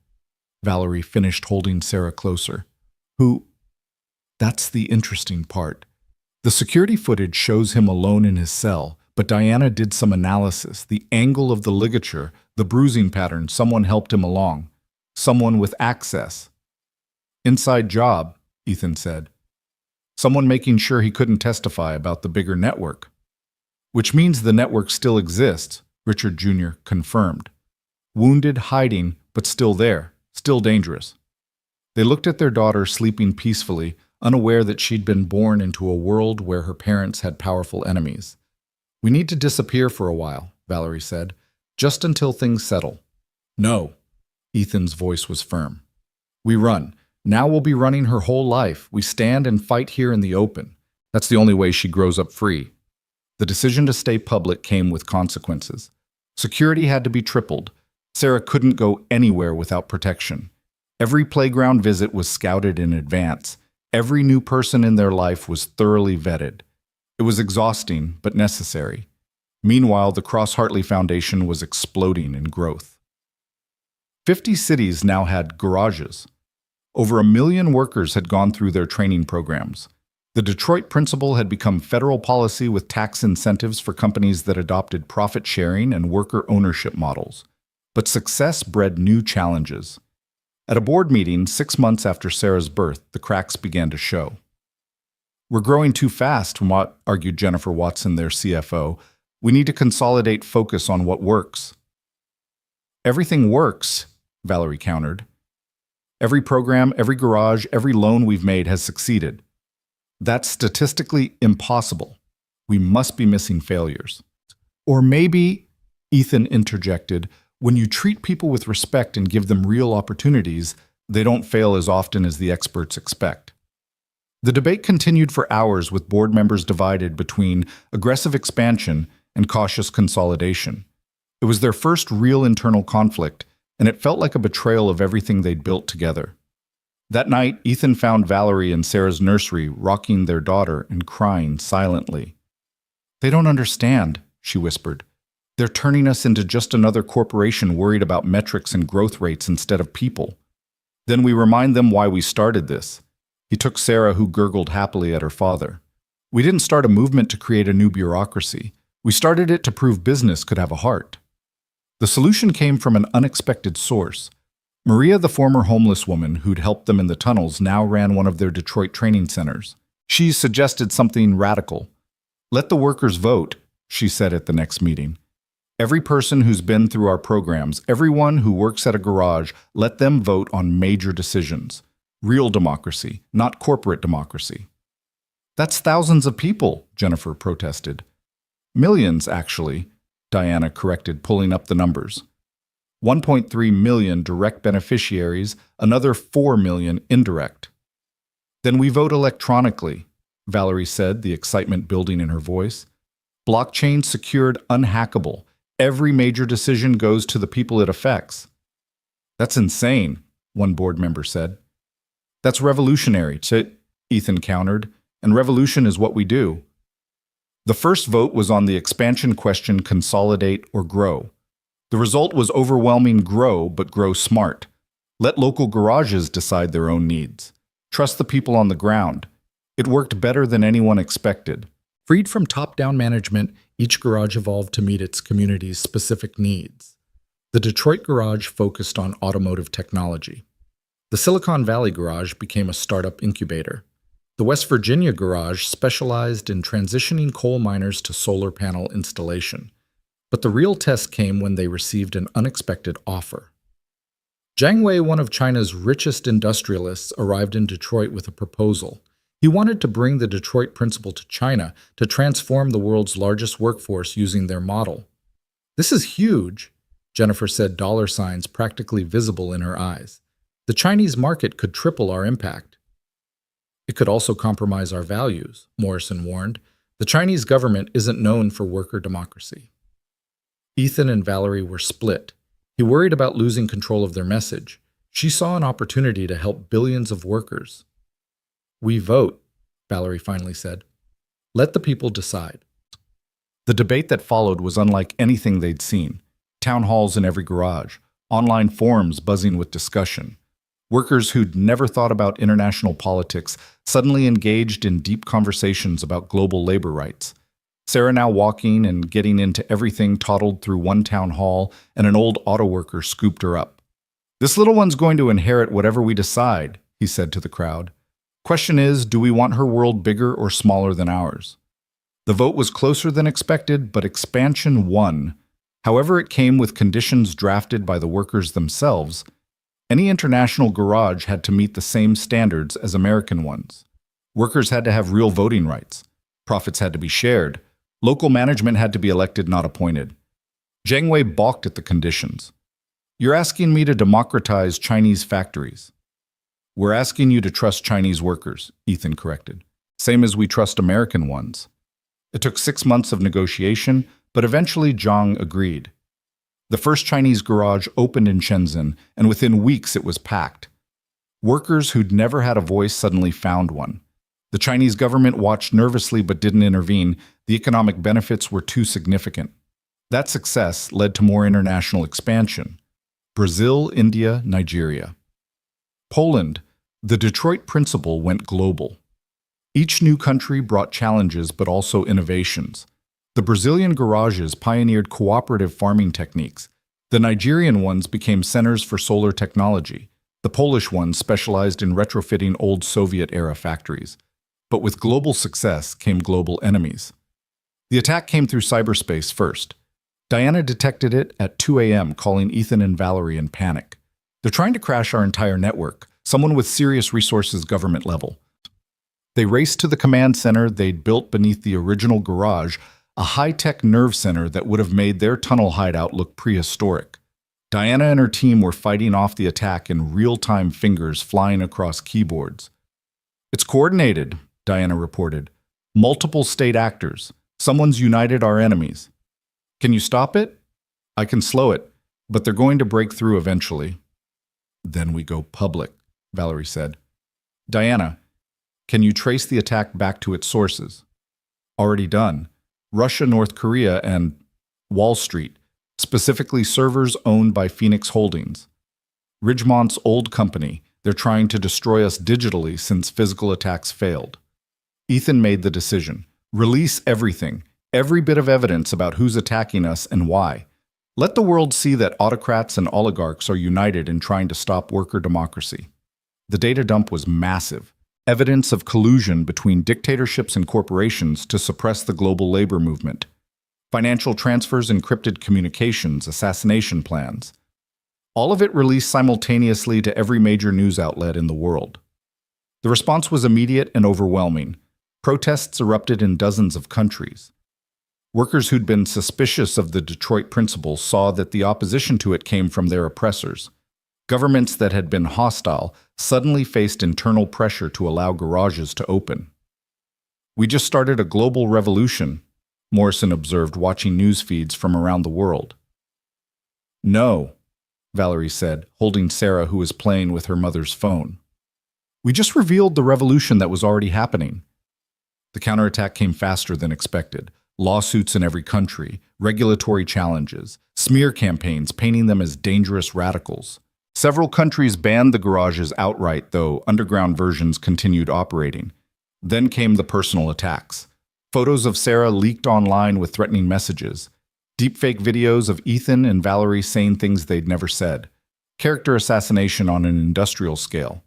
Valerie finished, holding Sarah closer. "Who?" "That's the interesting part. The security footage shows him alone in his cell, but Diana did some analysis. The angle of the ligature, the bruising pattern, someone helped him along. Someone with access." "Inside job," Ethan said. "Someone making sure he couldn't testify about the bigger network." "Which means the network still exists," Richard Jr. confirmed. "Wounded, hiding, but still there, still dangerous." They looked at their daughter sleeping peacefully, unaware that she'd been born into a world where her parents had powerful enemies. "We need to disappear for a while," Valerie said, "just until things settle." "No," Ethan's voice was firm. "We run. Now we'll be running her whole life. We stand and fight here in the open. That's the only way she grows up free." The decision to stay public came with consequences. Security had to be tripled. Sarah couldn't go anywhere without protection. Every playground visit was scouted in advance. Every new person in their life was thoroughly vetted. It was exhausting, but necessary. Meanwhile, the Cross-Hartley Foundation was exploding in growth. 50 cities now had garages. Over 1 million workers had gone through their training programs. The Detroit principle had become federal policy with tax incentives for companies that adopted profit sharing and worker ownership models. But success bred new challenges. At a board meeting 6 months after Sarah's birth, the cracks began to show. "We're growing too fast," argued Jennifer Watson, their CFO. "We need to consolidate focus on what works." "Everything works," Valerie countered. "Every program, every garage, every loan we've made has succeeded." "That's statistically impossible. We must be missing failures." "Or maybe," Ethan interjected, "when you treat people with respect and give them real opportunities, they don't fail as often as the experts expect." The debate continued for hours, with board members divided between aggressive expansion and cautious consolidation. It was their first real internal conflict, and it felt like a betrayal of everything they'd built together. That night, Ethan found Valerie in Sarah's nursery, rocking their daughter and crying silently. "They don't understand," she whispered. "They're turning us into just another corporation worried about metrics and growth rates instead of people." Then we remind them why we started this. He took Sarah, who gurgled happily at her father. "We didn't start a movement to create a new bureaucracy. We started it to prove business could have a heart." The solution came from an unexpected source. Maria, the former homeless woman who'd helped them in the tunnels, now ran one of their Detroit training centers. She suggested something radical. "Let the workers vote," she said at the next meeting. "Every person who's been through our programs, everyone who works at a garage, let them vote on major decisions. Real democracy, not corporate democracy." "That's thousands of people," Jennifer protested. "Millions, actually," Diana corrected, pulling up the numbers. 1.3 million direct beneficiaries, another 4 million indirect. "Then we vote electronically," Valerie said, the excitement building in her voice. "Blockchain secured, unhackable. Every major decision goes to the people it affects." "That's insane," one board member said. "That's revolutionary," Ethan countered, "and revolution is what we do." The first vote was on the expansion question: consolidate or grow. The result was overwhelming: grow, but grow smart. Let local garages decide their own needs. Trust the people on the ground. It worked better than anyone expected. Freed from top-down management, each garage evolved to meet its community's specific needs. The Detroit garage focused on automotive technology. The Silicon Valley garage became a startup incubator. The West Virginia garage specialized in transitioning coal miners to solar panel installation. But the real test came when they received an unexpected offer. Jiang Wei, one of China's richest industrialists, arrived in Detroit with a proposal. He wanted to bring the Detroit Principle to China to transform the world's largest workforce using their model. This is huge, Jennifer said, dollar signs practically visible in her eyes. The Chinese market could triple our impact. It could also compromise our values, Morrison warned. The Chinese government isn't known for worker democracy. Ethan and Valerie were split. He worried about losing control of their message. She saw an opportunity to help billions of workers. "We vote," Valerie finally said. "Let the people decide." The debate that followed was unlike anything they'd seen. Town halls in every garage, online forums buzzing with discussion. Workers who'd never thought about international politics suddenly engaged in deep conversations about global labor rights. Sarah, now walking and getting into everything, toddled through one town hall, and an old auto worker scooped her up. "This little one's going to inherit whatever we decide," he said to the crowd. "Question is, do we want her world bigger or smaller than ours?" The vote was closer than expected, but expansion won. However, it came with conditions drafted by the workers themselves. Any international garage had to meet the same standards as American ones. Workers had to have real voting rights. Profits had to be shared. Local management had to be elected, not appointed. Jiang Wei balked at the conditions. "You're asking me to democratize Chinese factories." "We're asking you to trust Chinese workers," Ethan corrected. "Same as we trust American ones." It took 6 months of negotiation, but eventually Zhang agreed. The first Chinese garage opened in Shenzhen, and within weeks it was packed. Workers who'd never had a voice suddenly found one. The Chinese government watched nervously but didn't intervene. The economic benefits were too significant. That success led to more international expansion. Brazil, India, Nigeria. Poland, the Detroit Principle went global. Each new country brought challenges but also innovations. The Brazilian garages pioneered cooperative farming techniques. The Nigerian ones became centers for solar technology. The Polish ones specialized in retrofitting old Soviet-era factories. But with global success came global enemies. The attack came through cyberspace first. Diana detected it at 2 a.m., calling Ethan and Valerie in panic. "They're trying to crash our entire network. Someone with serious resources, government level." They raced to the command center they'd built beneath the original garage, a high-tech nerve center that would have made their tunnel hideout look prehistoric. Diana and her team were fighting off the attack in real-time, fingers flying across keyboards. "It's coordinated," Diana reported. "Multiple state actors. Someone's united our enemies." "Can you stop it?" "I can slow it, but they're going to break through eventually." "Then we go public," Valerie said. "Diana, can you trace the attack back to its sources?" "Already done. Russia, North Korea, and Wall Street, specifically servers owned by Phoenix Holdings. Ridgemont's old company. They're trying to destroy us digitally since physical attacks failed." Ethan made the decision. "Release everything, every bit of evidence about who's attacking us and why. Let the world see that autocrats and oligarchs are united in trying to stop worker democracy." The data dump was massive. Evidence of collusion between dictatorships and corporations to suppress the global labor movement. Financial transfers, encrypted communications, assassination plans. All of it released simultaneously to every major news outlet in the world. The response was immediate and overwhelming. Protests erupted in dozens of countries. Workers who'd been suspicious of the Detroit Principle saw that the opposition to it came from their oppressors. Governments that had been hostile suddenly faced internal pressure to allow garages to open. "We just started a global revolution," Morrison observed, watching news feeds from around the world. "No," Valerie said, holding Sarah, who was playing with her mother's phone. "We just revealed the revolution that was already happening." The counterattack came faster than expected. Lawsuits in every country, regulatory challenges, smear campaigns painting them as dangerous radicals. Several countries banned the garages outright, though underground versions continued operating. Then came the personal attacks. Photos of Sarah leaked online with threatening messages. Deepfake videos of Ethan and Valerie saying things they'd never said. Character assassination on an industrial scale.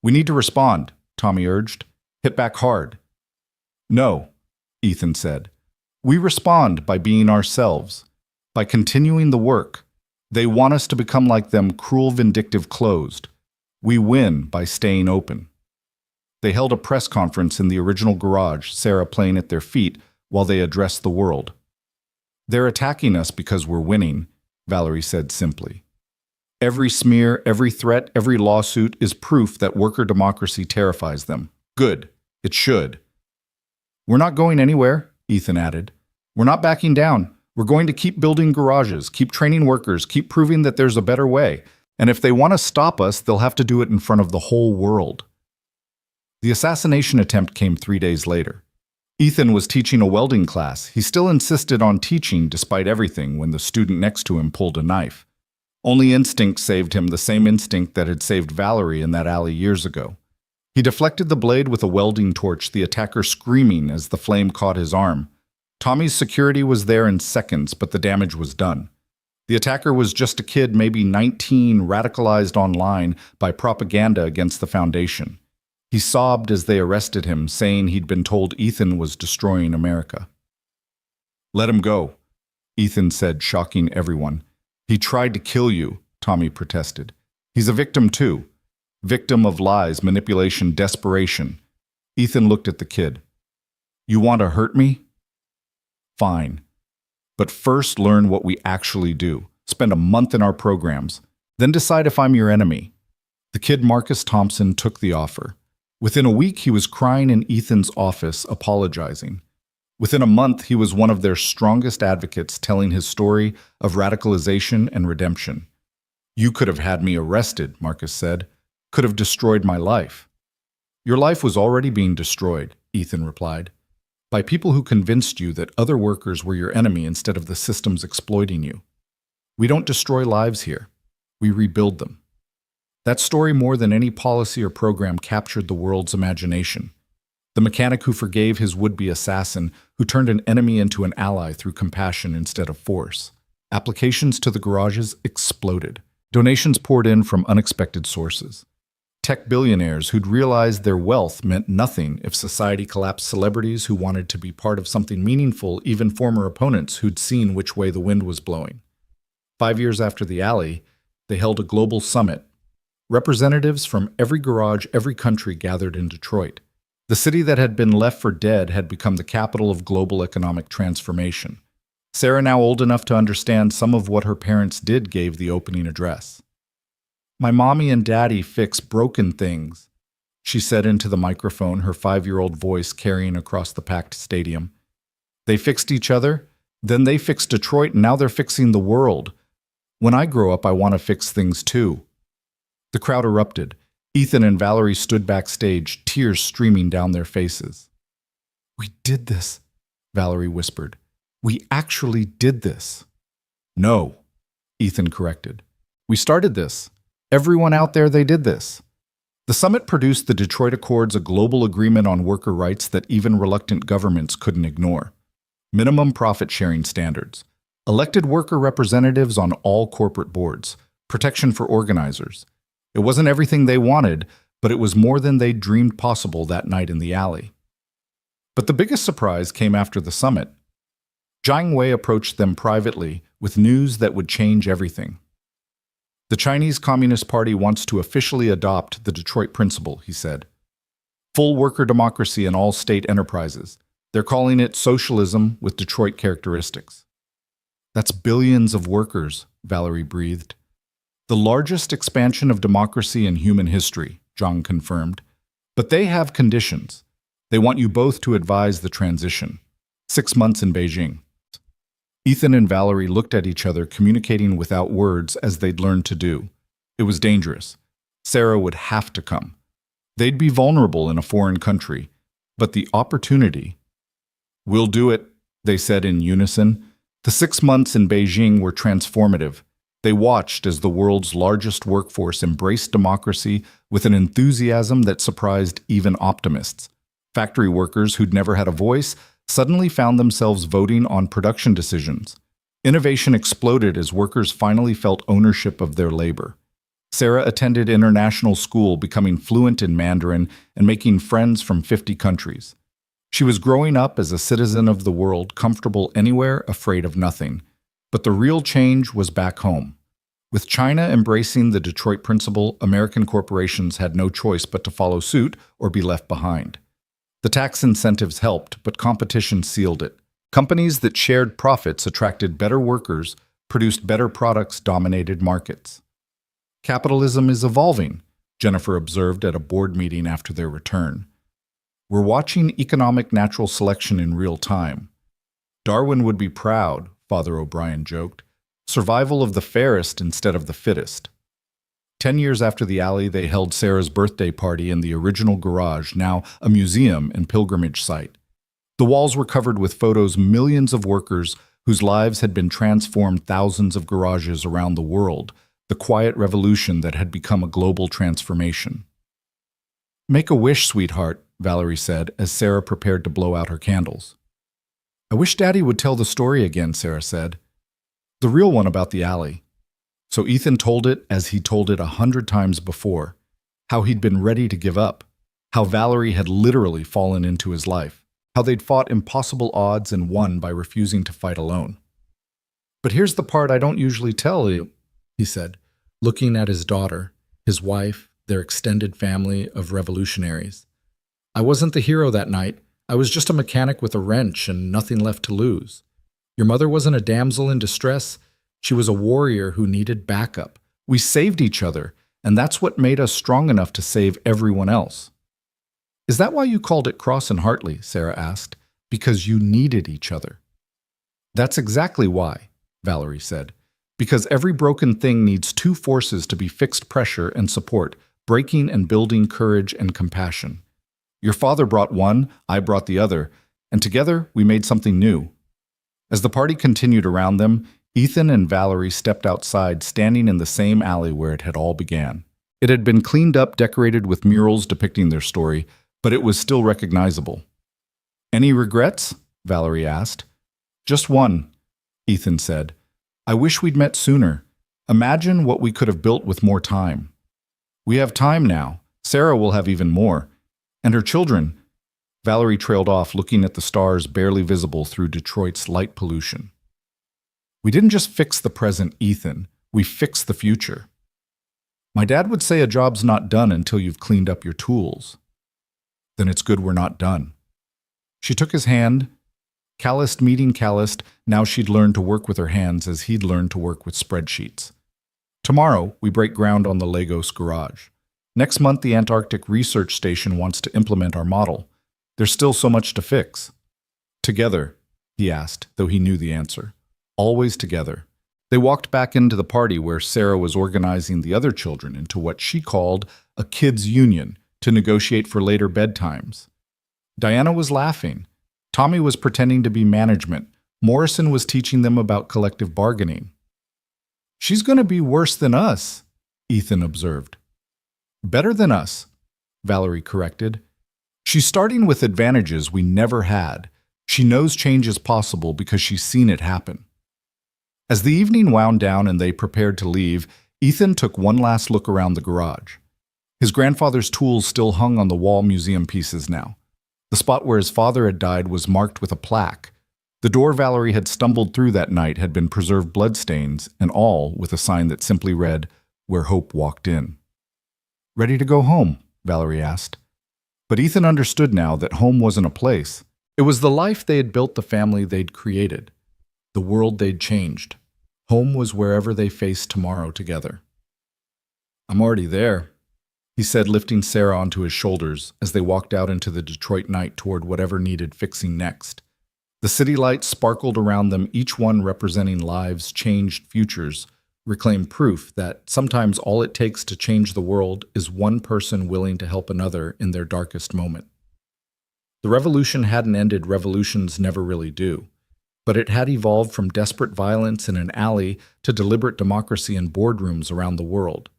"We need to respond," Tommy urged. "Hit back hard." "No," Ethan said. "We respond by being ourselves, by continuing the work. They want us to become like them, cruel, vindictive, closed. We win by staying open." They held a press conference in the original garage, Sarah playing at their feet, while they addressed the world. "They're attacking us because we're winning," Valerie said simply. "Every smear, every threat, every lawsuit is proof that worker democracy terrifies them. Good. It should." "We're not going anywhere," Ethan added. "We're not backing down. We're going to keep building garages, keep training workers, keep proving that there's a better way. And if they want to stop us, they'll have to do it in front of the whole world." The assassination attempt came 3 days later. Ethan was teaching a welding class. He still insisted on teaching despite everything when the student next to him pulled a knife. Only instinct saved him, the same instinct that had saved Valerie in that alley years ago. He deflected the blade with a welding torch, the attacker screaming as the flame caught his arm. Tommy's security was there in seconds, but the damage was done. The attacker was just a kid, maybe 19, radicalized online by propaganda against the Foundation. He sobbed as they arrested him, saying he'd been told Ethan was destroying America. "Let him go," Ethan said, shocking everyone. "He tried to kill you," Tommy protested. "He's a victim too. Victim of lies, manipulation, desperation." Ethan looked at the kid. "You want to hurt me? Fine. But first learn what we actually do. Spend a month in our programs. Then decide if I'm your enemy." The kid Marcus Thompson took the offer. Within a week, he was crying in Ethan's office, apologizing. Within a month, he was one of their strongest advocates, telling his story of radicalization and redemption. "You could have had me arrested," Marcus said. "Could have destroyed my life." "Your life was already being destroyed," Ethan replied, "by people who convinced you that other workers were your enemy instead of the systems exploiting you. We don't destroy lives here. We rebuild them." That story, more than any policy or program, captured the world's imagination. The mechanic who forgave his would-be assassin, who turned an enemy into an ally through compassion instead of force. Applications to the garages exploded. Donations poured in from unexpected sources. Tech billionaires who'd realized their wealth meant nothing if society collapsed, celebrities who wanted to be part of something meaningful, even former opponents who'd seen which way the wind was blowing. 5 years after the alley, they held a global summit. Representatives from every garage, every country gathered in Detroit. The city that had been left for dead had become the capital of global economic transformation. Sarah, now old enough to understand some of what her parents did, gave the opening address. "My mommy and daddy fix broken things," she said into the microphone, her 5-year-old voice carrying across the packed stadium. "They fixed each other, then they fixed Detroit, and now they're fixing the world. When I grow up, I want to fix things too." The crowd erupted. Ethan and Valerie stood backstage, tears streaming down their faces. "We did this," Valerie whispered. "We actually did this." "No," Ethan corrected. "We started this. Everyone out there, they did this." The summit produced the Detroit Accords, a global agreement on worker rights that even reluctant governments couldn't ignore. Minimum profit-sharing standards. Elected worker representatives on all corporate boards. Protection for organizers. It wasn't everything they wanted, but it was more than they'd dreamed possible that night in the alley. But the biggest surprise came after the summit. Jiang Wei approached them privately with news that would change everything. "The Chinese Communist Party wants to officially adopt the Detroit Principle," he said. "Full worker democracy in all state enterprises. They're calling it socialism with Detroit characteristics." "That's billions of workers," Valerie breathed. "The largest expansion of democracy in human history," Zhang confirmed. "But they have conditions. They want you both to advise the transition. 6 months in Beijing." Ethan and Valerie looked at each other, communicating without words as they'd learned to do. It was dangerous. Sarah would have to come. They'd be vulnerable in a foreign country, but the opportunity— "We'll do it," they said in unison. The 6 months in Beijing were transformative. They watched as the world's largest workforce embraced democracy with an enthusiasm that surprised even optimists. Factory workers who'd never had a voice suddenly found themselves voting on production decisions. Innovation exploded as workers finally felt ownership of their labor. Sarah attended international school, becoming fluent in Mandarin and making friends from 50 countries. She was growing up as a citizen of the world, comfortable anywhere, afraid of nothing. But the real change was back home. With China embracing the Detroit Principle, American corporations had no choice but to follow suit or be left behind. The tax incentives helped, but competition sealed it. Companies that shared profits attracted better workers, produced better products, dominated markets. Capitalism is evolving, Jennifer observed at a board meeting after their return. We're watching economic natural selection in real time. Darwin would be proud, Father O'Brien joked. Survival of the fairest instead of the fittest. 10 years after the alley, they held Sarah's birthday party in the original garage, now a museum and pilgrimage site. The walls were covered with photos of millions of workers whose lives had been transformed thousands of garages around the world, the quiet revolution that had become a global transformation. "Make a wish, sweetheart," Valerie said as Sarah prepared to blow out her candles. "I wish Daddy would tell the story again," Sarah said. "The real one about the alley." So Ethan told it as he told it 100 times before, how he'd been ready to give up, how Valerie had literally fallen into his life, how they'd fought impossible odds and won by refusing to fight alone. "But here's the part I don't usually tell you," he said, looking at his daughter, his wife, their extended family of revolutionaries. "I wasn't the hero that night. I was just a mechanic with a wrench and nothing left to lose. Your mother wasn't a damsel in distress. She was a warrior who needed backup. We saved each other, and that's what made us strong enough to save everyone else." "Is that why you called it Cross and Hartley?" Sarah asked. "Because you needed each other." "That's exactly why," Valerie said. "Because every broken thing needs two forces to be fixed: pressure and support, breaking and building, courage and compassion. Your father brought one, I brought the other, and together we made something new." As the party continued around them, Ethan and Valerie stepped outside, standing in the same alley where it had all began. It had been cleaned up, decorated with murals depicting their story, but it was still recognizable. "Any regrets?" Valerie asked. "Just one," Ethan said. "I wish we'd met sooner. Imagine what we could have built with more time." "We have time now. Sarah will have even more. And her children." Valerie trailed off, looking at the stars barely visible through Detroit's light pollution. "We didn't just fix the present, Ethan. We fixed the future. My dad would say a job's not done until you've cleaned up your tools. Then it's good we're not done." She took his hand. Calloused meeting calloused, now she'd learned to work with her hands as he'd learned to work with spreadsheets. "Tomorrow, we break ground on the Lagos garage. Next month, the Antarctic Research Station wants to implement our model. There's still so much to fix." "Together?" he asked, though he knew the answer. "Always together." They walked back into the party where Sarah was organizing the other children into what she called a kids' union to negotiate for later bedtimes. Diana was laughing. Tommy was pretending to be management. Morrison was teaching them about collective bargaining. "She's going to be worse than us," Ethan observed. "Better than us," Valerie corrected. "She's starting with advantages we never had. She knows change is possible because she's seen it happen." As the evening wound down and they prepared to leave, Ethan took one last look around the garage. His grandfather's tools still hung on the wall museum pieces now. The spot where his father had died was marked with a plaque. The door Valerie had stumbled through that night had been preserved bloodstains, and all with a sign that simply read, "Where Hope Walked In." "Ready to go home?" Valerie asked. But Ethan understood now that home wasn't a place. It was the life they had built, the family they'd created, the world they'd changed. Home was wherever they faced tomorrow together. "I'm already there," he said, lifting Sarah onto his shoulders as they walked out into the Detroit night toward whatever needed fixing next. The city lights sparkled around them, each one representing lives, changed futures, reclaimed proof that sometimes all it takes to change the world is one person willing to help another in their darkest moment. The revolution hadn't ended. Revolutions never really do. But it had evolved from desperate violence in an alley to deliberate democracy in boardrooms around the world.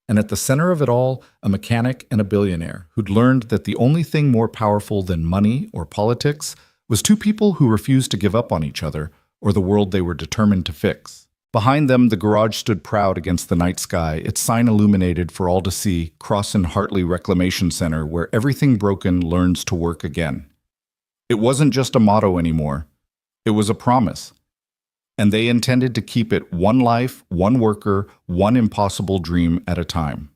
And at the center of it all, a mechanic and a billionaire who'd learned that the only thing more powerful than money or politics was two people who refused to give up on each other or the world they were determined to fix. Behind them, the garage stood proud against the night sky, its sign illuminated for all to see, Cross and Hartley Reclamation Center, where everything broken learns to work again. It wasn't just a motto anymore. It was a promise. and they intended to keep it one life, one worker, one impossible dream at a time.